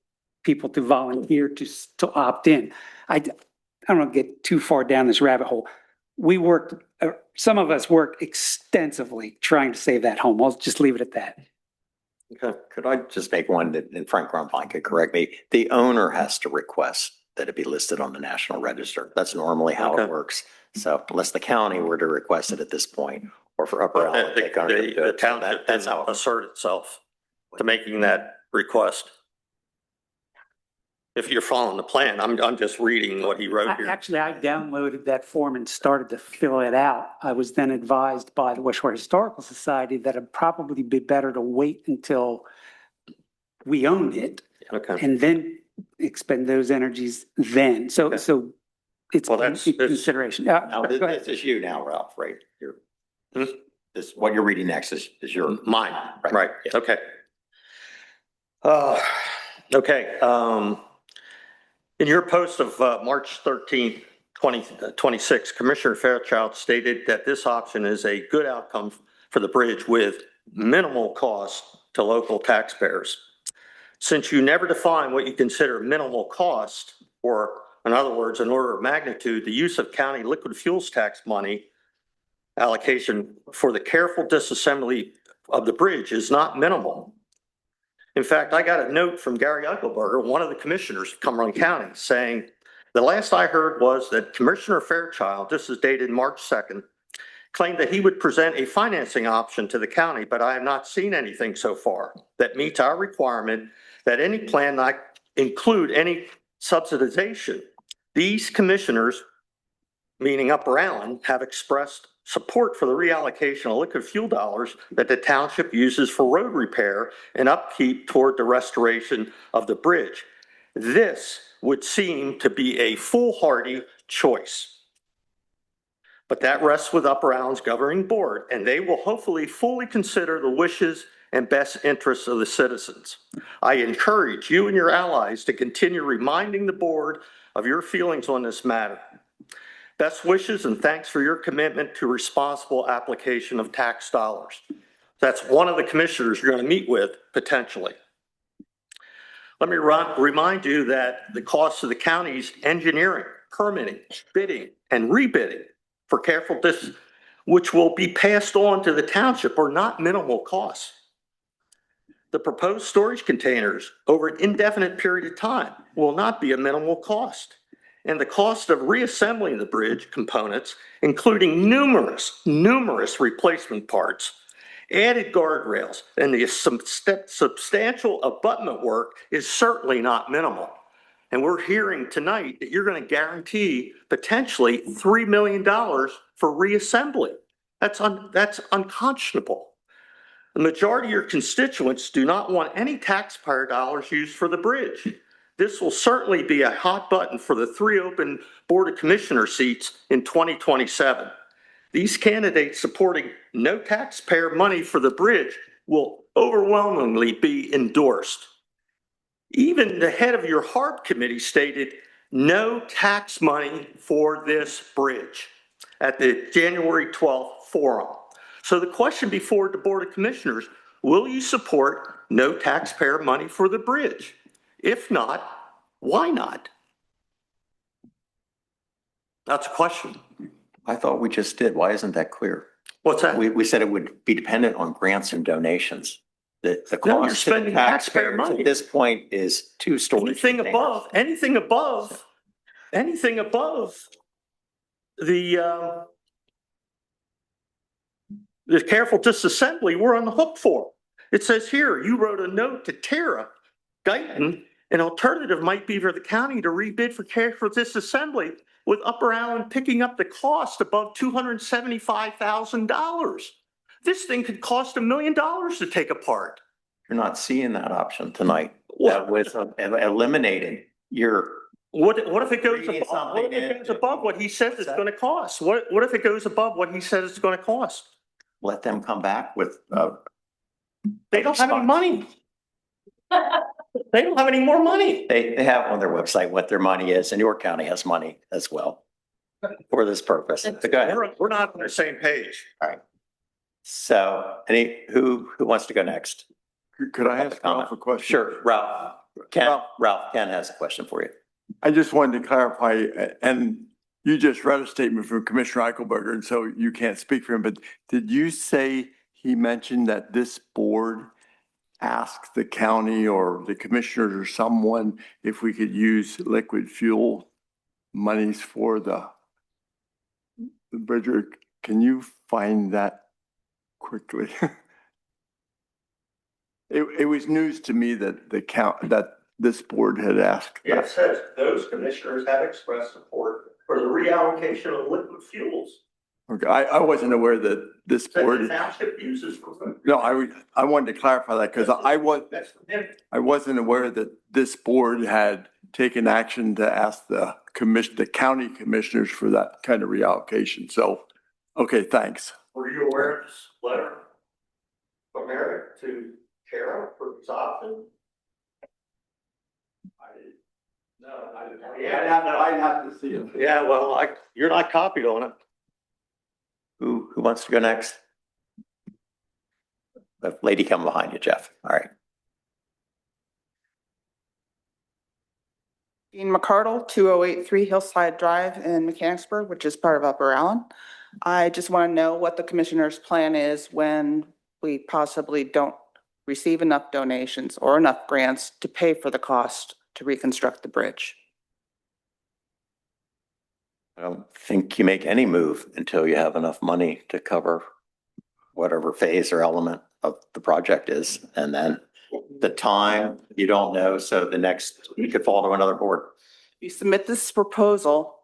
people to volunteer to opt in. I don't want to get too far down this rabbit hole. We worked, some of us worked extensively trying to save that home. I'll just leave it at that. Okay. Could I just make one that, and Frank Rumpine could correct me, the owner has to request that it be listed on the National Register. That's normally how it works. So unless the county were to request it at this point, or for Upper Allen, take ownership to The it. township That's didn't how. assert itself to making that request. If you're following the plan, I'm just reading what he wrote here. Actually, I downloaded that form and started to fill it out. I was then advised by the West Shore Historical Society that it'd probably be better to wait until we owned it Okay. and then expend those energies then. So it's Well, that's- in consideration. Now, Go ahead. this is you now, Ralph, right? This, what you're reading next is your. Mine, right, okay. Okay, in your post of March 13th, 2026, Commissioner Fairchild stated that this option is a good outcome for the bridge with minimal cost to local taxpayers. Since you never define what you consider minimal cost, or in other words, an order of magnitude, the use of county liquid fuels tax money allocation for the careful disassembly of the bridge is not minimal. In fact, I got a note from Gary Eichelberger, one of the commissioners of Cumberland County, saying, the last I heard was that Commissioner Fairchild, this is dated March 2nd, claimed that he would present a financing option to the county, but I have not seen anything so far that meets our requirement that any plan not include any subsidization. These commissioners, meaning Upper Allen, have expressed support for the reallocation of liquid fuel dollars that the township uses for road repair and upkeep toward the restoration of the bridge. This would seem to be a foolhardy choice. But that rests with Upper Allen's governing board, and they will hopefully fully consider the wishes and best interests of the citizens. I encourage you and your allies to continue reminding the board of your feelings on this matter. Best wishes and thanks for your commitment to responsible application of tax dollars. That's one of the commissioners you're going to meet with potentially. Let me remind you that the cost of the county's engineering, permitting, bidding, and rebidding for careful which will be passed on to the township, are not minimal costs. The proposed storage containers over an indefinite period of time will not be a minimal cost. And the cost of reassembling the bridge components, including numerous replacement parts added guardrails, and the substantial abutment work is certainly not minimal. And we're hearing tonight that you're going to guarantee potentially $3 million for reassembly. That's unconscionable. The majority of your constituents do not want any taxpayer dollars used for the bridge. This will certainly be a hot button for the 3 open Board of Commissioner seats in 2027. These candidates supporting no taxpayer money for the bridge will overwhelmingly be endorsed. Even the head of your HARB committee stated no tax money for this bridge at the January 12th forum. So the question before the Board of Commissioners, will you support no taxpayer money for the bridge? If not, why not? That's a question. I thought we just did. Why isn't that clear? What's that? We said it would be dependent on grants and donations. The No, you're cost to the spending taxpayer money. at this point is 2 storage. Anything above the careful disassembly, we're on the hook for. It says here, you wrote a note to Tara Guyton, an alternative might be for the county to rebid for careful disassembly with Upper Allen picking up the cost above $275,000. This thing could cost $1 million to take apart. You're not seeing that option tonight. That was eliminating your. What if it goes above, what if it goes above what he says it's going to cost? What if it goes above what he says it's going to cost? Let them come back with. They don't have any money. They don't have any more money. They have on their website what their money is, and York County has money as well for this purpose. So go ahead. We're not on the same page. All right. So who wants to go next? Could I ask Ralph a question? Sure, Ralph. Ken has a question for you. I just wanted to clarify, and you just read a statement from Commissioner Eichelberger, and so you can't speak for him, but did you say he mentioned that this board asked the county or the commissioners or someone if we could use liquid fuel monies for the bridge? Can you find that quickly? It was news to me that that this board had asked Yeah, that. it says those commissioners have expressed support for the reallocation of liquid fuels. Okay, I wasn't aware that this That board. the township uses for. No, I wanted to clarify that because I wasn't aware that this board had taken action to ask the county commissioners for that kind of reallocation. So, okay, thanks. Were you aware of this letter from Eric to Kara for this option? I'd have to see it. Yeah, well, you're not copied on it. Who wants to go next? The lady coming behind you, Jeff. All right. Dean McCardle, 2083 Hillside Drive in Mechanicsburg, which is part of Upper Allen. I just want to know what the commissioner's plan is when we possibly don't receive enough donations or enough grants to pay for the cost to reconstruct the bridge. I don't think you make any move until you have enough money to cover whatever phase or element of the project is. And then the time, you don't know. So you could fall to another board. If you submit this proposal,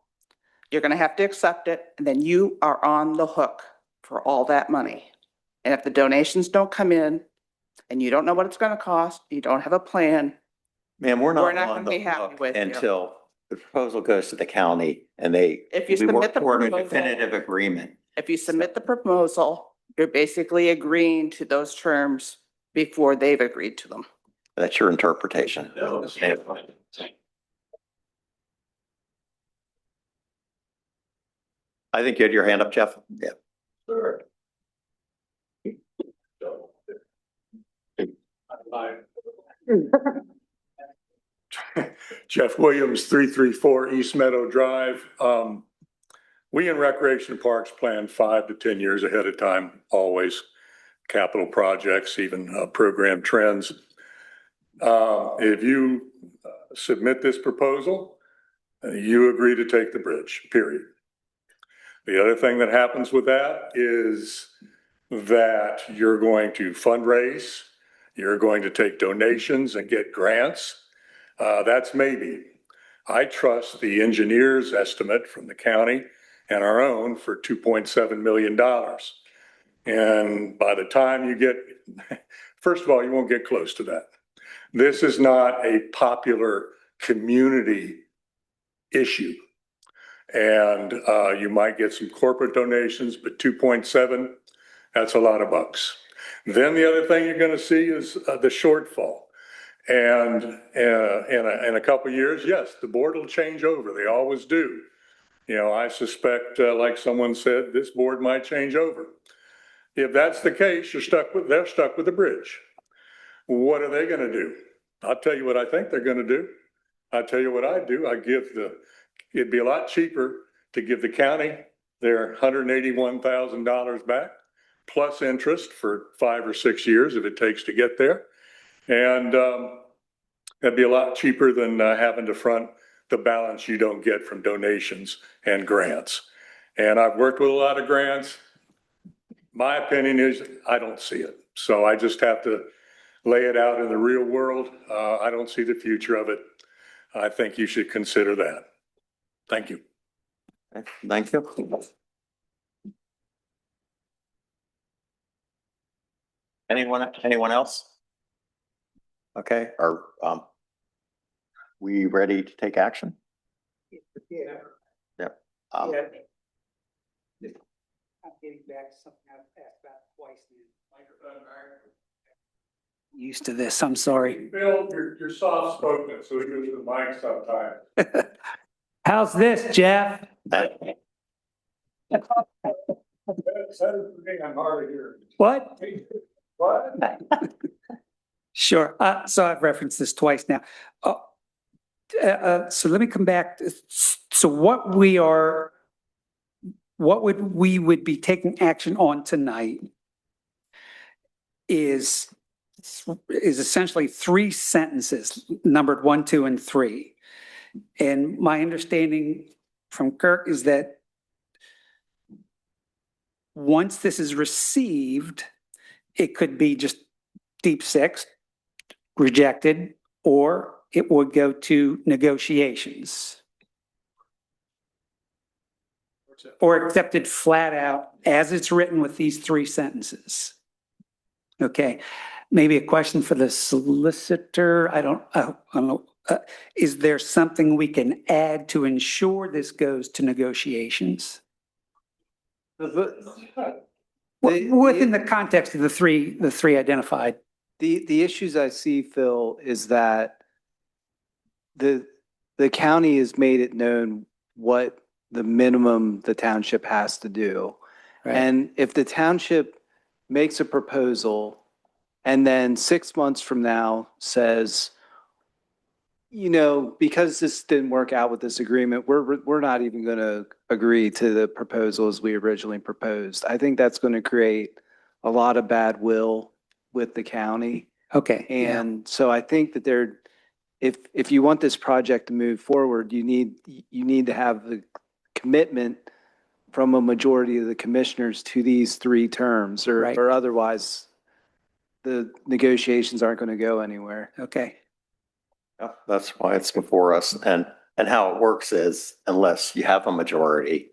you're going to have to accept it, and then you are on the hook for all that money. And if the donations don't come in and you don't know what it's going to cost, you don't have a plan. Ma'am, we're not going on to be the happy hook with you. until the proposal goes to the county and we submit work the toward a proposal- definitive agreement. If you submit the proposal, you're basically agreeing to those terms before they've agreed to them. That's your interpretation. I think you had your hand up, Jeff. Yeah. Sure. Jeff Williams, 334 East Meadow Drive. We in Recreation Parks plan 5 to 10 years ahead of time, always capital projects, even program trends. If you submit this proposal, you agree to take the bridge, period. The other thing that happens with that is that you're going to fundraise, you're going to take donations and get grants. That's maybe. I trust the engineer's estimate from the county and our own for $2.7 million. And by the time you get, first of all, you won't get close to that. This is not a popular community issue. And you might get some corporate donations, but 2.7, that's a lot of bucks. Then the other thing you're going to see is the shortfall. And in a couple of years, yes, the board will change over. They always do. You know, I suspect, like someone said, this board might change over. If that's the case, they're stuck with the bridge. What are they going to do? I'll tell you what I think they're going to do. I'll tell you what I do. It'd be a lot cheaper to give the county their $181,000 back, plus interest for 5 or 6 years if it takes to get there. And it'd be a lot cheaper than having to front the balance you don't get from donations and grants. And I've worked with a lot of grants. My opinion is I don't see it. So I just have to lay it out in the real world. I don't see the future of it. I think you should consider that. Thank you. Thank you. Anyone else? Okay, are we ready to take action? Yeah. Yep. I'm getting back to something I've asked about twice now. Used to this, I'm sorry. Bill, you're soft spoken, so you use the mic sometimes. How's this, Jeff? I'm hard to hear. What? What? Sure. So I've referenced this twice now. So let me come back. So what we would be taking action on tonight is essentially 3 sentences, numbered 1, 2, and 3. And my understanding from Kirk is that once this is received, it could be just deep 6, rejected, or it would go to negotiations. Or accepted flat out as it's written with these 3 sentences. Okay, maybe a question for the solicitor. I don't know. Is there something we can add to ensure this goes to negotiations? Within the context of the three identified. The issues I see, Phil, is that the county has made it known what the minimum the township has to do. Right. And if the township makes a proposal and then 6 months from now says, you know, because this didn't work out with this agreement, we're not even going to agree to the proposals we originally proposed. I think that's going to create a lot of bad will with the county. Okay. And so I think that if you want this project to move forward, you need to have the commitment from a majority of the commissioners to these 3 terms, or otherwise the negotiations aren't going to go anywhere. Okay. Yeah, that's why it's before us. And how it works is unless you have a majority,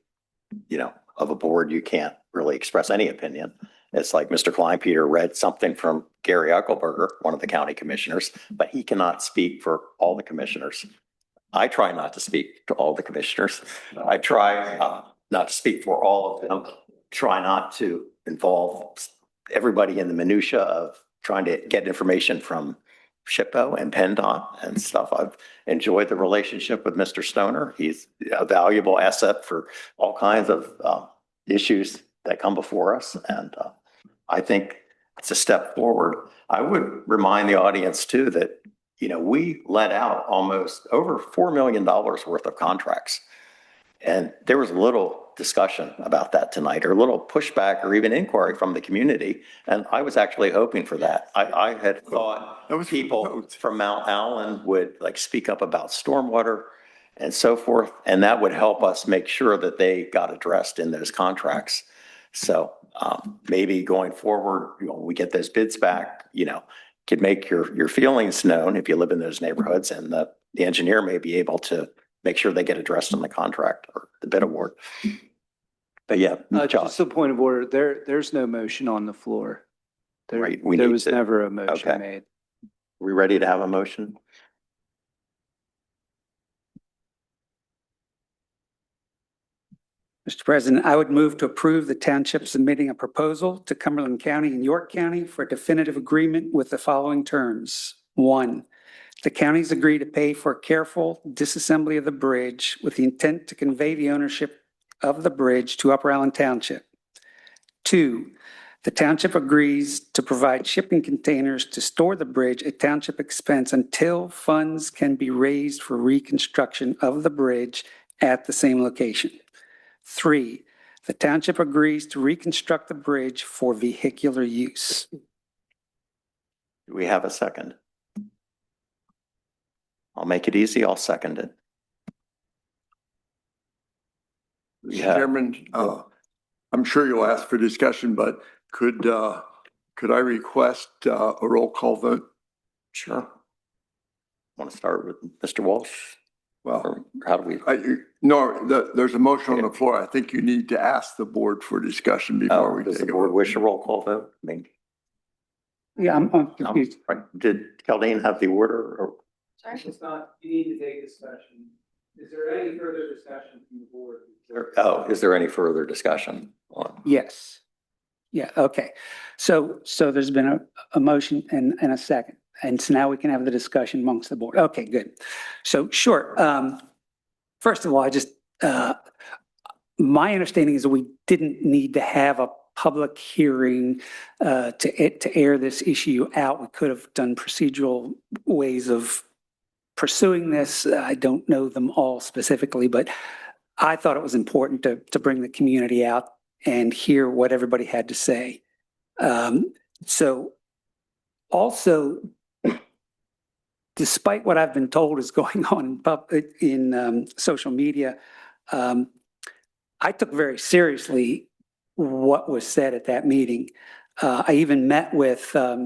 you know, of a board, you can't really express any opinion. It's like Mr. Kleinpeter read something from Gary Eichelberger, one of the county commissioners, but he cannot speak for all the commissioners. I try not to speak to all the commissioners. I try not to speak for all of them. Try not to involve everybody in the minutia of trying to get information from SHPO and PennDOT and stuff. I've enjoyed the relationship with Mr. Stoner. He's a valuable asset for all kinds of issues that come before us. And I think it's a step forward. I would remind the audience too that, you know, we let out almost over $4 million worth of contracts. And there was little discussion about that tonight, or a little pushback or even inquiry from the community. And I was actually hoping for that. I had thought people from Mount Allen would like speak up about stormwater and so forth. And that would help us make sure that they got addressed in those contracts. So maybe going forward, we get those bids back, could make your feelings known if you live in those neighborhoods, and the engineer may be able to make sure they get addressed in the contract or the bid award. But yeah, Josh. Just a point of order, there's no motion on the floor. Right, There was never a motion Okay. made. We ready to have a motion? Mr. President, I would move to approve the township submitting a proposal to Cumberland County and York County for a definitive agreement with the following terms. 1, the counties agree to pay for careful disassembly of the bridge with the intent to convey the ownership of the bridge to Upper Allen Township. 2, the township agrees to provide shipping containers to store the bridge at township expense until funds can be raised for reconstruction of the bridge at the same location. 3, the township agrees to reconstruct the bridge for vehicular use. Do we have a second? I'll make it easy. I'll second it. Mr. Chairman, I'm sure you'll ask for discussion, but could I request a roll call vote? Sure. Want to start with Mr. Walsh? Well, Or how do we? no, there's a motion on the floor. I think you need to ask the board for discussion before we Does take the a board vote. wish a roll call vote? I mean, Yeah, I'm confused. did Keldine have the order or? It's not, you need to take discussion. Is there any further discussion from the board? Is there any further discussion on? Yes. Yeah, okay. So there's been a motion and a second. And so now we can have the discussion amongst the board. Okay, good. So sure. First of all, my understanding is that we didn't need to have a public hearing to air this issue out. We could have done procedural ways of pursuing this. I don't know them all specifically, but I thought it was important to bring the community out and hear what everybody had to say. So also, despite what I've been told is going on in social media, I took very seriously what was said at that meeting. I even met with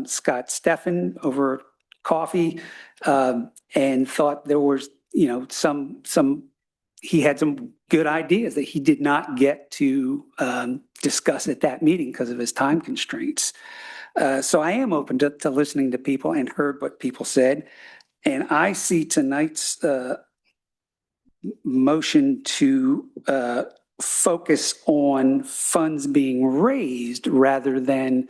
Scott Steffen over coffee and thought there was, he had some good ideas that he did not get to discuss at that meeting because of his time constraints. So I am open to listening to people and heard what people said. And I see tonight's motion to focus on funds being raised rather than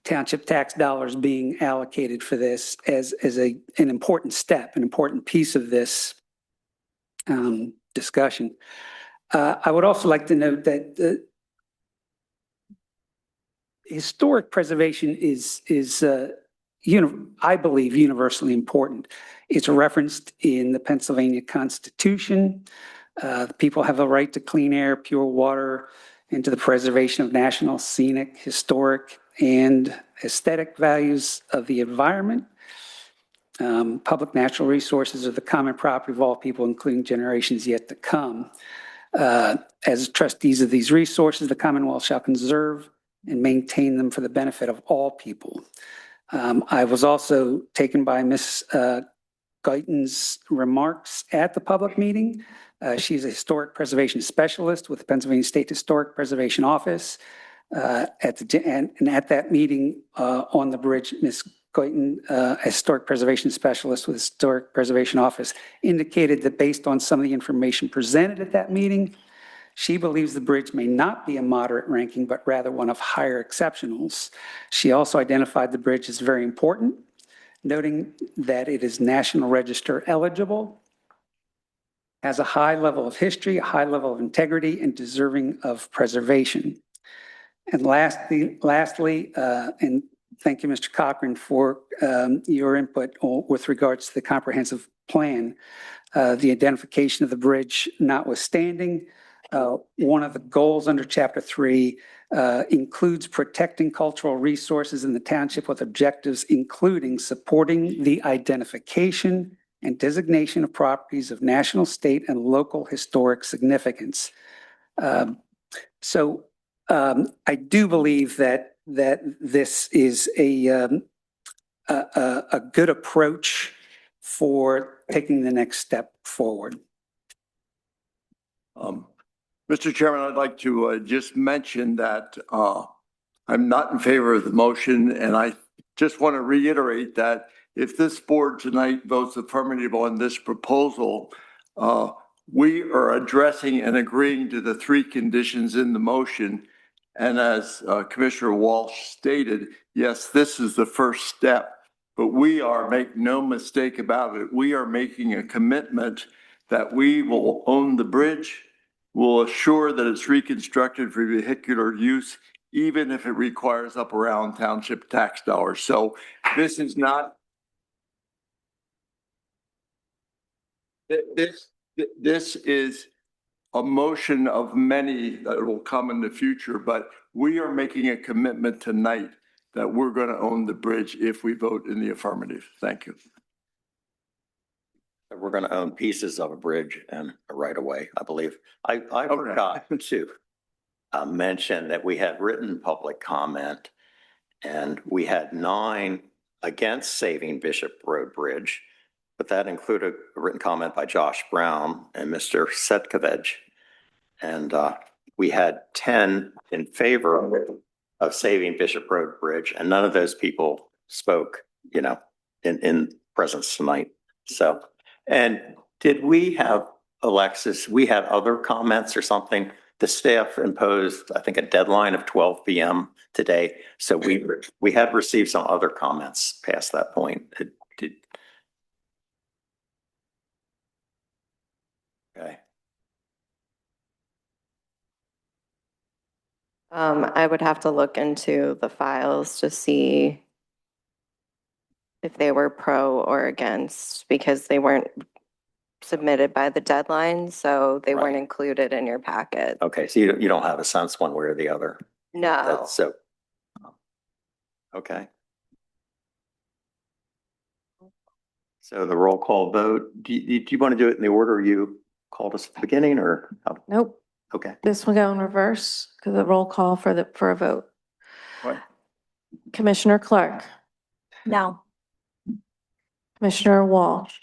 township tax dollars being allocated for this as an important step, an important piece of this discussion. I would also like to note that historic preservation is I believe, universally important. It's referenced in the Pennsylvania Constitution. People have a right to clean air, pure water, and to the preservation of national, scenic, historic, and aesthetic values of the environment. Public natural resources are the common property of all people, including generations yet to come. As trustees of these resources, the Commonwealth shall conserve and maintain them for the benefit of all people. I was also taken by Ms. Guyton's remarks at the public meeting. She's a historic preservation specialist with the Pennsylvania State Historic Preservation Office. At that meeting on the bridge, Ms. Guyton, a historic preservation specialist with the Historic Preservation Office, indicated that based on some of the information presented at that meeting, she believes the bridge may not be a moderate ranking, but rather one of higher exceptionals. She also identified the bridge as very important, noting that it is National Register eligible, has a high level of history, a high level of integrity, and deserving of preservation. And lastly, and thank you, Mr. Cochran, for your input with regards to the comprehensive plan. The identification of the bridge notwithstanding, one of the goals under Chapter 3 includes protecting cultural resources in the township with objectives including supporting the identification and designation of properties of national, state, and local historic significance. So I do believe that this is a good approach for taking the next step forward. Mr. Chairman, I'd like to just mention that I'm not in favor of the motion, and I just want to reiterate that if this board tonight votes affirmative on this proposal, we are addressing and agreeing to the three conditions in the motion. And as Commissioner Walsh stated, yes, this is the first step, but we are, make no mistake about it, we are making a commitment that we will own the bridge, will assure that it's reconstructed for vehicular use, even if it requires Upper Allen Township tax dollars. So this is not, this is a motion of many that will come in the future, but we are making a commitment tonight that we're going to own the bridge if we vote in the affirmative. Thank you. We're going to own pieces of a bridge and a right of way, I believe. I forgot to mention that we had written public comment and we had 9 against saving Bishop Road Bridge, but that included a written comment by Josh Brown and Mr. Setkovich. And we had 10 in favor of saving Bishop Road Bridge, and none of those people spoke, you know, in presence tonight. So, and did we have, Alexis, we had other comments or something? The staff imposed, I think, a deadline of 12 p.m. today. So we had received some other comments past that point. Okay. I would have to look into the files to see if they were pro or against, because they weren't submitted by the deadline, so they weren't included in your packet. Okay, so you don't have a sense one way or the other. No. So, okay. So the roll call vote, do you want to do it in the order you called us at the beginning, or? Nope. Okay. This will go in reverse because the roll call for a vote. What? Commissioner Clark, No. Commissioner Walsh,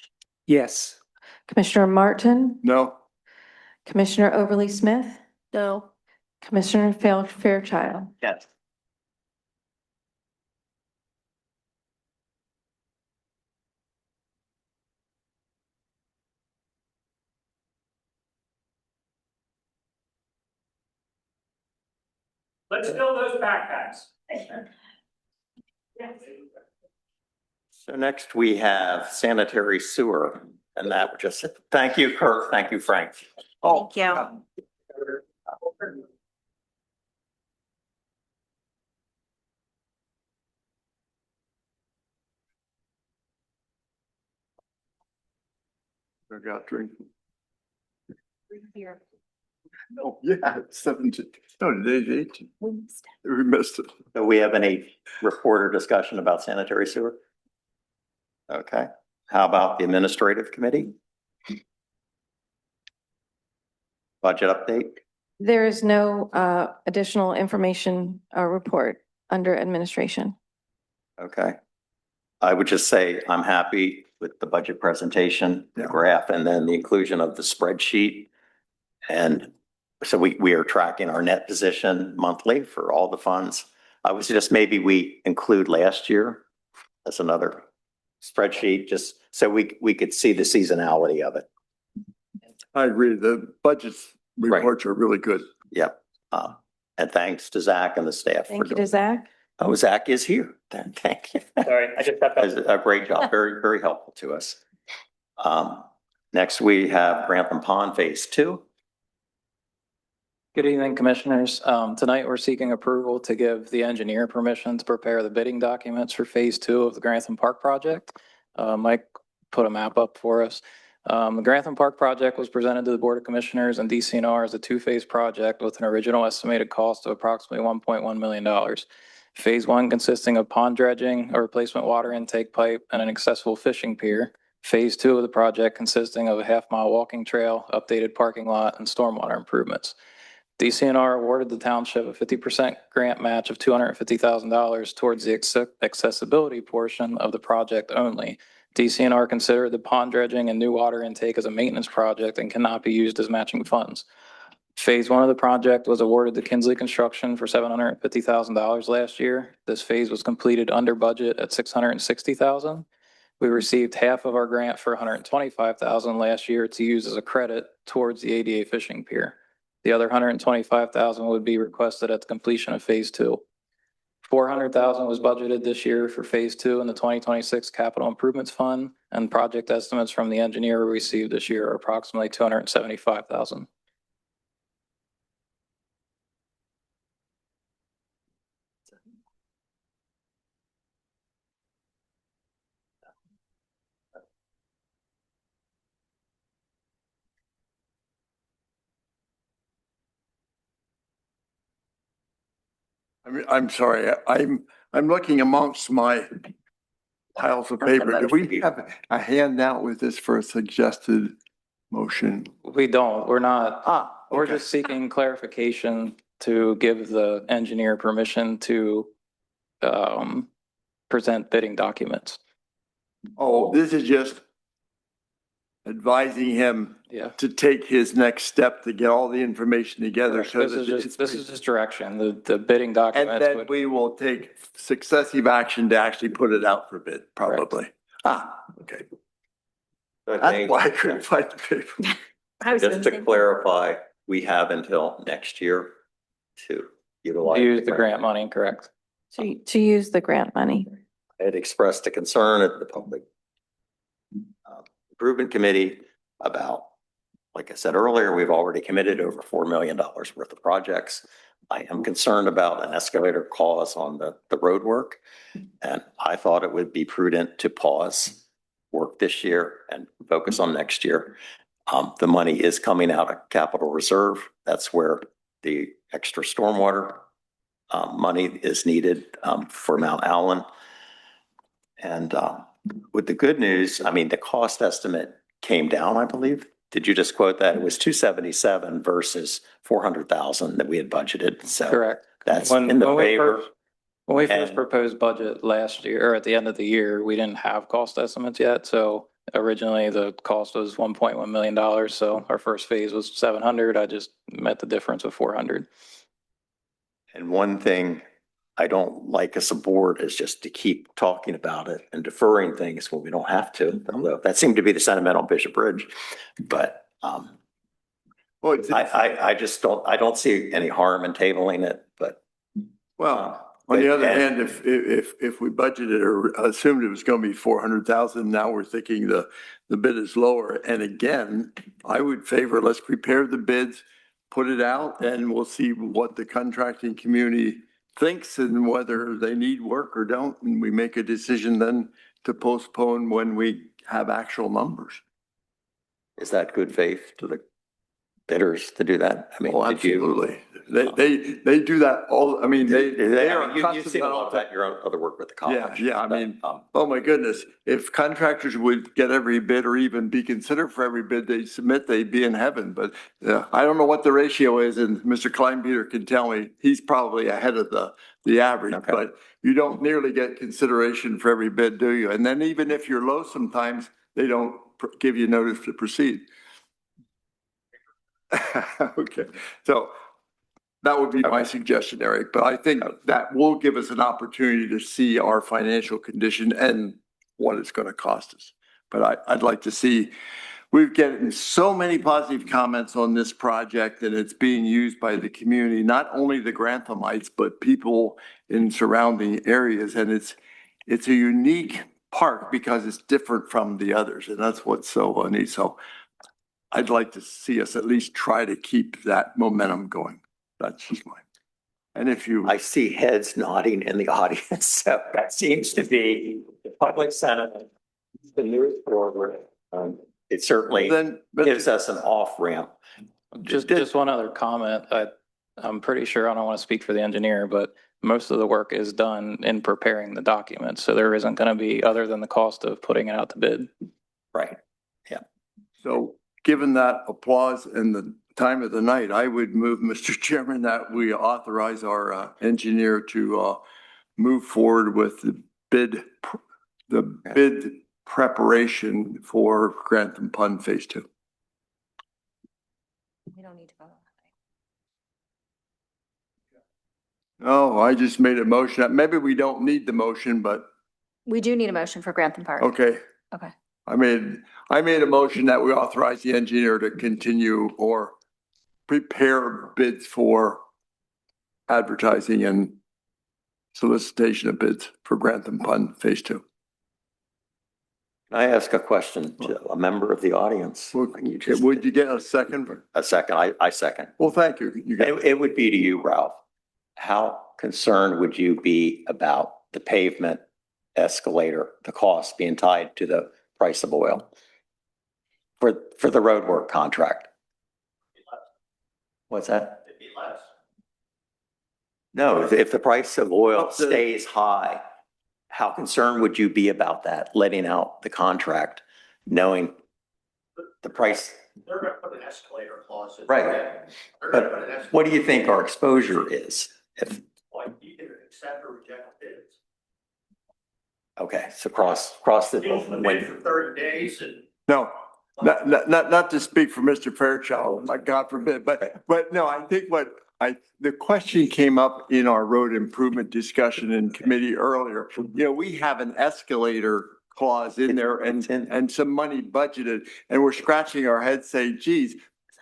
Yes. Commissioner Martin, No. Commissioner Overly Smith, No. Commissioner Fairchild. Yes. Let's fill those backpacks. So next we have sanitary sewer, and that would just, thank you, Kirk. Thank you, Frank. Thank you. I got drink. Here. Oh, yeah, 17. No, today's 18. We missed it. Do we have any report or discussion about sanitary sewer? Okay. How about the administrative committee? Budget update? There is no additional information or report under administration. Okay. I would just say I'm happy with the budget presentation, the graph, and then the inclusion of the spreadsheet. And so we are tracking our net position monthly for all the funds. I would suggest maybe we include last year as another spreadsheet, just so we could see the seasonality of it. I agree. The budgets reports are really good. Yep. And thanks to Zach and the staff. Thank you to Zach. Oh, Zach is here. Thank you. Sorry, I just stepped up. A great job. Very, very helpful to us. Next, we have Grantham Pond Phase 2. Good evening, Commissioners. Tonight, we're seeking approval to give the engineer permission to prepare the bidding documents for Phase 2 of the Grantham Park project. Mike put a map up for us. The Grantham Park project was presented to the Board of Commissioners and DCNR as a 2-phase project with an original estimated cost of approximately $1.1 million. Phase 1 consisting of pond dredging, a replacement water intake pipe, and an accessible fishing pier. Phase 2 of the project consisting of a half-mile walking trail, updated parking lot, and stormwater improvements. DCNR awarded the township a 50% grant match of $250,000 towards the accessibility portion of the project only. DCNR considered the pond dredging and new water intake as a maintenance project and cannot be used as matching funds. Phase 1 of the project was awarded to Kinsley Construction for $750,000 last year. This phase was completed under budget at $660,000. We received half of our grant for $125,000 last year to use as a credit towards the ADA fishing pier. The other $125,000 would be requested at the completion of Phase 2. $400,000 was budgeted this year for Phase 2 in the 2026 Capital Improvements Fund, and project estimates from the engineer we received this year are approximately $275,000. I mean, I'm sorry, I'm looking amongst my piles of paper. Do we have a handout with this for a suggested motion? We don't, we're not, we're okay. just seeking clarification to give the engineer permission to present bidding documents. Oh, this is just advising him Yeah. to take his next step to get all the information together. So This is just direction, the bidding and documents then would. we will take successive action to actually put it out for bid, probably. Okay. That's why I couldn't find the paper. Just to clarify, we have until next year to utilize. Use the grant money, correct? To use the grant money. I had expressed a concern at the public improvement committee about, like I said earlier, we've already committed over $4 million worth of projects. I am concerned about an escalator clause on the road work. And I thought it would be prudent to pause work this year and focus on next year. The money is coming out of capital reserve. That's where the extra stormwater money is needed for Mount Allen. And with the good news, I mean, the cost estimate came down, I believe. Did you just quote that? It was 277 versus 400,000 that we had budgeted. So Correct. that's in the favor. When we first proposed budget last year, or at the end of the year, we didn't have cost estimates yet. So originally the cost was $1.1 million. So our first phase was 700. I just met the difference of 400. And one thing I don't like as a board is just to keep talking about it and deferring things when we don't have to. Although that seemed to be the sentiment on Bishop Ridge. But Well, I just don't see any harm in tabling it, but. Well, on the other hand, if we budgeted or assumed it was going to be 400,000, now we're thinking the bid is lower. And again, I would favor, let's prepare the bids, put it out, and we'll see what the contracting community thinks and whether they need work or don't. And we make a decision then to postpone when we have actual numbers. Is that good faith to the bidders to do that? I mean, Oh, absolutely. They do that all, I mean, they are you've accustomed seen to a lot of that in your other work with the college. Yeah, I mean, oh my goodness, if contractors would get every bid or even be considered for every bid they submit, they'd be in heaven. But I don't know what the ratio is, and Mr. Kleinpeter can tell me, he's probably ahead of the average, but you don't nearly get consideration for every bid, do you? And then even if you're low, sometimes they don't give you notice to proceed. Okay, so that would be my suggestion, Eric, but I think that will give us an opportunity to see our financial condition and what it's going to cost us. But I'd like to see, we've gotten so many positive comments on this project and it's being used by the community, not only the Granthamites, but people in surrounding areas. And it's a unique park because it's different from the others. And that's what's so neat. So I'd like to see us at least try to keep that momentum going. That's just mine. And if you. I see heads nodding in the audience, so that seems to be the public sentiment. The news forward, it certainly gives us an off ramp. Just one other comment. I'm pretty sure, I don't want to speak for the engineer, but most of the work is done in preparing the documents. So there isn't going to be, other than the cost of putting it out to bid. Right. Yeah. So given that applause and the time of the night, I would move, Mr. Chairman, that we authorize our engineer to move forward with the bid preparation for Grantham Pond Phase 2. We don't need to vote. Oh, I just made a motion. Maybe we don't need the motion, but We do need a motion for Grantham Park. okay. Okay. I made a motion that we authorize the engineer to continue or prepare bids for advertising and solicitation of bids for Grantham Pond Phase 2. Can I ask a question to a member of the audience? Would you get a second? A second, I second. Well, thank you. It would be to you, Ralph. How concerned would you be about the pavement escalator, the cost being tied to the price of oil for the roadwork contract? What's that? It'd be less. No, if the price of oil stays high, how concerned would you be about that, letting out the contract, knowing the price? They're gonna put an escalator clause in. Right. They're gonna put an But escalator. what do you think our exposure is? If, Like, you can accept or reject bids. okay, so cross the. You open the bid for 30 days and. No, not to speak for Mr. Fairchild, my God forbid, but no, I think the question came up in our road improvement discussion in committee earlier. You know, we have an escalator clause in there and some money budgeted, and we're scratching our heads saying, geez,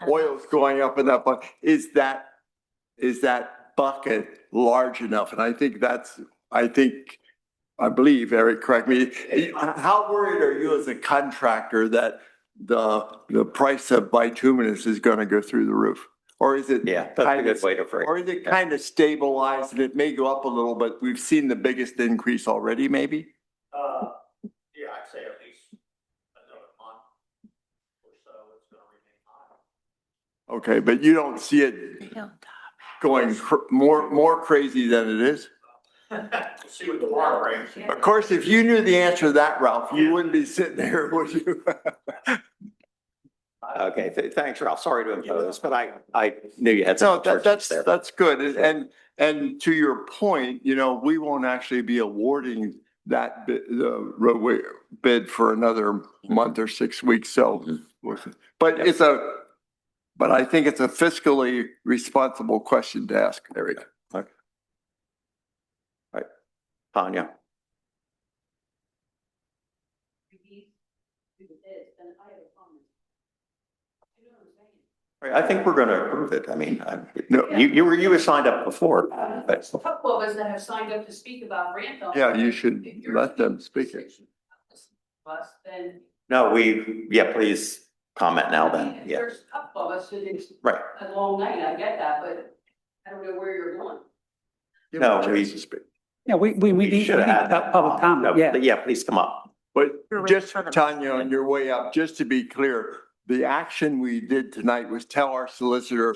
oil's going up and up. Is that bucket large enough? And I believe, Eric, correct me. How worried are you as a contractor that the price of bituminous is going to go through the roof? Or is it? Yeah, that's a good way to phrase it. Or is it kind of stabilized and it may go up a little, but we've seen the biggest increase already, maybe? Yeah, I'd say at least another month or so, it's gonna remain high. Okay, but you don't see it going more crazy than it is? We'll see what the water brings. Of course, if you knew the answer to that, Ralph, you wouldn't be sitting there, would you? Okay, thanks, Ralph. Sorry to impose, but I knew you had some No, expertise there. that's good. And to your point, you know, we won't actually be awarding that the roadway bid for another month or 6 weeks. So, but but I think it's a fiscally responsible question to ask, Eric. Okay. All right, Tanya. I think we're going to approve it. I mean, you were signed up before, but. A couple of us that have signed up to speak about Grantham. Yeah, you should let them speak it. Then. No, please comment now then. Yeah, There's a couple of us, and it's right. a long night, I get that, but I don't know where you're going. No, Yeah, we need should have had that. public comment, yeah. Yeah, please come up. But just, Tanya, on your way up, just to be clear, the action we did tonight was tell our solicitor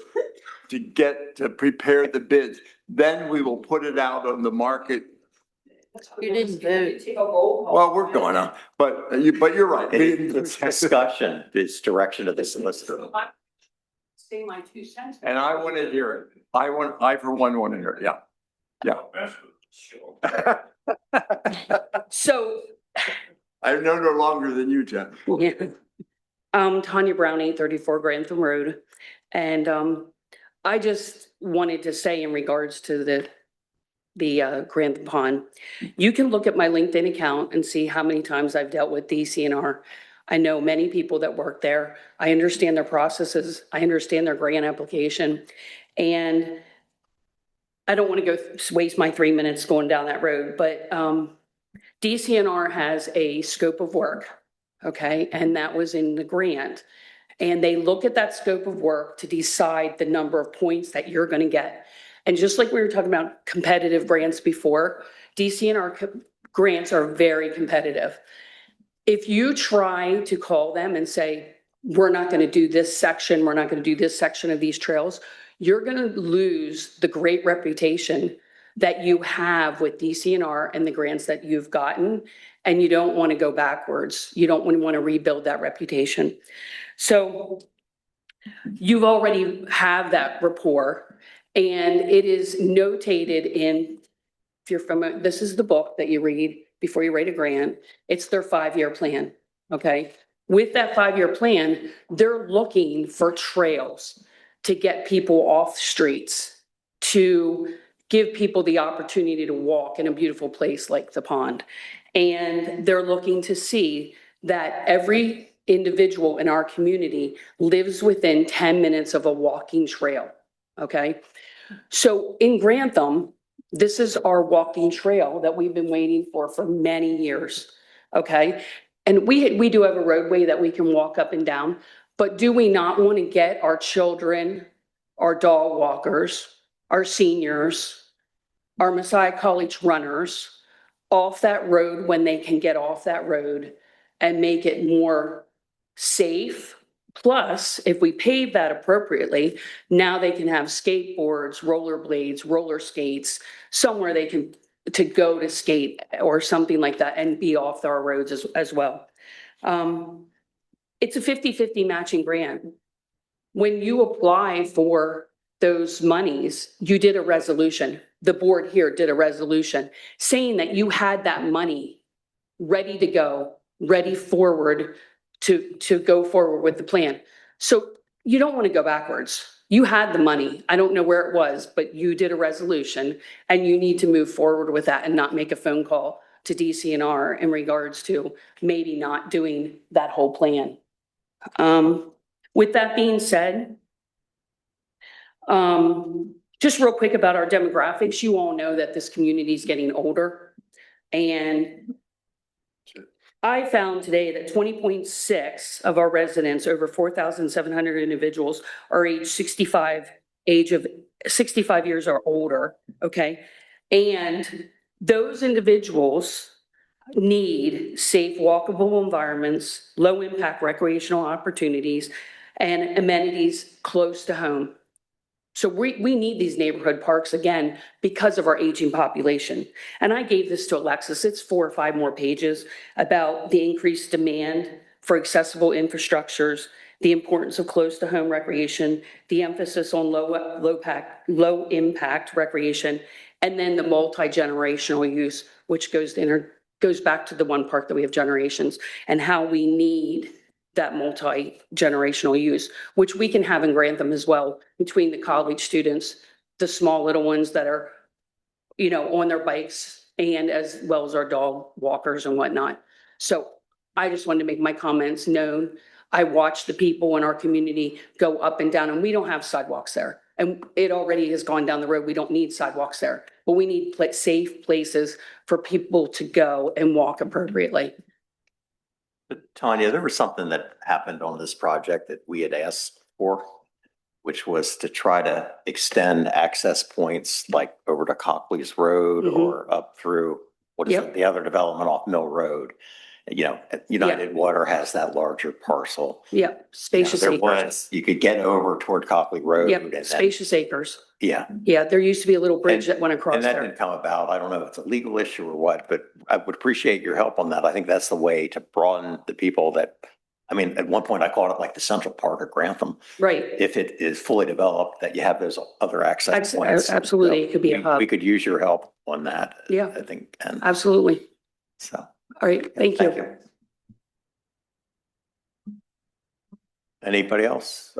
to prepare the bids. Then we will put it out on the market. You didn't vote. Take a roll call. Well, we're going on, but you're right. It's discussion, it's direction of the solicitor. Say my 2 cents. And I want to hear it. I for one want to hear it. Yeah. So. I've known her longer than you, Jen. Yeah. Tanya Brown, 834 Grantham Road. And I just wanted to say in regards to the Grantham Pond, you can look at my LinkedIn account and see how many times I've dealt with DCNR. I know many people that work there. I understand their processes. I understand their grant application. And I don't want to waste my 3 minutes going down that road, but DCNR has a scope of work. Okay, and that was in the grant. And they look at that scope of work to decide the number of points that you're going to get. And just like we were talking about competitive grants before, DCNR grants are very competitive. If you try to call them and say, we're not going to do this section, we're not going to do this section of these trails, you're going to lose the great reputation that you have with DCNR and the grants that you've gotten. And you don't want to go backwards. You don't want to rebuild that reputation. So You've already have that rapport, and it is notated in, if you're from, this is the book that you read before you write a grant. It's their 5-year plan, okay? With that 5-year plan, they're looking for trails to get people off streets, to give people the opportunity to walk in a beautiful place like the pond. And they're looking to see that every individual in our community lives within 10 minutes of a walking trail, okay? So in Grantham, this is our walking trail that we've been waiting for many years, okay? And we do have a roadway that we can walk up and down, but do we not want to get our children, our dog walkers, our seniors, our Messiah College runners off that road when they can get off that road and make it more safe? Plus, if we pave that appropriately, now they can have skateboards, rollerblades, roller skates, somewhere they can to go to skate or something like that and be off our roads as well. It's a 50-50 matching grant. When you apply for those monies, you did a resolution. The board here did a resolution saying that you had that money ready to go, ready forward to go forward with the plan. So you don't want to go backwards. You had the money. I don't know where it was, but you did a resolution and you need to move forward with that and not make a phone call to DCNR in regards to maybe not doing that whole plan. With that being said, just real quick about our demographics, you all know that this community is getting older. And I found today that 20.6 of our residents, over 4,700 individuals, are age 65 years or older, okay? And those individuals need safe, walkable environments, low-impact recreational opportunities, and amenities close to home. So we need these neighborhood parks, again, because of our aging population. And I gave this to Alexis. It's 4 or 5 more pages about the increased demand for accessible infrastructures, the importance of close-to-home recreation, the emphasis on low-impact recreation, and then the multi-generational use, which goes back to the one park that we have generations, and how we need that multi-generational use, which we can have in Grantham as well, between the college students, the small little ones that are, on their bikes, and as well as our dog walkers and whatnot. So I just wanted to make my comments known. I watch the people in our community go up and down, and we don't have sidewalks there. And it already has gone down the road. We don't need sidewalks there, but we need safe places for people to go and walk appropriately. But Tanya, there was something that happened on this project that we had asked for, which was to try to extend access points like over to Cockley's Road or up through, the other development off Mill Road. United Water has that larger parcel. Yeah, spacious acres. You could get over toward Cockley Road. Yep, spacious acres. Yeah. Yeah, there used to be a little bridge that went across And that there. didn't come about. I don't know if it's a legal issue or what, but I would appreciate your help on that. I think that's the way to broaden the people that, at one point I called it like the Central Park of Grantham. Right. If it is fully developed, that you have those other access points. Absolutely, it could be a hub. We could use your help on that. Yeah. I think. And absolutely. so. All right, thank you. Anybody else?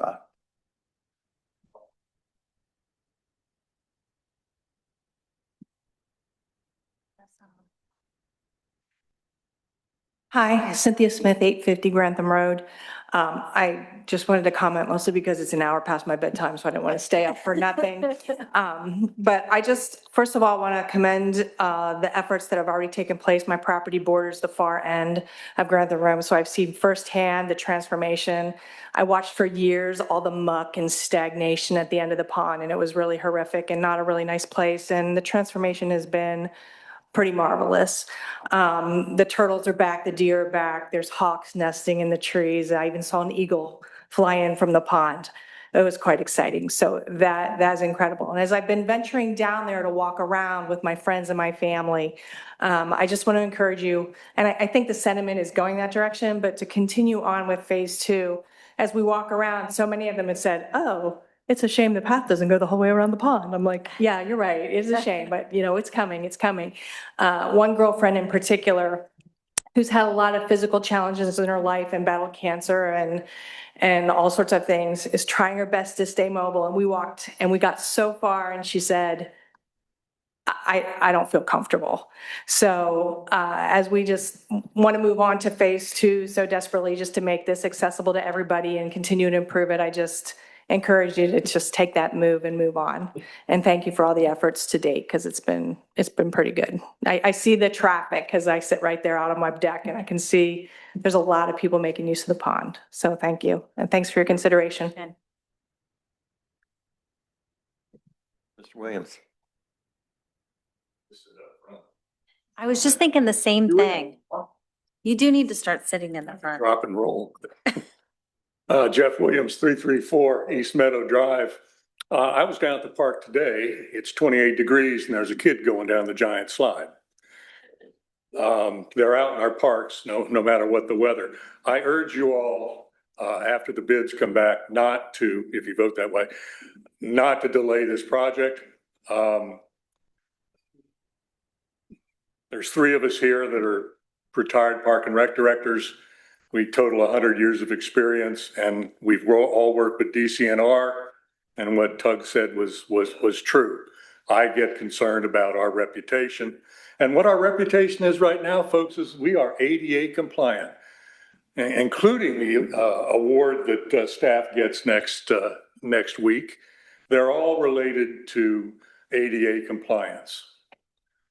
Hi, Cynthia Smith, 850 Grantham Road. I just wanted to comment mostly because it's an hour past my bedtime, so I didn't want to stay up for nothing. But I just, first of all, want to commend the efforts that have already taken place. My property borders the far end of Grantham Road, so I've seen firsthand the transformation. I watched for years all the muck and stagnation at the end of the pond, and it was really horrific and not a really nice place. And the transformation has been pretty marvelous. The turtles are back, the deer are back, there's hawks nesting in the trees. I even saw an eagle fly in from the pond. It was quite exciting. So that's incredible. And as I've been venturing down there to walk around with my friends and my family, I just want to encourage you, and I think the sentiment is going that direction, but to continue on with phase 2 as we walk around, so many of them have said, oh, it's a shame the path doesn't go the whole way around the pond. I'm like, yeah, you're right. It is a shame, but you know, it's coming, it's coming. One girlfriend in particular who's had a lot of physical challenges in her life and battled cancer and all sorts of things, is trying her best to stay mobile. And we walked and we got so far and she said, I don't feel comfortable. So as we just want to move on to phase 2 so desperately, just to make this accessible to everybody and continue to improve it, I just encourage you to just take that move and move on. And thank you for all the efforts to date, because it's been pretty good. I see the traffic because I sit right there out on my deck and I can see there's a lot of people making use of the pond. So thank you. And thanks for your consideration. Mr. Williams. I was just thinking the same thing. You do need to start sitting in the front. Drop and roll. Jeff Williams, 334 East Meadow Drive. I was down at the park today. It's 28 degrees and there's a kid going down the giant slide. They're out in our parks, no matter what the weather. I urge you all, after the bids come back, not to, if you vote that way, not to delay this project. There's 3 of us here that are retired park and rec directors. We total 100 years of experience, and we've all worked with DCNR, and what Tug said was true. I get concerned about our reputation. And what our reputation is right now, folks, is we are ADA compliant, including the award that staff gets next week. They're all related to ADA compliance.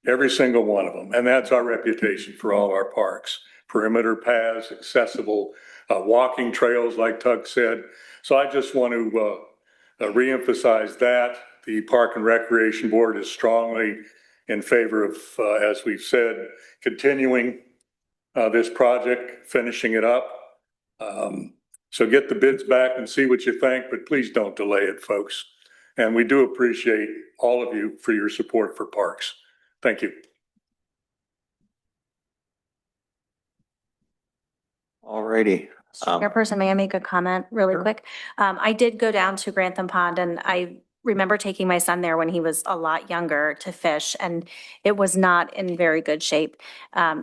Every single one of them. And that's our reputation for all our parks. Perimeter paths, accessible walking trails, like Tug said. So I just want to reemphasize that. The Park and Recreation Board is strongly in favor of, as we've said, continuing this project, finishing it up. So get the bids back and see what you think, but please don't delay it, folks. And we do appreciate all of you for your support for parks. Thank you. All righty. Chairperson, may I make a comment really quick? I did go down to Grantham Pond and I remember taking my son there when he was a lot younger to fish, and it was not in very good shape.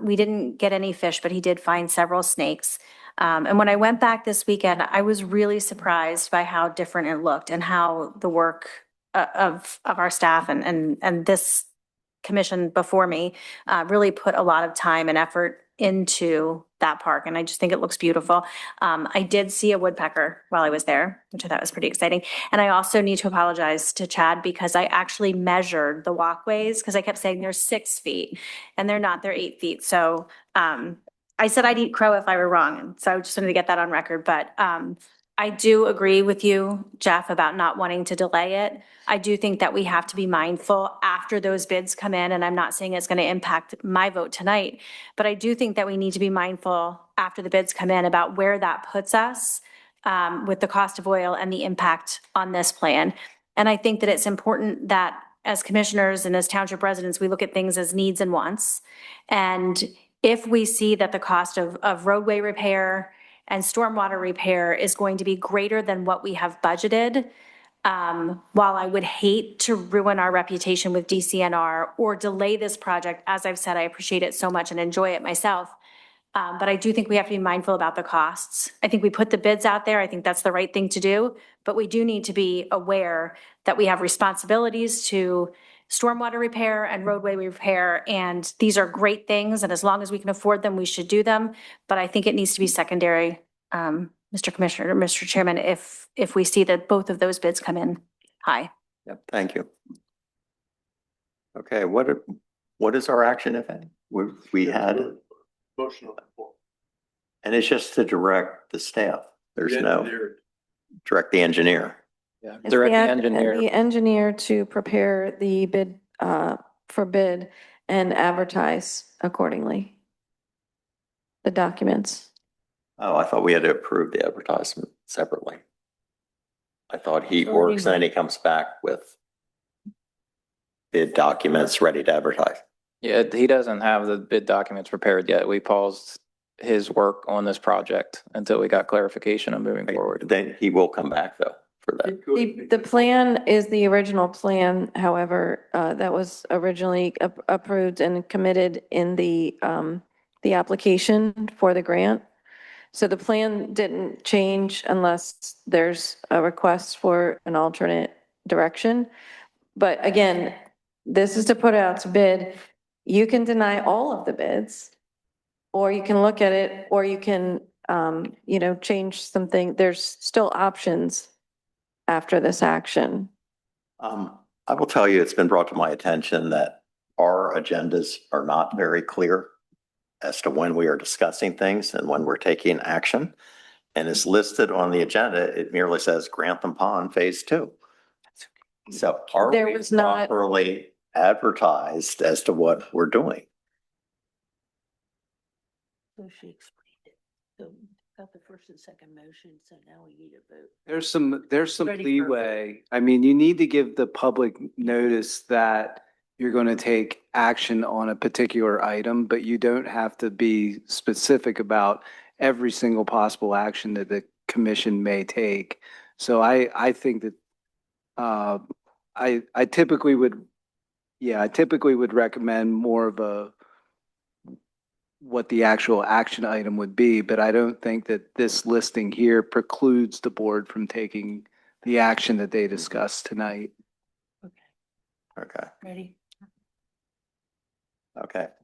We didn't get any fish, but he did find several snakes. And when I went back this weekend, I was really surprised by how different it looked and how the work of our staff and this commission before me really put a lot of time and effort into that park. And I just think it looks beautiful. I did see a woodpecker while I was there, which I thought was pretty exciting. And I also need to apologize to Chad because I actually measured the walkways because I kept saying they're 6 feet and they're not, they're 8 feet. So I said I'd eat crow if I were wrong. And so I just wanted to get that on record. But I do agree with you, Jeff, about not wanting to delay it. I do think that we have to be mindful after those bids come in, and I'm not saying it's going to impact my vote tonight, but I do think that we need to be mindful after the bids come in about where that puts us with the cost of oil and the impact on this plan. And I think that it's important that as commissioners and as township residents, we look at things as needs and wants. And if we see that the cost of roadway repair and stormwater repair is going to be greater than what we have budgeted, while I would hate to ruin our reputation with DCNR or delay this project, as I've said, I appreciate it so much and enjoy it myself. But I do think we have to be mindful about the costs. I think we put the bids out there. I think that's the right thing to do, but we do need to be aware that we have responsibilities to stormwater repair and roadway repair, and these are great things, and as long as we can afford them, we should do them. But I think it needs to be secondary, Mr. Commissioner, or Mr. Chairman, if we see that both of those bids come in high. Yep, thank you. Okay, what is our action, if any? We had, Motion on that floor. and it's just to direct the staff. There's no, direct the engineer. Yeah, It's direct the the engineer. The engineer to prepare the bid, for bid and advertise accordingly. The documents. Oh, I thought we had to approve the advertisement separately. I thought he It's already works and then he comes back with bid documents ready to advertise. Yeah, he doesn't have the bid documents prepared yet. We paused his work on this project until we got clarification on moving forward. Then he will come back though for that. The plan is the original plan, however, that was originally approved and committed in the application for the grant. So the plan didn't change unless there's a request for an alternate direction. But again, this is to put out to bid. You can deny all of the bids, or you can look at it, or you can, change something. There's still options after this action. I will tell you, it's been brought to my attention that our agendas are not very clear as to when we are discussing things and when we're taking action. And it's listed on the agenda. It merely says Grantham Pond Phase 2. So are There we was not- properly advertised as to what we're doing? So she explained it. So got the first and second motion, so now we need a vote. There's some Ready for a vote. leeway. I mean, you need to give the public notice that you're going to take action on a particular item, but you don't have to be specific about every single possible action that the commission may take. So I think that I typically would recommend more of what the actual action item would be, but I don't think that this listing here precludes the board from taking the action that they discussed tonight. Okay, Ready?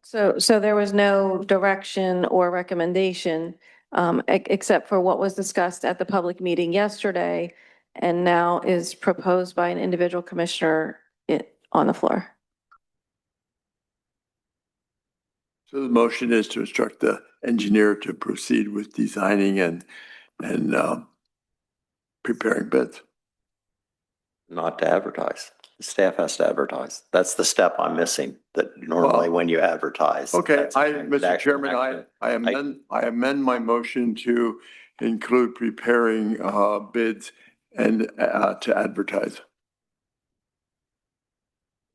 So there was no direction or recommendation, except for what was discussed at the public meeting yesterday and now is proposed by an individual commissioner on the floor. So the motion is to instruct the engineer to proceed with designing and preparing bids. Not to advertise. The staff has to advertise. That's the step I'm missing, that normally when you advertise. Okay, that's Mr. actual Chairman, action. I amend my motion to include preparing bids and to advertise.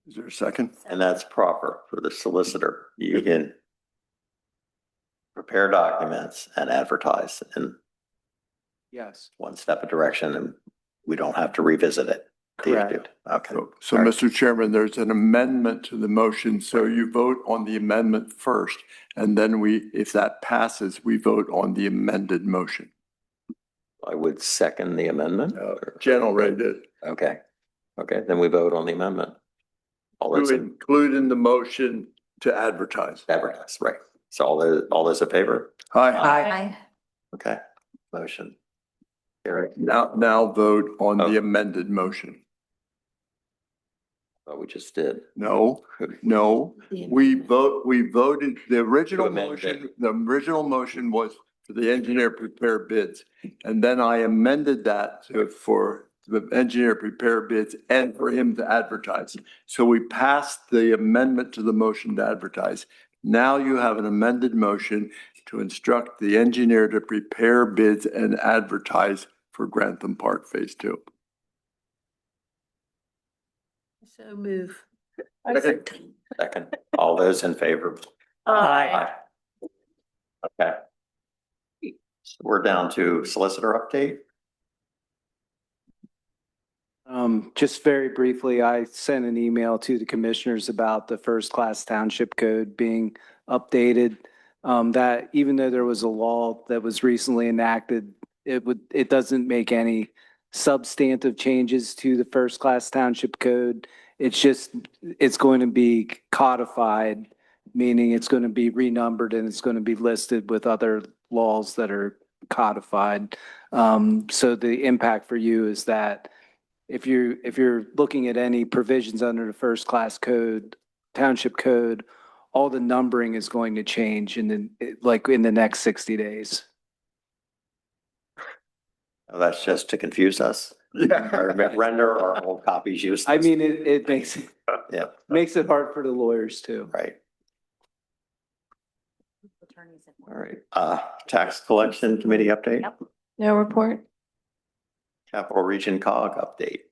Is there a second? And that's proper for the solicitor. You can prepare documents and advertise in Yes. one step of direction, and we don't have to revisit it. Correct. Okay. So, Mr. Chairman, there's an amendment to the motion, so you vote on the amendment first, and then if that passes, we vote on the amended motion. I would second the amendment. Jen already did. Okay. Okay, then we vote on the amendment. All those To in include in the motion to advertise. advertise, right. So all those in favor? Aye. Okay, motion. Carried. Now vote on the amended motion. What we just did. No, we voted, the original To amend motion, was for the engineer prepare bids. And then I amended that for the engineer prepare bids and for him to advertise. So we passed the amendment to the motion to advertise. Now you have an amended motion to instruct the engineer to prepare bids and advertise for Grantham Park Phase 2. So move. Second. All those in favor? Aye. Okay. So we're down to solicitor update. Just very briefly, I sent an email to the commissioners about the first class township code being updated. That even though there was a law that was recently enacted, it doesn't make any substantive changes to the first class township code. It's going to be codified, meaning it's going to be renumbered and it's going to be listed with other laws that are codified. So the impact for you is that if you're looking at any provisions under the first class code, township code, all the numbering is going to change in the next 60 days. Oh, that's just to confuse us. Or render our old copies useless. I mean, it makes it hard for the lawyers too. Right. All right. Tax collection committee update? No report? Capital Region COG update.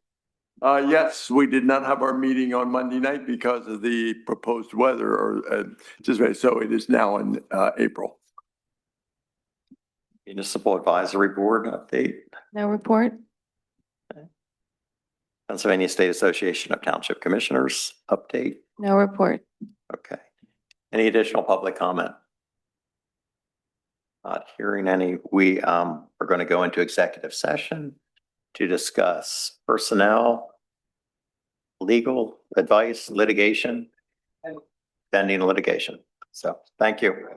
Yes, we did not have our meeting on Monday night because of the proposed weather so it is now in April. Municipal Advisory Board update. No report. Pennsylvania State Association of Township Commissioners update. No report. Okay. Any additional public comment? Not hearing any. We are going to go into executive session to discuss personnel, legal advice, litigation, pending litigation. So thank you.